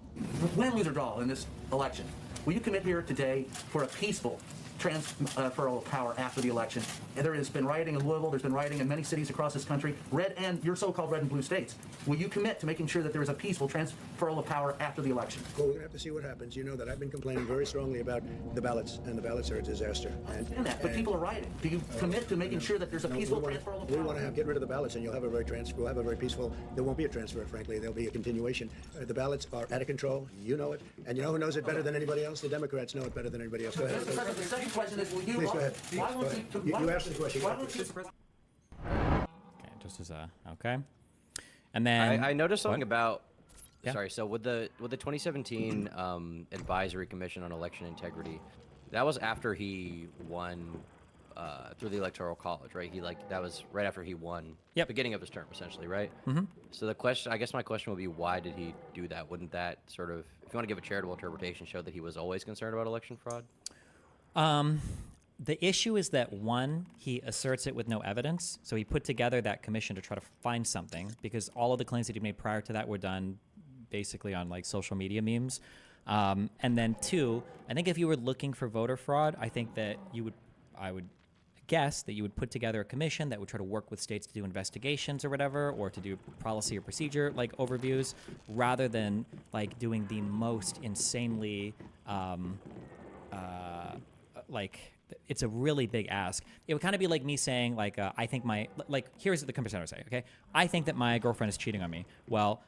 Win, lose, or draw in this election. Will you commit here today for a peaceful transfer of power after the election? And there has been rioting in Louisville. There's been rioting in many cities across this country, red and your so-called red and blue states. Will you commit to making sure that there is a peaceful transfer of power after the election? Well, we're going to have to see what happens. You know that I've been complaining very strongly about the ballots, and the ballots are a disaster. But people are rioting. Do you commit to making sure that there's a peaceful transfer of power? We want to get rid of the ballots, and you'll have a very peaceful. There won't be a transfer, frankly. There'll be a continuation. The ballots are out of control. You know it, and you know who knows it better than anybody else? The Democrats know it better than anybody else. Go ahead. The second question is, will you? Please go ahead. Why won't You asked the question. Okay, just as okay. And then I noticed something what? about. Yeah. Sorry. So with the 2017 Advisory Commission on Election Integrity, that was after he won through the Electoral College, right? That was right after he won. Yep. Beginning of his term, essentially, right? Mm-hmm. So the question, I guess my question would be, why did he do that? Wouldn't that sort of, if you want to give a charitable interpretation, show that he was always concerned about election fraud? The issue is that, one, he asserts it with no evidence. So he put together that commission to try to find something, because all of the claims that he made prior to that were done basically on like social media memes. And then two, I think if you were looking for voter fraud, I think that I would guess that you would put together a commission that would try to work with states to do investigations or whatever, or to do policy or procedure like overviews, rather than like doing the most insanely like, it's a really big ask. It would kind of be like me saying, like, I think here's the comparison I would say, okay? I think that my girlfriend is cheating on me. Well,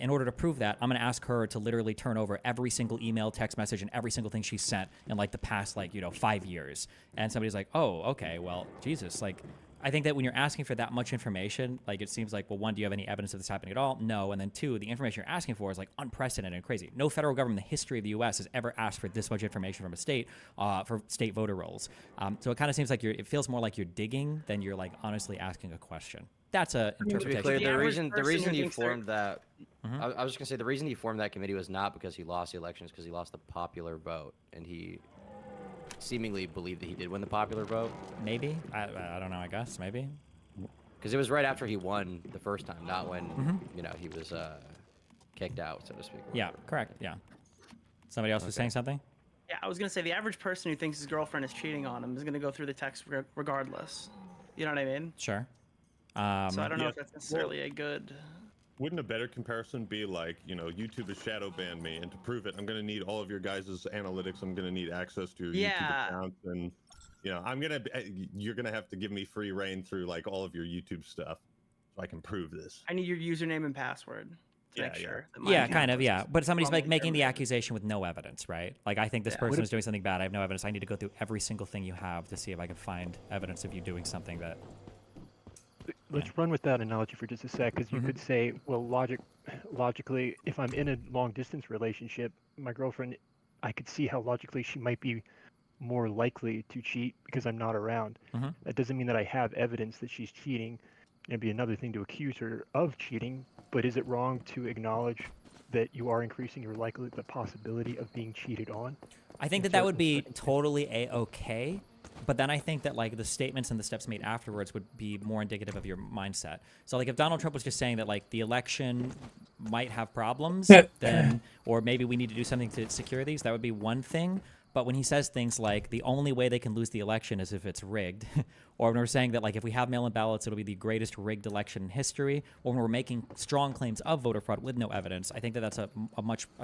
in order to prove that, I'm going to ask her to literally turn over every single email, text message, and every single thing she sent in, like, the past, 5 years. And somebody's like, oh, okay, well, Jesus, like, I think that when you're asking for that much information, like, it seems like, well, one, do you have any evidence of this happening at all? No. And then two, the information you're asking for is like unprecedented and crazy. No federal government in the history of the U.S. has ever asked for this much information from a state for state voter rolls. So it kind of seems like it feels more like you're digging than you're like honestly asking a question. That's a interpretation. To be clear, the reason he formed that, I was just gonna say the reason he formed that committee was not because he lost the elections, because he lost the popular vote, and he seemingly believed that he did win the popular vote. Maybe. I don't know, I guess. Maybe. Because it was right after he won the first time, not when, he was kicked out, so to speak. Yeah, correct. Yeah. Somebody else was saying something? Yeah, I was going to say the average person who thinks his girlfriend is cheating on him is going to go through the text regardless. You know what I mean? Sure. So I don't know if that's necessarily a good... Wouldn't a better comparison be like, YouTube has shadow banned me, and to prove it, I'm going to need all of your guys' analytics. I'm going to need access to your YouTube accounts, and you're going to have to give me free reign through like all of your YouTube stuff so I can prove this. I need your username and password to make sure. Yeah, kind of, yeah. But somebody's like making the accusation with no evidence, right? Like, I think this person is doing something bad. I have no evidence. I need to go through every single thing you have to see if I can find evidence of you doing something that... Let's run with that analogy for just a sec, because you could say, well, logically, if I'm in a long-distance relationship, my girlfriend, I could see how logically she might be more likely to cheat because I'm not around. That doesn't mean that I have evidence that she's cheating. It'd be another thing to accuse her of cheating, but is it wrong to acknowledge that you are increasing your the possibility of being cheated on? I think that would be totally a-okay. But then I think that like the statements and the steps made afterwards would be more indicative of your mindset. So like if Donald Trump was just saying that like the election might have problems, then, or maybe we need to do something to secure these, that would be one thing. But when he says things like the only way they can lose the election is if it's rigged, or when we're saying that like if we have mail-in ballots, it'll be the greatest rigged election in history, or when we're making strong claims of voter fraud with no evidence, I think that that's a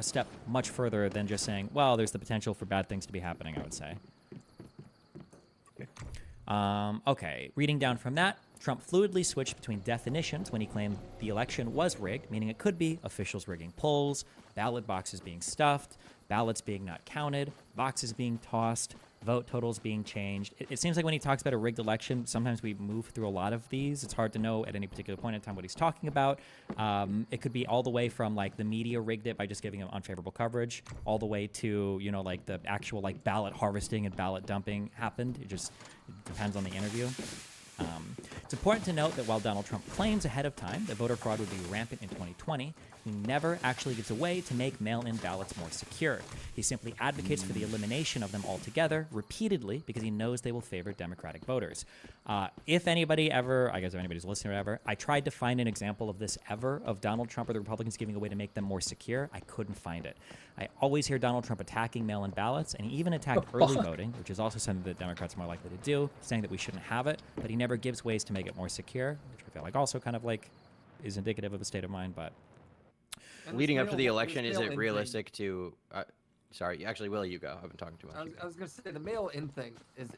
step much further than just saying, well, there's the potential for bad things to be happening, I would say. Okay, reading down from that, Trump fluidly switched between definitions when he claimed the election was rigged, meaning it could be officials rigging polls, ballot boxes being stuffed, ballots being not counted, boxes being tossed, vote totals being changed. It seems like when he talks about a rigged election, sometimes we move through a lot of these. It's hard to know at any particular point in time what he's talking about. It could be all the way from like the media rigged it by just giving him unfavorable coverage, all the way to, you know, like the actual like ballot harvesting and ballot dumping happened. It depends on the interview. It's important to note that while Donald Trump claims ahead of time that voter fraud would be rampant in 2020, he never actually gives a way to make mail-in ballots more secure. He simply advocates for the elimination of them altogether, repeatedly, because he knows they will favor Democratic voters. If anybody ever, I guess if anybody's listening or ever, I tried to find an example of this ever, of Donald Trump or the Republicans giving a way to make them more secure. I couldn't find it. I always hear Donald Trump attacking mail-in ballots, and he even attacked early voting, which is also something that Democrats are more likely to do, saying that we shouldn't have it, but he never gives ways to make it more secure, which I feel like also kind of like is indicative of a state of mind, but... Leading up to the election, is it realistic to... sorry, actually, Will, you go. I've been talking too much. I was going to say, the mail-in thing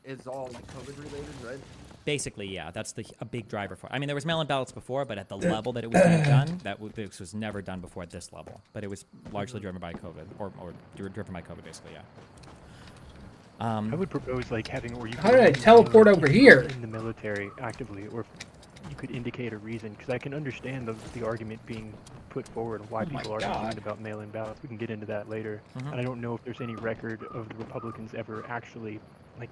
is all like COVID-related, right? Basically, yeah, that's a big driver for it. I mean, there was mail-in ballots before, but at the level that it was being done, this was never done before at this level. But it was largely driven by COVID, or driven by COVID, basically, yeah. I would propose like having, or you How did I teleport over here? In the military actively, or you could indicate a reason, because I can understand the argument being put forward of why people are concerned about mail-in ballots. We can get into that later. And I don't know if there's any record of the Republicans ever actually, like,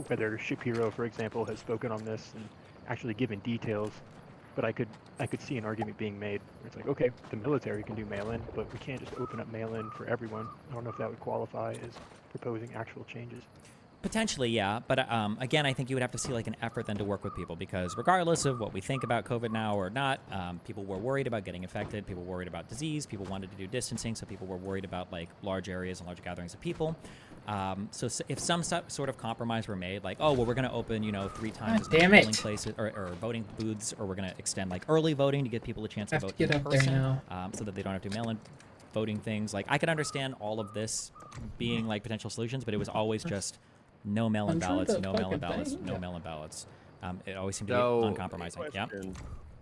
whether Shapiro, for example, has spoken on this and actually given details. But I could see an argument being made where it's like, okay, the military can do mail-in, but we can't just open up mail-in for everyone. I don't know if that would qualify as proposing actual changes. Potentially, yeah. But again, I think you would have to see like an effort then to work with people, because regardless of what we think about COVID now or not, people were worried about getting infected. People were worried about disease. People wanted to do distancing. So people were worried about like large areas and large gatherings of people. So if some sort of compromise were made, like, oh, well, we're going to open, 3 times as many polling places or voting booths, or we're going to extend like early voting to give people a chance to vote in person, so that they don't have to mail in voting things. Like, I could understand all of this being like potential solutions, but it was always just no mail-in ballots, no mail-in ballots, no mail-in ballots. It always seemed to be uncompromising. Yeah.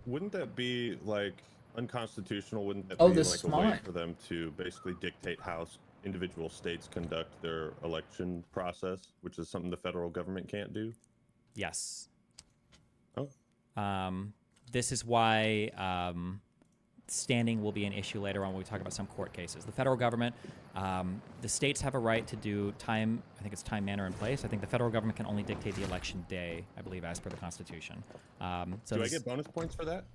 Wouldn't that be like unconstitutional? Wouldn't that Oh, be the like a way smart. for them to basically dictate how individual states conduct their election process, which is something the federal government can't do? Yes. Oh. This is why standing will be an issue later on when we talk about some court cases. The federal government, the states have a right to do time, I think it's time, manner, and place. I think the federal government can only dictate the election day, I believe, as per the Constitution. So Do I get bonus points for that?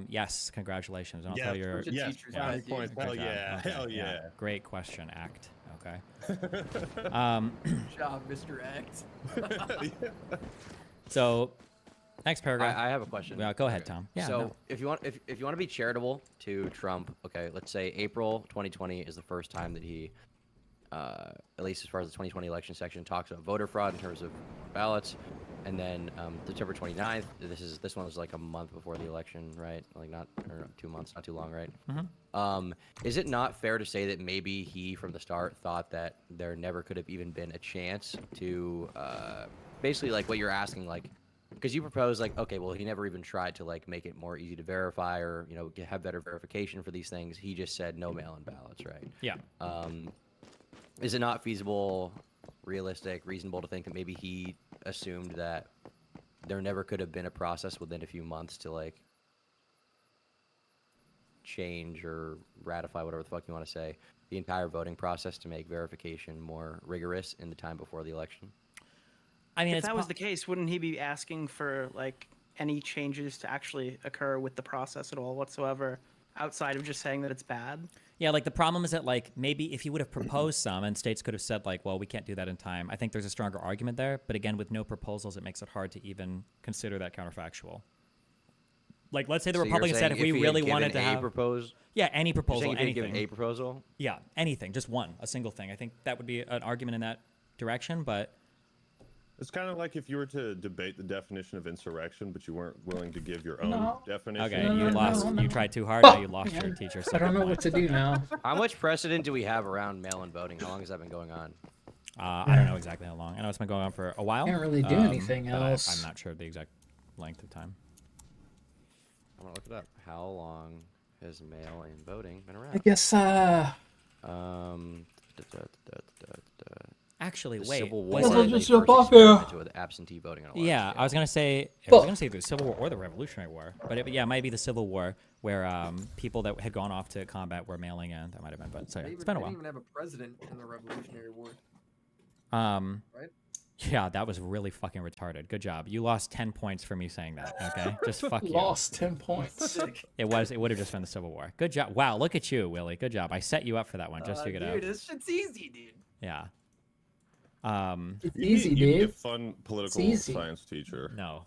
Yes, congratulations. And I'll Yeah, tell your... yes, bonus points. Hell Good job. yeah, Okay, hell yeah. Great question, Act. Okay. Good job, Mr. X. So, next paragraph. I have a question. Go ahead, Tom. Yeah. So no. if you want to be charitable to Trump, okay, let's say April 2020 is the first time that he, at least as far as the 2020 election section, talks about voter fraud in terms of ballots, and then September 29th. This one was like a month before the election, right? Like not 2 months, not too long, right? Is it not fair to say that maybe he from the start thought that there never could have even been a chance to, basically like what you're asking, like? Because you propose like, okay, well, he never even tried to like make it more easy to verify or have better verification for these things. He just said no mail-in ballots, right? Yeah. Is it not feasible, realistic, reasonable to think that maybe he assumed that there never could have been a process within a few months to like change or ratify, whatever the fuck you want to say, the entire voting process to make verification more rigorous in the time before the election? I mean, if that was the case, wouldn't he be asking for like any changes to actually occur with the process at all whatsoever, outside of just saying that it's bad? Yeah, like the problem is that like maybe if he would have proposed some and states could have said like, well, we can't do that in time, I think there's a stronger argument there. But again, with no proposals, it makes it hard to even consider that counterfactual. like, let's say the So you're Republicans said saying if we he had really given wanted to a have propose- yeah, any You're proposal, saying if he had anything. given a proposal? Yeah, anything, just one, a single thing. I think that would be an argument in that direction, but It's kind of like if you were to debate the definition of insurrection, but you weren't willing to give your own No. definition. okay, No, you no, lost. no. You tried too hard. Now you lost Yeah. your teacher. I don't know what to do now. How much precedent do we have around mail-in voting? How long has that been going on? I don't know exactly how long. I know it's been going on for a while. Can't really do anything but else. I'm not sure the exact length of time. I'm gonna look it up. How long has mail-in voting been around? I guess. Actually, The wait. Civil was War, it- they first experimented with absentee voting on election Yeah, day. I was gonna say. I was gonna say the Civil War or the Revolutionary War, but yeah, it might be the Civil War where people that had gone off to combat were mailing in. That might have been, but so yeah, it's been a They while. didn't even have a president in the Revolutionary War. Right? Right? Yeah, that was really fucking retarded. Good job. You lost 10 points for me saying that. Okay, just fuck you. Lost 10 points. It would have just been the Civil War. Good job. Wow, look at you, Willie. Good job. I set you up for that one. Just figured out. Dude, this shit's easy, dude. Yeah. It's You'd easy, be, you'd be a dude. fun political easy. science teacher. No.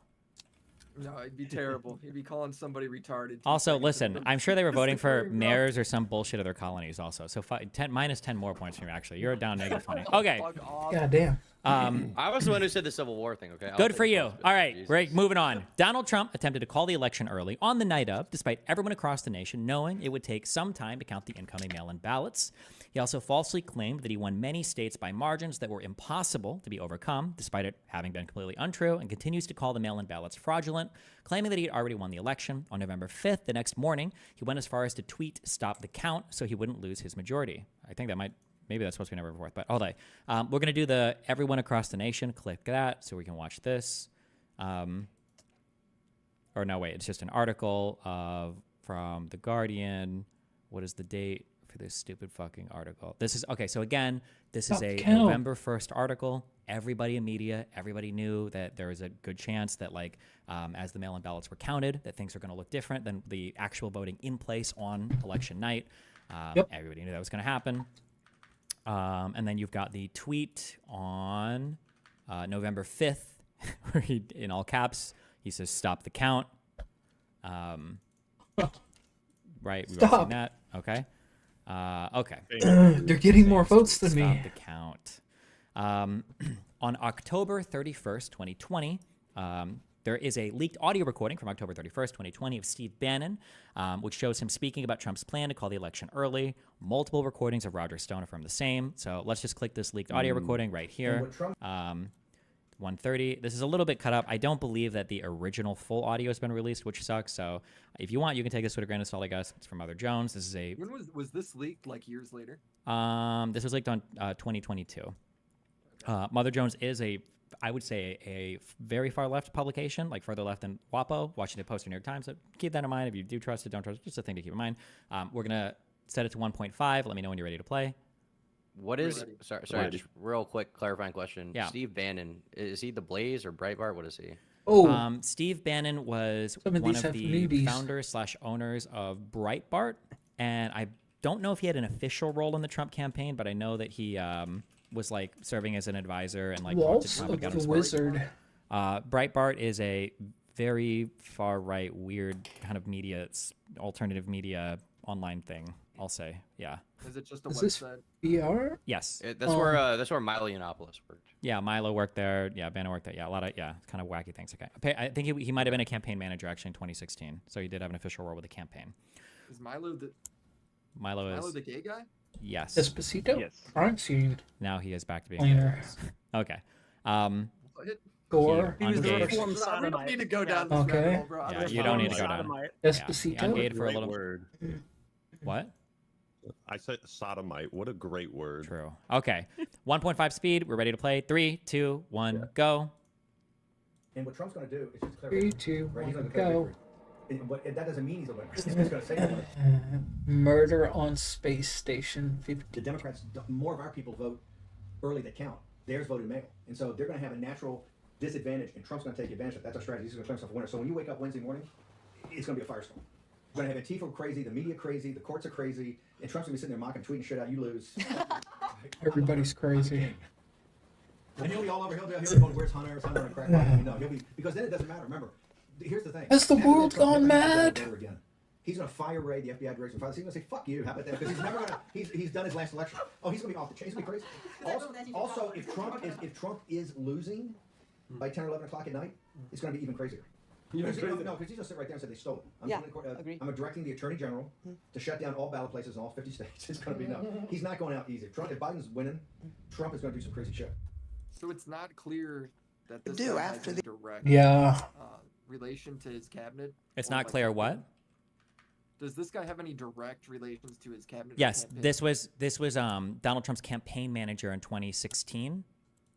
No, it'd be terrible. He'd be calling somebody retarded. 2 Also, seconds listen, into I'm sure they were the voting for hearing, bro. mayors or some bullshit of their colonies also. So minus 10 more points from you, actually. You're down negative 20. Okay. God damn. I was the one who said the Civil War thing. Okay. I'll Good take for you. responsibility. All right, Jesus. we're moving on. Donald Trump attempted to call the election early on the night of, despite everyone across the nation knowing it would take some time to count the incoming mail-in ballots. He also falsely claimed that he won many states by margins that were impossible to be overcome, despite it having been completely untrue, and continues to call the mail-in ballots fraudulent, claiming that he had already won the election. On November 5th, the next morning, he went as far as to tweet, "Stop the count," so he wouldn't lose his majority. I think that maybe that's supposed to be November 4th, but hold on. We're going to do the everyone across the nation. Click that so we can watch this. Or no, wait, it's just an article from The Guardian. What is the date for this stupid fucking article? This is, okay, so again, this is a count. November 1st article. Everybody in media, everybody knew that there was a good chance that, like, as the mail-in ballots were counted, that things are going to look different than the actual voting in place on election night. Everybody knew that was going to happen. And then you've got the tweet on November 5th, where he, in all caps, he says, "Stop the count." Right, we've all seen that. Okay. Okay. They're getting more votes than Stop me. the count. On October 31st, 2020, there is a leaked audio recording from October 31st, 2020 of Steve Bannon, which shows him speaking about Trump's plan to call the election early. Multiple recordings of Roger Stone affirm the same. So let's just click this leaked audio recording right here. 1:30. This is a little bit cut up. I don't believe that the original full audio has been released, which sucks. So if you want, you can take this with a grain of salt, I guess. It's from Mother Jones. This is a... When was this leaked? Like years later? This was leaked on 2022. Mother Jones is I would say a very far left publication, like further left than WAPO, Washington Post, or New York Times. So keep that in mind. If you do trust it, don't trust it, just a thing to keep in mind. We're going to set it to 1.5. Let me know when you're ready to play. What is sorry, just real quick clarifying question. Yeah. Steve Bannon, is he the Blaze or Breitbart? What is he? Steve Bannon was Some of one these of have the newbies. founders/owners of Breitbart, and I don't know if he had an official role in the Trump campaign, but I know that he was like serving as an advisor and like talked to Waltz Trump and of got him the support. Wizard. Breitbart is a very far right, weird kind of media, alternative media online thing. I'll say, yeah. Is it just a Is this website? BR? Yes. That's where Milo Yiannopoulos worked. Yeah, Milo worked there. Yeah, Bannon worked there. Yeah, a lot of kind of wacky things. Okay, I think he might have been a campaign manager actually in 2016. So he did have an official role with the campaign. Is Milo the Milo is the gay guy? yes. Despacito? Yes. Aren't you? Now he is back to being. Plainer. Okay. Gore. He was the We don't need to go down this Okay. rabbit hole, bro. Yeah, you don't need to go down. Despacito? Yeah, ungayed for a Great little. word. What? I said sodomite. What a great word. True. Okay. 1.5 speed. We're ready to play. 3, 2, 1, go. And what Trump's going to do is just declare 3, 2, right? He's 1, going to declare go. victory. But that doesn't mean he's a winner. He's just going to say that. Murder on Space Station 50. The Democrats, more of our people vote early that count. Theirs voted mail. And so they're going to have a natural disadvantage, and Trump's going to take advantage of that. That's our strategy. He's going to claim himself a winner. So when you wake up Wednesday morning, it's going to be a firestorm. We're going to have Antifa crazy, the media crazy, the courts are crazy, and Trump's going to be sitting there mocking, tweeting shit out. You lose. Everybody's crazy. And he'll be all over. He'll be voting, where's Hunter? Is Hunter on crack? He'll be, because then it doesn't matter. Remember, here's the thing. Has the After world Trump, gone never gonna mad? go there again. He's going to fire Ray, the FBI director. He's going to say, fuck you. How about that? Because he's never going to, he's done his last election. Oh, he's going to be off the chain. He's going to be crazy. Also, if Trump is losing by 10 or 11 o'clock at night, it's going to be even crazier. Because he's going to sit right there and say they stole it. I'm directing the Attorney General to shut down all ballot places in all 50 states. It's going to be no. He's not going out easy. If Biden's winning, Trump is going to do some crazy shit. So it's not clear that this Do guy after has a the- direct Yeah. relation to his cabinet. It's or, not like, clear what. Does this guy have any direct relations to his cabinet? or Yes, campaign? this was Donald Trump's campaign manager in 2016.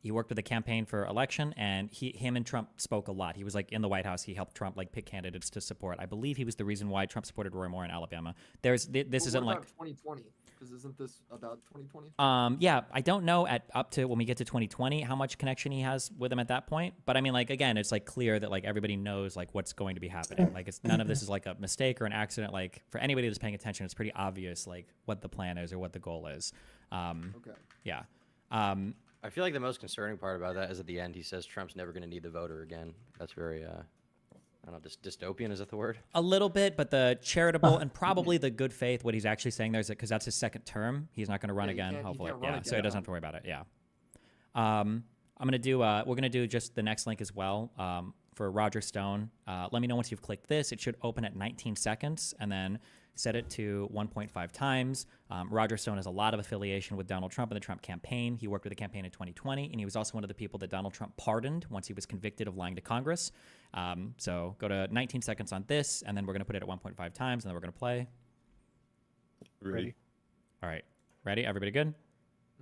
He worked with the campaign for election, and him and Trump spoke a lot. He was like in the White House. He helped Trump like pick candidates to support. I believe he was the reason why Trump supported Roy Moore in Alabama. This Well, isn't what like about 2020? Because isn't this about 2020? yeah, I don't know up to when we get to 2020 how much connection he has with him at that point. But I mean, like again, it's like clear that like everybody knows like what's going to be happening. Like it's none of this is like a mistake or an accident. Like for anybody that's paying attention, it's pretty obvious like what the plan is or what the goal is. Okay. Yeah. I feel like the most concerning part about that is at the end he says Trump's never going to need the voter again. That's very, I don't know, dystopian, is that the word? A little bit, but the charitable and probably the good faith, what he's actually saying there is that because that's his second term, he's not going to run again, hopefully. Yeah, so he doesn't have to worry about it. Yeah. I'm going to do, we're going to do just the next link as well for Roger Stone. Let me know once you've clicked this. It should open at 19 seconds and then set it to 1.5 times. Roger Stone has a lot of affiliation with Donald Trump and the Trump campaign. He worked with the campaign in 2020, and he was also one of the people that Donald Trump pardoned once he was convicted of lying to Congress. So go to 19 seconds on this, and then we're going to put it at 1.5 times, and then we're going to play. Ready. All right. Ready? Everybody good?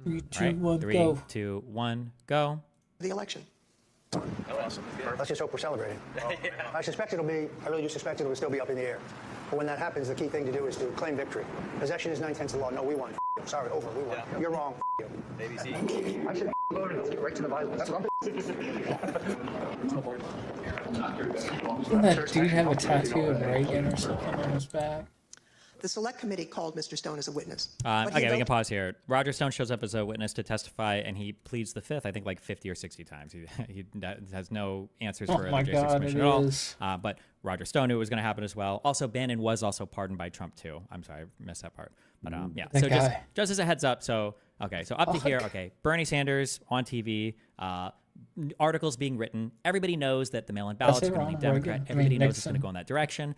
3, 2, All right. 1, 3, go. 2, 1, go. The election. Let's just hope we're celebrating. I really do suspect it'll still be up in the air. But when that happens, the key thing to do is to claim victory. Possession is 9/10 of the law. No, we won. Sorry, over. We won. You're wrong. You. I should voted right to the Bible. That's what Doesn't that dude have a tattoo of Reagan or something on his back? The select committee called Mr. Stone as a witness. Okay, we can pause here. Roger Stone shows up as a witness to testify, and he pleads the fifth, I think, like 50 or 60 times. He has no answers for Oh the my J6 God, Commission it at all. is. But Roger Stone knew it was going to happen as well. Also, Bannon was also pardoned by Trump, too. I'm sorry, I missed that part. But yeah, That so guy. just as a heads up, so, okay, so up to here, okay, Bernie Sanders on TV, articles being written. Everybody knows that the mail-in ballots are going to lean Democrat. Everybody knows it's going to go in that direction.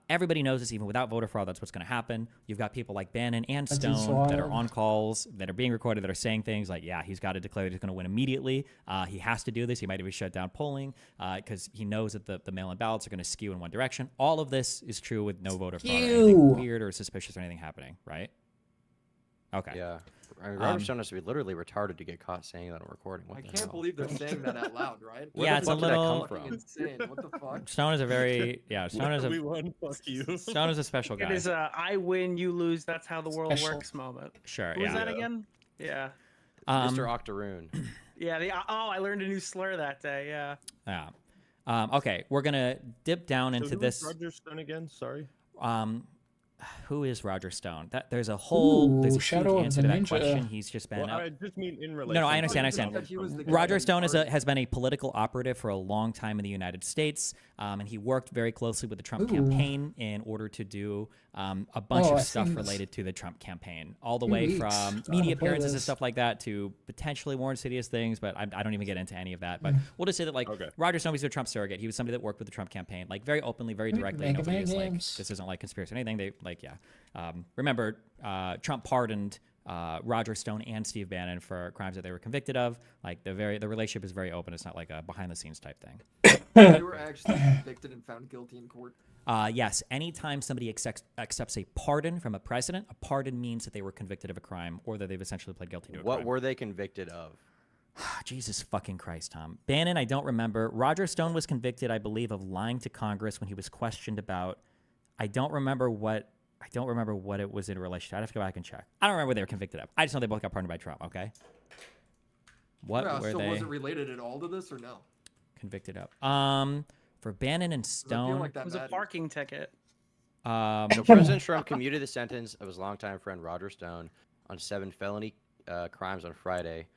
Everybody knows this, even without voter fraud, that's what's going to happen. You've got people like Bannon and Stone that are on calls, that are being recorded, that are saying things like, yeah, he's got to declare that he's going to win immediately. He has to do this. He might even shut down polling because he knows that the mail-in ballots are going to skew in one direction. All of this is true with no voter fraud or anything weird or suspicious or anything happening, right? Okay. Yeah. I mean, Roger Stone has to be literally retarded to get caught saying that on recording. What I the can't hell? believe they're saying that out loud, right? Where Yeah, the it's a fuck did that little come from? Insane. What the fuck? Stone is a very Stone is a We won. Fuck you. Stone is a special guy. It is a I win, you lose, that's how the world Special. works moment. Sure. Who yeah. was that again? Yeah. Mr. Octoroon. Yeah, I learned a new slur that day, yeah. Yeah. Okay, we're gonna dip down into So who this. is Roger Stone again? Sorry. Who is Roger Stone? There's a whole there's a Shadow huge of answer the to that Ninja. question. He's just been Well, out. I just mean in relation. No, I understand. I He understand. was the guy Roger that Stone started- has been a political operative for a long time in the United States, and he worked very closely with the Trump Ooh. campaign in order to do a bunch Oh, of I stuff think it's related to the Trump campaign, all the 2 way weeks. from I media wanna play appearances and this. stuff like that to potentially more insidious things. But I don't even get into any of that. But we'll just say that like Okay. Roger Stone was a Trump surrogate. He was somebody that worked with the Trump campaign, like very openly, very directly. Mega Nobody Man is like games. this isn't like conspiracy or anything. They like remember Trump pardoned Roger Stone and Steve Bannon for crimes that they were convicted of. Like the relationship is very open. It's not like a behind the scenes type thing. They were actually convicted and found guilty in court. Yes, anytime somebody accepts a pardon from a president, a pardon means that they were convicted of a crime or that they've essentially pled guilty to a crime. What were they convicted of? Jesus fucking Christ, Tom. Bannon, I don't remember. Roger Stone was convicted, I believe, of lying to Congress when he was questioned about. I don't remember what it was in relation to. I'd have to go back and check. I don't remember what they were convicted of. I just know they both got pardoned by Trump. Okay. What Yeah, were so they was it related at all to this or no? convicted of? For Bannon and 'Cause I feel Stone. like It that was a matters. parking ticket. So President Trump commuted the sentence of his longtime friend Roger Stone on 7 felony crimes on Friday.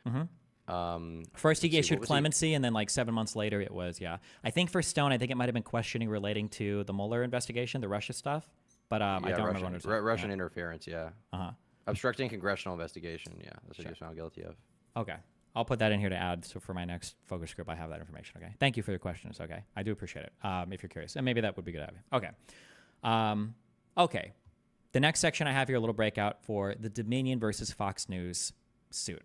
First he let's see, issued what was he- clemency, and then like 7 months later it was, yeah. I think for Stone, I think it might have been questioning relating to the Mueller investigation, the Russia stuff. But I don't remember what it was. Russian interference, yeah. Uh-huh. Obstructing congressional investigation, yeah. That's what he was found guilty of. Okay. I'll put that in here to add, so for my next focus group, I have that information, okay? Thank you for the questions, okay? I do appreciate it, if you're curious. And maybe that would be good to have. Okay. Okay. The next section I have here, a little breakout for the Dominion versus Fox News suit.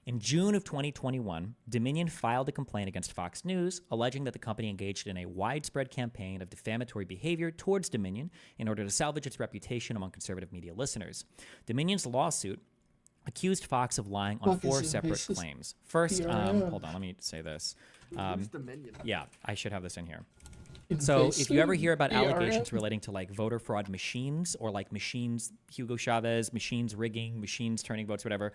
In June of 2021, Dominion filed a complaint against Fox News, alleging that the company engaged in a widespread campaign of defamatory behavior towards Dominion in order to salvage its reputation among conservative media listeners. Dominion's lawsuit accused Fox of lying on four separate claims. First, hold on, let me say this. Who's Dominion? Yeah, I should have this in here. So if you ever hear about allegations relating to like voter fraud machines or like machines, Hugo Chavez, machines rigging, machines turning votes, whatever,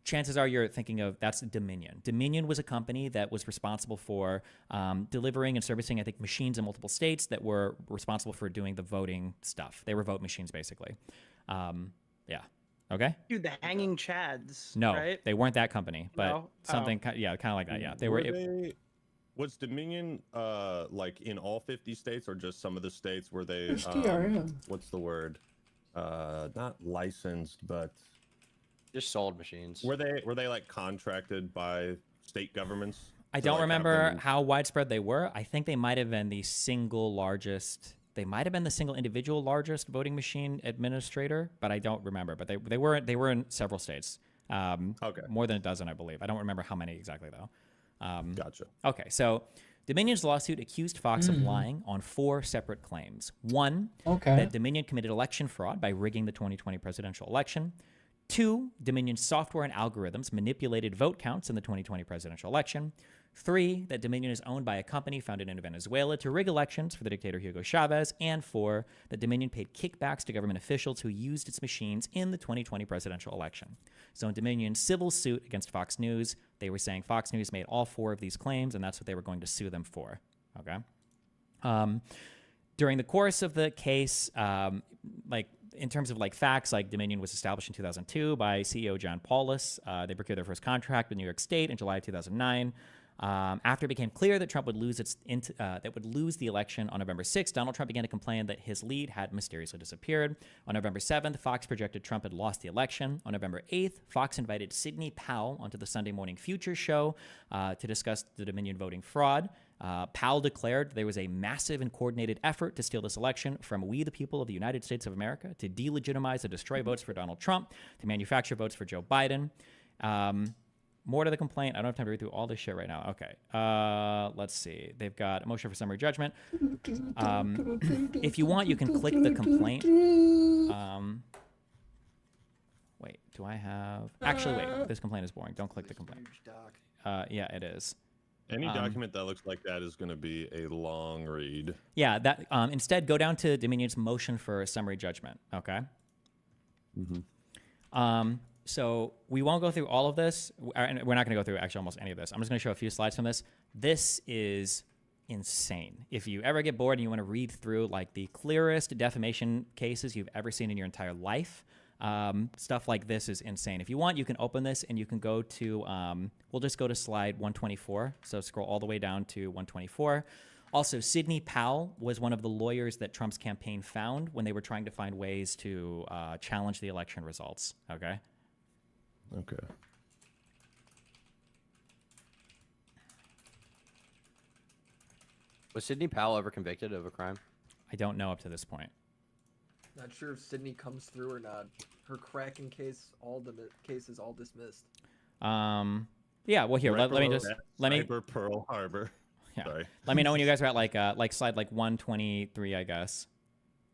chances are you're thinking of that's Dominion. Dominion was a company that was responsible for delivering and servicing, I think, machines in multiple states that were responsible for doing the voting stuff. They were vote machines, basically. Yeah. Okay. Dude, the Hanging Chads. No, right? they weren't that company, but No? something, yeah, kind of like that. Yeah, they were. Was Dominion like in all 50 states or just some of the states where they? Where's DRM? What's the word? Not licensed, but just sold machines. Were they like contracted by state governments? I don't remember how widespread they were. I think they might have been the single largest. They might have been the single individual largest voting machine administrator, but I don't remember. But they were in several states. Okay. More than a dozen, I believe. I don't remember how many exactly though. Gotcha. Okay, so Dominion's lawsuit accused Fox of lying on four separate claims. One, that Dominion committed election fraud by rigging the 2020 presidential election. Two, Dominion's software and algorithms manipulated vote counts in the 2020 presidential election. Three, that Dominion is owned by a company founded in Venezuela to rig elections for the dictator Hugo Chavez. And four, that Dominion paid kickbacks to government officials who used its machines in the 2020 presidential election. So in Dominion's civil suit against Fox News, they were saying Fox News made all four of these claims, and that's what they were going to sue them for. Okay. During the course of the case, like in terms of like facts, like Dominion was established in 2002 by CEO John Paulus. They procured their first contract with New York State in July of 2009. After it became clear that Trump would lose the election on November 6th, Donald Trump began to complain that his lead had mysteriously disappeared. On November 7th, Fox projected Trump had lost the election. On November 8th, Fox invited Sidney Powell onto the Sunday Morning Future show to discuss the Dominion voting fraud. Powell declared there was a massive and coordinated effort to steal this election from we the people of the United States of America, to delegitimize and destroy votes for Donald Trump, to manufacture votes for Joe Biden. More to the complaint. I don't have time to read through all this shit right now. Okay. Let's see. They've got a motion for summary judgment. If you want, you can click the complaint. Wait, do I have... Actually, wait. This complaint is boring. Don't click the complaint. Yeah, it is. Any document that looks like that is going to be a long read. Yeah, that instead, go down to Dominion's motion for a summary judgment. Okay? So we won't go through all of this. And we're not going to go through actually almost any of this. I'm just going to show a few slides from this. This is insane. If you ever get bored and you want to read through like the clearest defamation cases you've ever seen in your entire life, stuff like this is insane. If you want, you can open this and you can go to, we'll just go to slide 124. So scroll all the way down to 124. Also, Sidney Powell was one of the lawyers that Trump's campaign found when they were trying to find ways to challenge the election results. Okay. Okay. Was Sidney Powell ever convicted of a crime? I don't know up to this point. Not sure if Sydney comes through or not. Her cracking case, cases all dismissed. Yeah. Well, here let me Cyber Pearl Harbor. Yeah. Sorry. Let me know when you guys are at like slide like 123, I guess.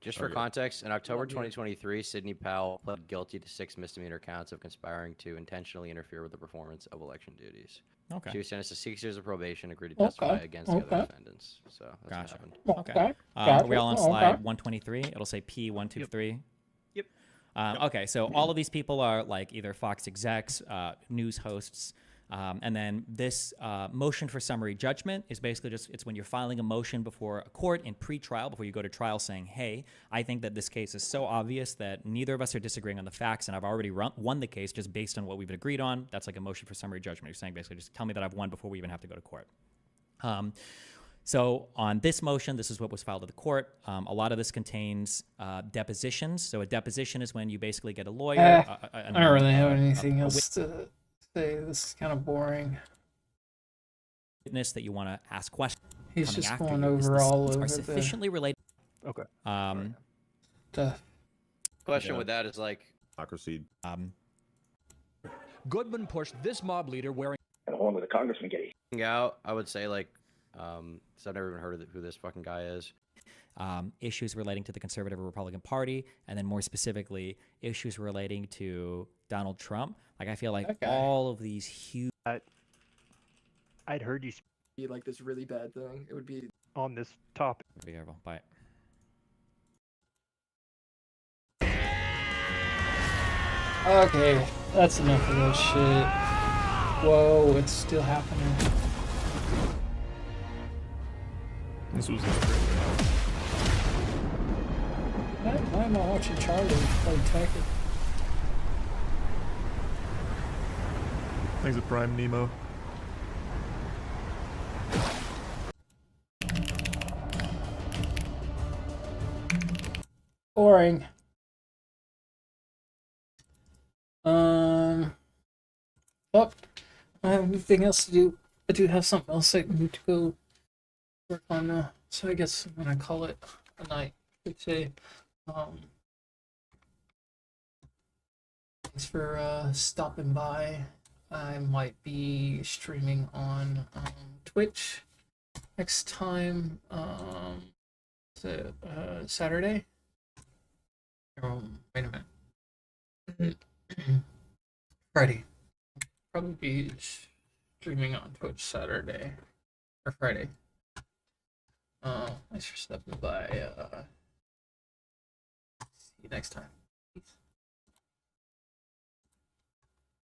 Just for context, in October 2023, Sidney Powell pled guilty to 6 misdemeanor counts of conspiring to intentionally interfere with the performance of election duties. Okay. She was sentenced to 6 years of probation, agreed to testify against the other defendants. So that's what happened. Okay. Are we all on slide 123? It'll say P123. Yep. Okay, so all of these people are like either Fox execs, news hosts. And then this motion for summary judgment is basically just, it's when you're filing a motion before a court in pre-trial, before you go to trial, saying, hey, I think that this case is so obvious that neither of us are disagreeing on the facts, and I've already won the case just based on what we've agreed on. That's like a motion for summary judgment. You're saying basically just tell me that I've won before we even have to go to court. So on this motion, this is what was filed to the court. A lot of this contains depositions. So a deposition is when you basically get a lawyer. I don't really have anything else to say. This is kind of boring. Witness that you want to ask questions. He's coming just after going you. over The all scenes over are sufficiently related. Okay. Question with that is like democracy. Goodman pushed this mob leader wearing along with the congressman getting out. I would say like, so I've never even heard of who this fucking guy is. Issues relating to the Conservative or Republican Party, and then more specifically, issues relating to Donald Trump. Like, I feel like all of these huge... I'd heard you Be like this really bad thing. It would be on this topic. Be careful. Bye. Okay, that's enough of that shit. Whoa, it's still happening. This was Why am I watching Charlie play Tekken? Thanks to Prime Nemo. Boring. Well, I have anything else to do. I do have something else I need to go work on now. So I guess I'm gonna call it a night for today. Thanks for stopping by. I might be streaming on Twitch next time. Saturday. Wait a minute. Friday. Probably be streaming on Twitch Saturday or Friday. Thanks for stopping by. See you next time.